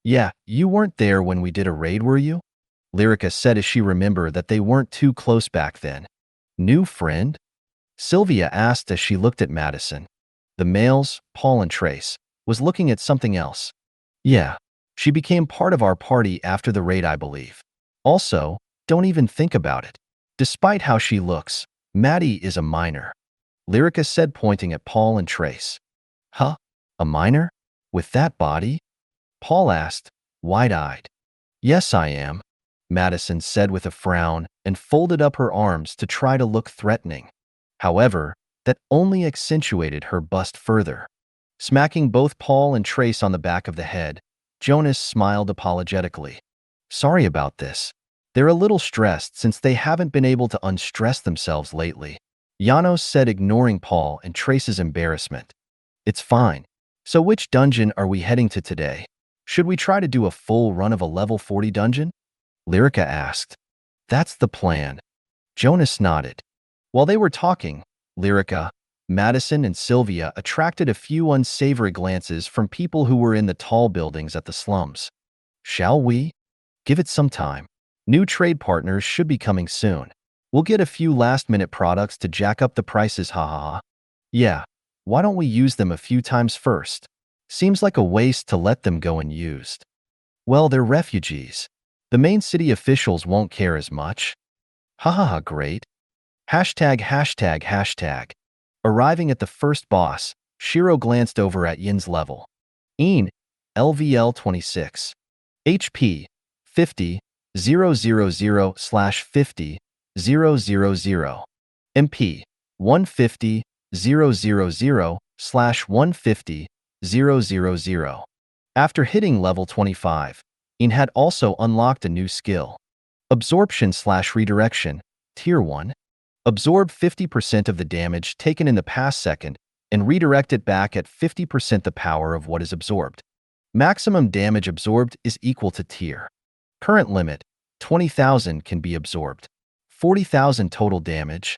Yeah, you weren't there when we did a raid, were you? Lyrica said as she remembered that they weren't too close back then. New friend? Sylvia asked as she looked at Madison. The males, Paul and Trace, was looking at something else. Yeah, she became part of our party after the raid, I believe. Also, don't even think about it. Despite how she looks, Maddie is a minor. Lyrica said, pointing at Paul and Trace. Huh? A minor? With that body? Paul asked, wide-eyed. Yes, I am, Madison said with a frown and folded up her arms to try to look threatening. However, that only accentuated her bust further. Smacking both Paul and Trace on the back of the head, Jonas smiled apologetically. Sorry about this. They're a little stressed since they haven't been able to unstress themselves lately. Janos said, ignoring Paul and Trace's embarrassment. It's fine. So which dungeon are we heading to today? Should we try to do a full run of a level 40 dungeon? Lyrica asked. That's the plan. Jonas nodded. While they were talking, Lyrica, Madison, and Sylvia attracted a few unsavory glances from people who were in the tall buildings at the slums. Shall we? Give it some time. New trade partners should be coming soon. We'll get a few last-minute products to jack up the prices, haha. Yeah, why don't we use them a few times first? Seems like a waste to let them go unused. Well, they're refugees. The main city officials won't care as much. Hahaha, great. #####. Arriving at the first boss, Shiro glanced over at Yin's level. Yin, LVL 26. HP, 50, 000/50, 000. MP, 150, 000/150, 000. After hitting level 25, Yin had also unlocked a new skill. Absorption/redirection, Tier 1. Absorb 50% of the damage taken in the past second and redirect it back at 50% the power of what is absorbed. Maximum damage absorbed is equal to tier. Current limit, 20,000 can be absorbed. 40,000 total damage.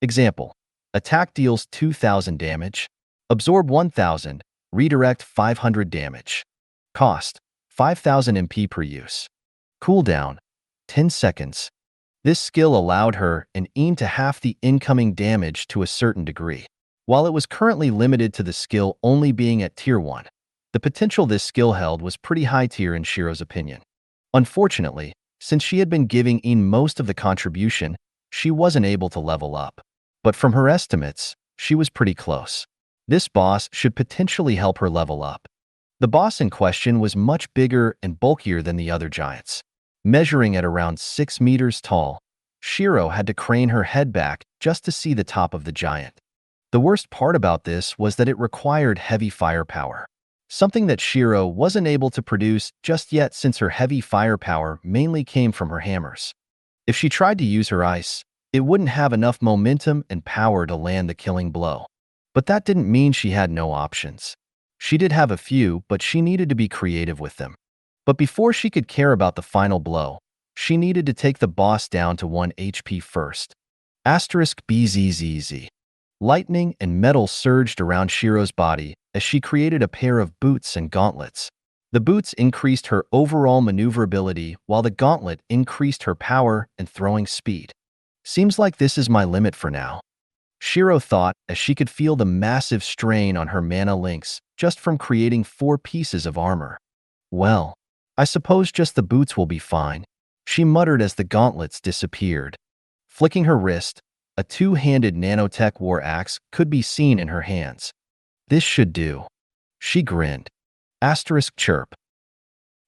Example, attack deals 2,000 damage. Absorb 1,000, redirect 500 damage. Cost, 5,000 MP per use. Cooldown, 10 seconds. This skill allowed her and Yin to half the incoming damage to a certain degree. While it was currently limited to the skill only being at Tier 1, the potential this skill held was pretty high tier in Shiro's opinion. Unfortunately, since she had been giving Yin most of the contribution, she wasn't able to level up. But from her estimates, she was pretty close. This boss should potentially help her level up. The boss in question was much bigger and bulkier than the other giants. Measuring at around 6 meters tall, Shiro had to crane her head back just to see the top of the giant. The worst part about this was that it required heavy firepower, something that Shiro wasn't able to produce just yet since her heavy firepower mainly came from her hammers. If she tried to use her ice, it wouldn't have enough momentum and power to land the killing blow. But that didn't mean she had no options. She did have a few, but she needed to be creative with them. But before she could care about the final blow, she needed to take the boss down to 1 HP first. *BZZZ. Lightning and metal surged around Shiro's body as she created a pair of boots and gauntlets. The boots increased her overall maneuverability while the gauntlet increased her power and throwing speed. Seems like this is my limit for now, Shiro thought as she could feel the massive strain on her mana links just from creating 4 pieces of armor. Well, I suppose just the boots will be fine, she muttered as the gauntlets disappeared. Flicking her wrist, a 2-handed nanotech war axe could be seen in her hands. This should do. She grinned. *chirp.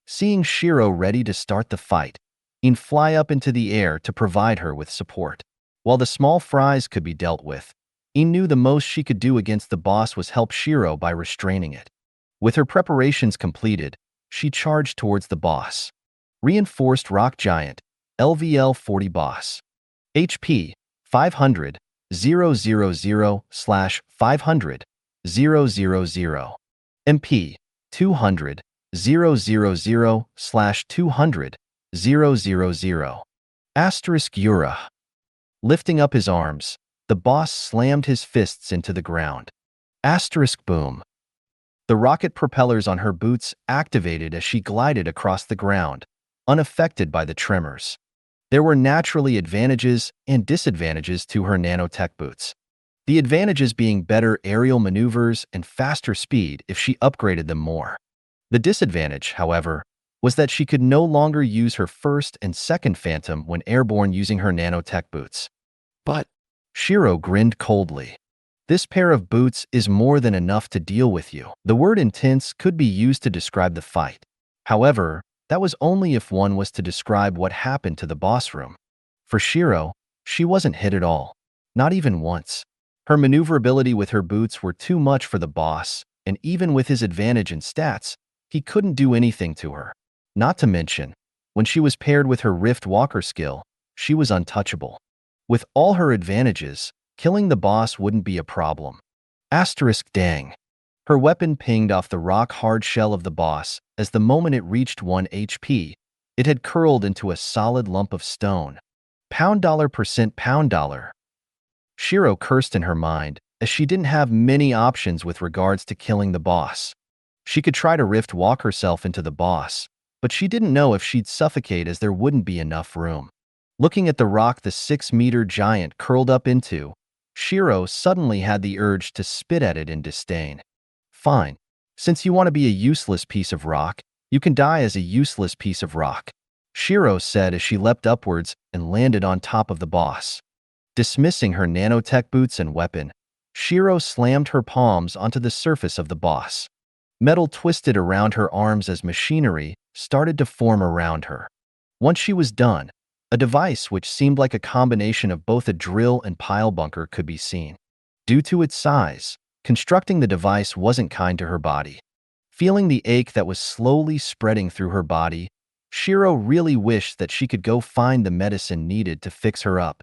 Seeing Shiro ready to start the fight, Yin fly up into the air to provide her with support. While the small fries could be dealt with, Yin knew the most she could do against the boss was help Shiro by restraining it. With her preparations completed, she charged towards the boss. Reinforced Rock Giant, LVL 40 boss. HP, 500, 000/500, 000. MP, 200, 000/200, 000. *Yura. Lifting up his arms, the boss slammed his fists into the ground. *boom. The rocket propellers on her boots activated as she glided across the ground, unaffected by the tremors. There were naturally advantages and disadvantages to her nanotech boots. The advantages being better aerial maneuvers and faster speed if she upgraded them more. The disadvantage, however, was that she could no longer use her first and second phantom when airborne using her nanotech boots. But Shiro grinned coldly. This pair of boots is more than enough to deal with you. The word intense could be used to describe the fight. However, that was only if one was to describe what happened to the boss room. For Shiro, she wasn't hit at all. Not even once. Her maneuverability with her boots were too much for the boss, and even with his advantage in stats, he couldn't do anything to her. Not to mention, when she was paired with her Rift Walker skill, she was untouchable. With all her advantages, killing the boss wouldn't be a problem. Asterisk dang. Her weapon pinged off the rock-hard shell of the boss as the moment it reached 1 HP, it had curled into a solid lump of stone. $%. Shiro cursed in her mind, as she didn't have many options with regards to killing the boss. She could try to Rift Walk herself into the boss, but she didn't know if she'd suffocate as there wouldn't be enough room. Looking at the rock the 6-meter giant curled up into, Shiro suddenly had the urge to spit at it in disdain. Fine. Since you want to be a useless piece of rock, you can die as a useless piece of rock, Shiro said as she leapt upwards and landed on top of the boss. Dismissing her nanotech boots and weapon, Shiro slammed her palms onto the surface of the boss. Metal twisted around her arms as machinery started to form around her. Once she was done, a device which seemed like a combination of both a drill and pile bunker could be seen. Due to its size, constructing the device wasn't kind to her body. Feeling the ache that was slowly spreading through her body, Shiro really wished that she could go find the medicine needed to fix her up.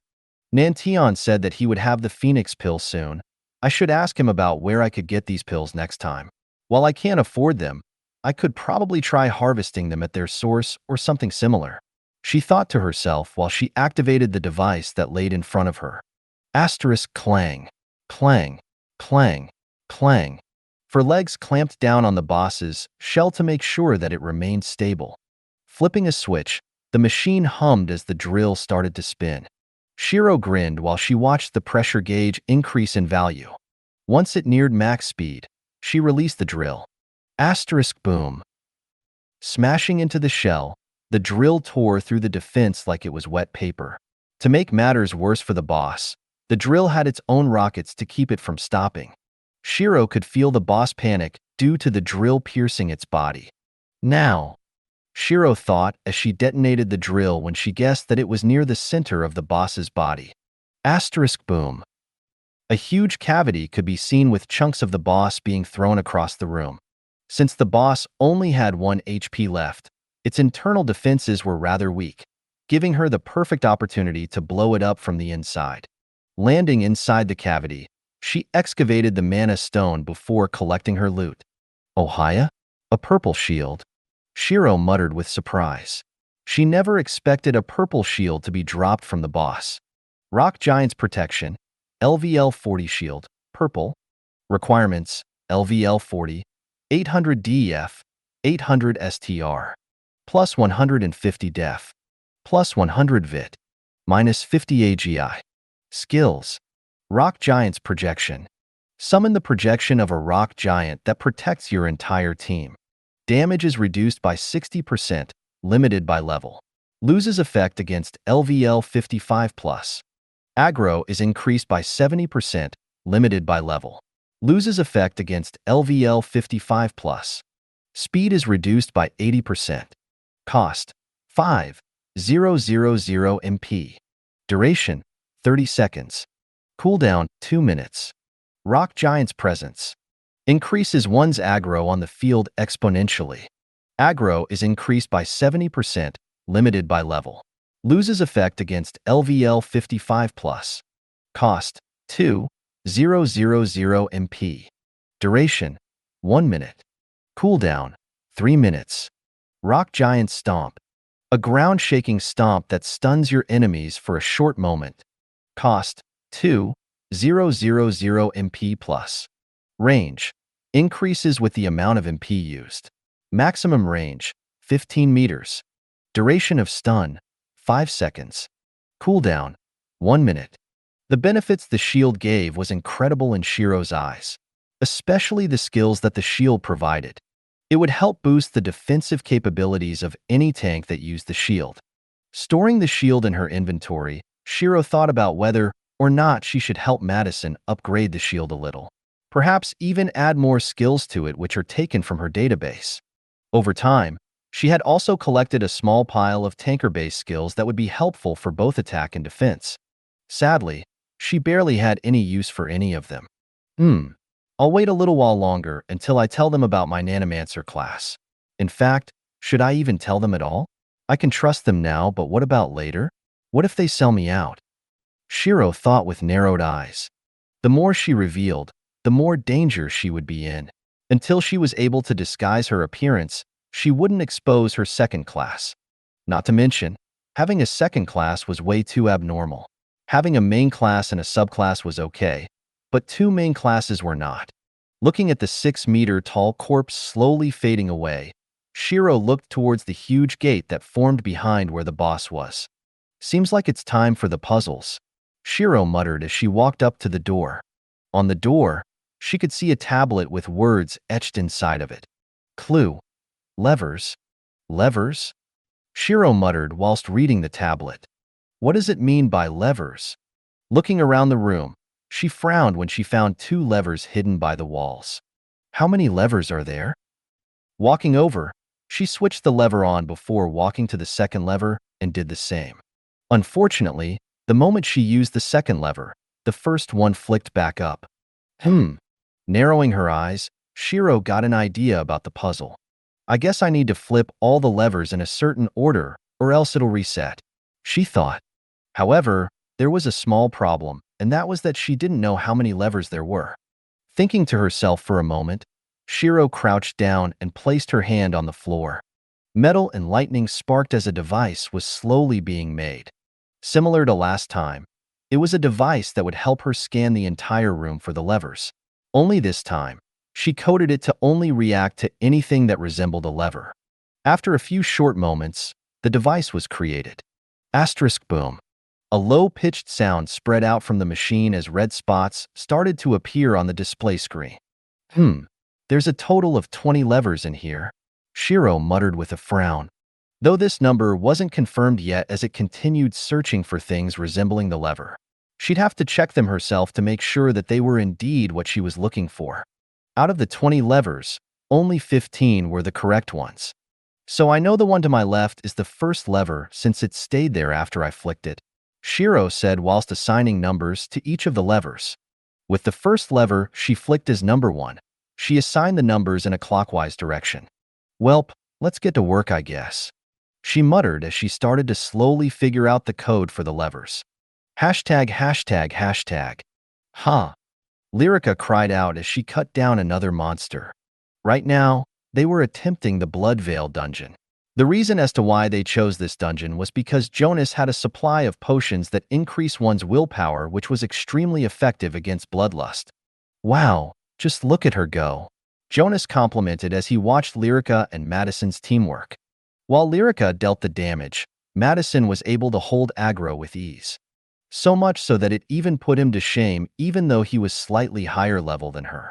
Nantion said that he would have the Phoenix pill soon. I should ask him about where I could get these pills next time. While I can't afford them, I could probably try harvesting them at their source or something similar, she thought to herself while she activated the device that laid in front of her. Asterisk clang, clang, clang, clang. Her legs clamped down on the boss's shell to make sure that it remained stable. Flipping a switch, the machine hummed as the drill started to spin. Shiro grinned while she watched the pressure gauge increase in value. Once it neared max speed, she released the drill. Asterisk boom. Smashing into the shell, the drill tore through the defense like it was wet paper. To make matters worse for the boss, the drill had its own rockets to keep it from stopping. Shiro could feel the boss panic due to the drill piercing its body. Now, Shiro thought as she detonated the drill when she guessed that it was near the center of the boss's body. Asterisk boom. A huge cavity could be seen with chunks of the boss being thrown across the room. Since the boss only had 1 HP left, its internal defenses were rather weak, giving her the perfect opportunity to blow it up from the inside. Landing inside the cavity, she excavated the mana stone before collecting her loot. Ohaya? A purple shield. Shiro muttered with surprise. She never expected a purple shield to be dropped from the boss. Rock Giant's protection, LVL 40 shield, purple. Requirements, LVL 40, 800 DEF, 800 STR. Plus 150 def. Plus 100 vit. Minus 50 AGI. Skills. Rock Giant's projection. Summon the projection of a rock giant that protects your entire team. Damage is reduced by 60%, limited by level. Loses effect against LVL 55+. Aggro is increased by 70%, limited by level. Loses effect against LVL 55+. Speed is reduced by 80%. Cost, 5,000 MP. Duration, 30 seconds. Cooldown, 2 minutes. Rock Giant's presence. Increases one's aggro on the field exponentially. Aggro is increased by 70%, limited by level. Loses effect against LVL 55+. Cost, 2,000 MP. Duration, 1 minute. Cooldown, 3 minutes. Rock Giant Stomp. A ground-shaking stomp that stuns your enemies for a short moment. Cost, 2,000 MP+. Range. Increases with the amount of MP used. Maximum range, 15 meters. Duration of stun, 5 seconds. Cooldown, 1 minute. The benefits the shield gave was incredible in Shiro's eyes, especially the skills that the shield provided. It would help boost the defensive capabilities of any tank that used the shield. Storing the shield in her inventory, Shiro thought about whether or not she should help Madison upgrade the shield a little. Perhaps even add more skills to it which are taken from her database. Over time, she had also collected a small pile of tanker-based skills that would be helpful for both attack and defense. Sadly, she barely had any use for any of them. I'll wait a little while longer until I tell them about my Snowmancer class. In fact, should I even tell them at all? I can trust them now, but what about later? What if they sell me out? Shiro thought with narrowed eyes. The more she revealed, the more danger she would be in. Until she was able to disguise her appearance, she wouldn't expose her second class. Not to mention, having a second class was way too abnormal. Having a main class and a subclass was okay, but 2 main classes were not. Looking at the 6-meter-tall corpse slowly fading away, Shiro looked towards the huge gate that formed behind where the boss was. Seems like it's time for the puzzles, Shiro muttered as she walked up to the door. On the door, she could see a tablet with words etched inside of it. Clue. Levers. Levers? Shiro muttered whilst reading the tablet. What does it mean by levers? Looking around the room, she frowned when she found 2 levers hidden by the walls. How many levers are there? Walking over, she switched the lever on before walking to the second lever and did the same. Unfortunately, the moment she used the second lever, the first one flicked back up. Narrowing her eyes, Shiro got an idea about the puzzle. I guess I need to flip all the levers in a certain order, or else it'll reset, she thought. However, there was a small problem, and that was that she didn't know how many levers there were. Thinking to herself for a moment, Shiro crouched down and placed her hand on the floor. Metal and lightning sparked as a device was slowly being made. Similar to last time, it was a device that would help her scan the entire room for the levers. Only this time, she coded it to only react to anything that resembled a lever. After a few short moments, the device was created. Asterisk boom. A low-pitched sound spread out from the machine as red spots started to appear on the display screen. There's a total of 20 levers in here, Shiro muttered with a frown. Though this number wasn't confirmed yet as it continued searching for things resembling the lever. She'd have to check them herself to make sure that they were indeed what she was looking for. Out of the 20 levers, only 15 were the correct ones. So I know the one to my left is the first lever since it stayed there after I flicked it, Shiro said whilst assigning numbers to each of the levers. With the first lever she flicked as number 1, she assigned the numbers in a clockwise direction. Welp, let's get to work, I guess, she muttered as she started to slowly figure out the code for the levers. Hashtag. Ha! Lyrica cried out as she cut down another monster. Right now, they were attempting the Blood Veil dungeon. The reason as to why they chose this dungeon was because Jonas had a supply of potions that increase one's willpower, which was extremely effective against bloodlust. Wow, just look at her go, Jonas complimented as he watched Lyrica and Madison's teamwork. While Lyrica dealt the damage, Madison was able to hold aggro with ease. So much so that it even put him to shame even though he was slightly higher level than her.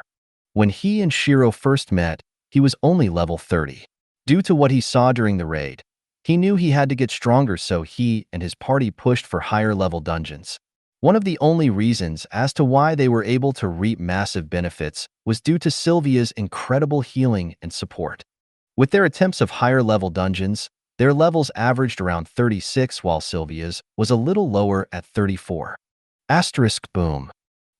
When he and Shiro first met, he was only level 30. Due to what he saw during the raid, he knew he had to get stronger, so he and his party pushed for higher level dungeons. One of the only reasons as to why they were able to reap massive benefits was due to Sylvia's incredible healing and support. With their attempts of higher level dungeons, their levels averaged around 36 while Sylvia's was a little lower at 34. Asterisk boom.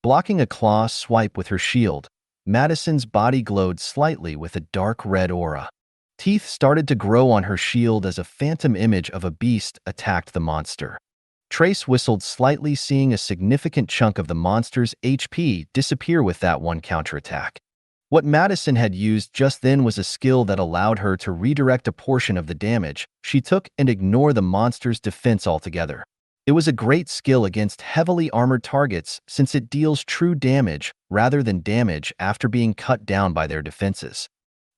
Blocking a claw swipe with her shield, Madison's body glowed slightly with a dark red aura. Teeth started to grow on her shield as a phantom image of a beast attacked the monster. Trace whistled slightly, seeing a significant chunk of the monster's HP disappear with that one counterattack. What Madison had used just then was a skill that allowed her to redirect a portion of the damage she took and ignore the monster's defense altogether. It was a great skill against heavily armored targets since it deals true damage rather than damage after being cut down by their defenses.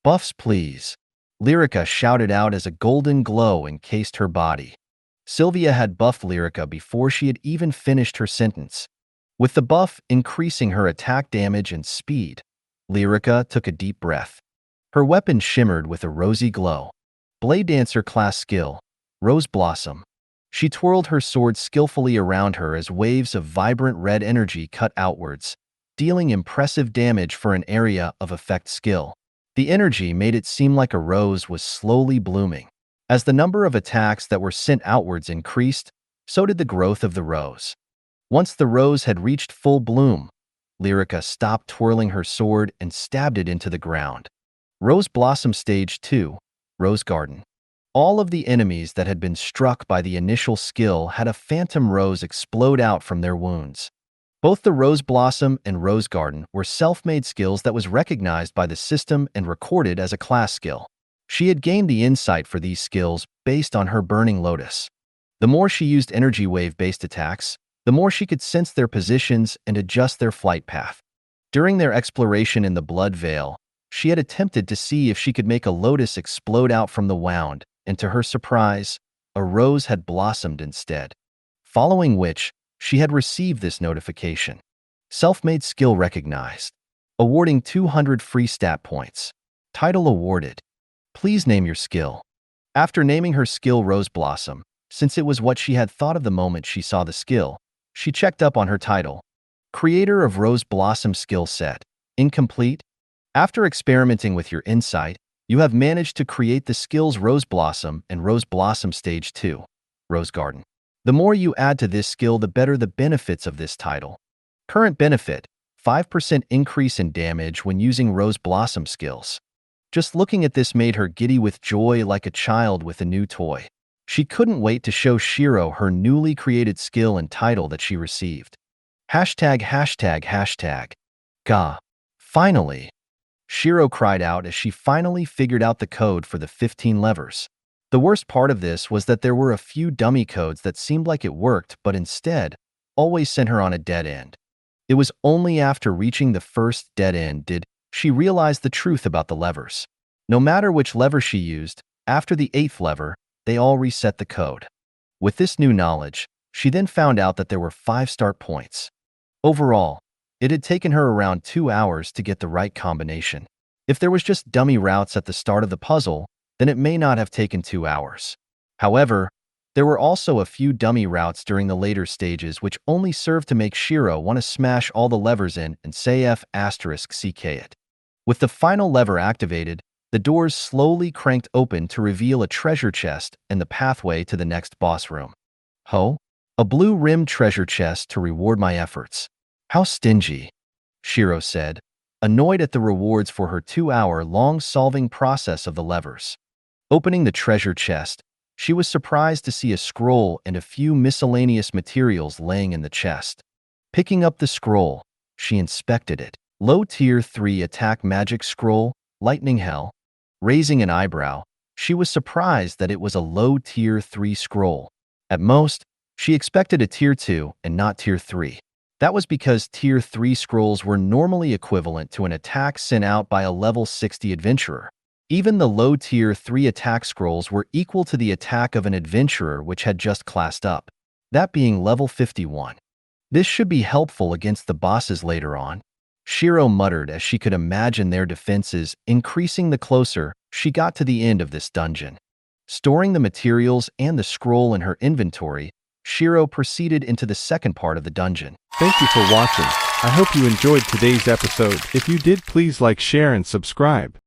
Buffs, please. Lyrica shouted out as a golden glow encased her body. Sylvia had buffed Lyrica before she had even finished her sentence. With the buff increasing her attack damage and speed, Lyrica took a deep breath. Her weapon shimmered with a rosy glow. Blade Dancer class skill, Rose Blossom. She twirled her sword skillfully around her as waves of vibrant red energy cut outwards, dealing impressive damage for an area of effect skill. The energy made it seem like a rose was slowly blooming. As the number of attacks that were sent outwards increased, so did the growth of the rose. Once the rose had reached full bloom, Lyrica stopped twirling her sword and stabbed it into the ground. Rose Blossom Stage 2, Rose Garden. All of the enemies that had been struck by the initial skill had a phantom rose explode out from their wounds. Both the Rose Blossom and Rose Garden were self-made skills that was recognized by the system and recorded as a class skill. She had gained the insight for these skills based on her Burning Lotus. The more she used energy wave-based attacks, the more she could sense their positions and adjust their flight path. During their exploration in the Blood Veil, she had attempted to see if she could make a lotus explode out from the wound, and to her surprise, a rose had blossomed instead. Following which, she had received this notification. Self-made skill recognized. Awarding 200 free stat points. Title awarded. Please name your skill. After naming her skill Rose Blossom, since it was what she had thought of the moment she saw the skill, she checked up on her title. Creator of Rose Blossom skill set. Incomplete. After experimenting with your insight, you have managed to create the skills Rose Blossom and Rose Blossom Stage 2, Rose Garden. The more you add to this skill, the better the benefits of this title. Current benefit, 5% increase in damage when using Rose Blossom skills. Just looking at this made her giddy with joy like a child with a new toy. She couldn't wait to show Shiro her newly created skill and title that she received. Hashtag. Gah. Finally. Shiro cried out as she finally figured out the code for the 15 levers. The worst part of this was that there were a few dummy codes that seemed like it worked but instead always sent her on a dead end. It was only after reaching the first dead end did she realize the truth about the levers. No matter which lever she used, after the 8th lever, they all reset the code. With this new knowledge, she then found out that there were 5 start points. Overall, it had taken her around 2 hours to get the right combination. If there was just dummy routes at the start of the puzzle, then it may not have taken 2 hours. However, there were also a few dummy routes during the later stages which only served to make Shiro want to smash all the levers in and say F***ck it. With the final lever activated, the doors slowly cranked open to reveal a treasure chest and the pathway to the next boss room. Ho! A blue-rimmed treasure chest to reward my efforts. How stingy, Shiro said, annoyed at the rewards for her 2-hour-long solving process of the levers. Opening the treasure chest, she was surprised to see a scroll and a few miscellaneous materials laying in the chest. Picking up the scroll, she inspected it. Low Tier 3 Attack Magic Scroll, Lightning Hell. Raising an eyebrow, she was surprised that it was a low Tier 3 scroll. At most, she expected a Tier 2 and not Tier 3. That was because Tier 3 scrolls were normally equivalent to an attack sent out by a level 60 adventurer. Even the low Tier 3 attack scrolls were equal to the attack of an adventurer which had just classed up, that being level 51. This should be helpful against the bosses later on. Shiro muttered as she could imagine their defenses increasing the closer she got to the end of this dungeon. Storing the materials and the scroll in her inventory, Shiro proceeded into the second part of the dungeon. Thank you for watching. I hope you enjoyed today's episode. If you did, please like, share, and subscribe.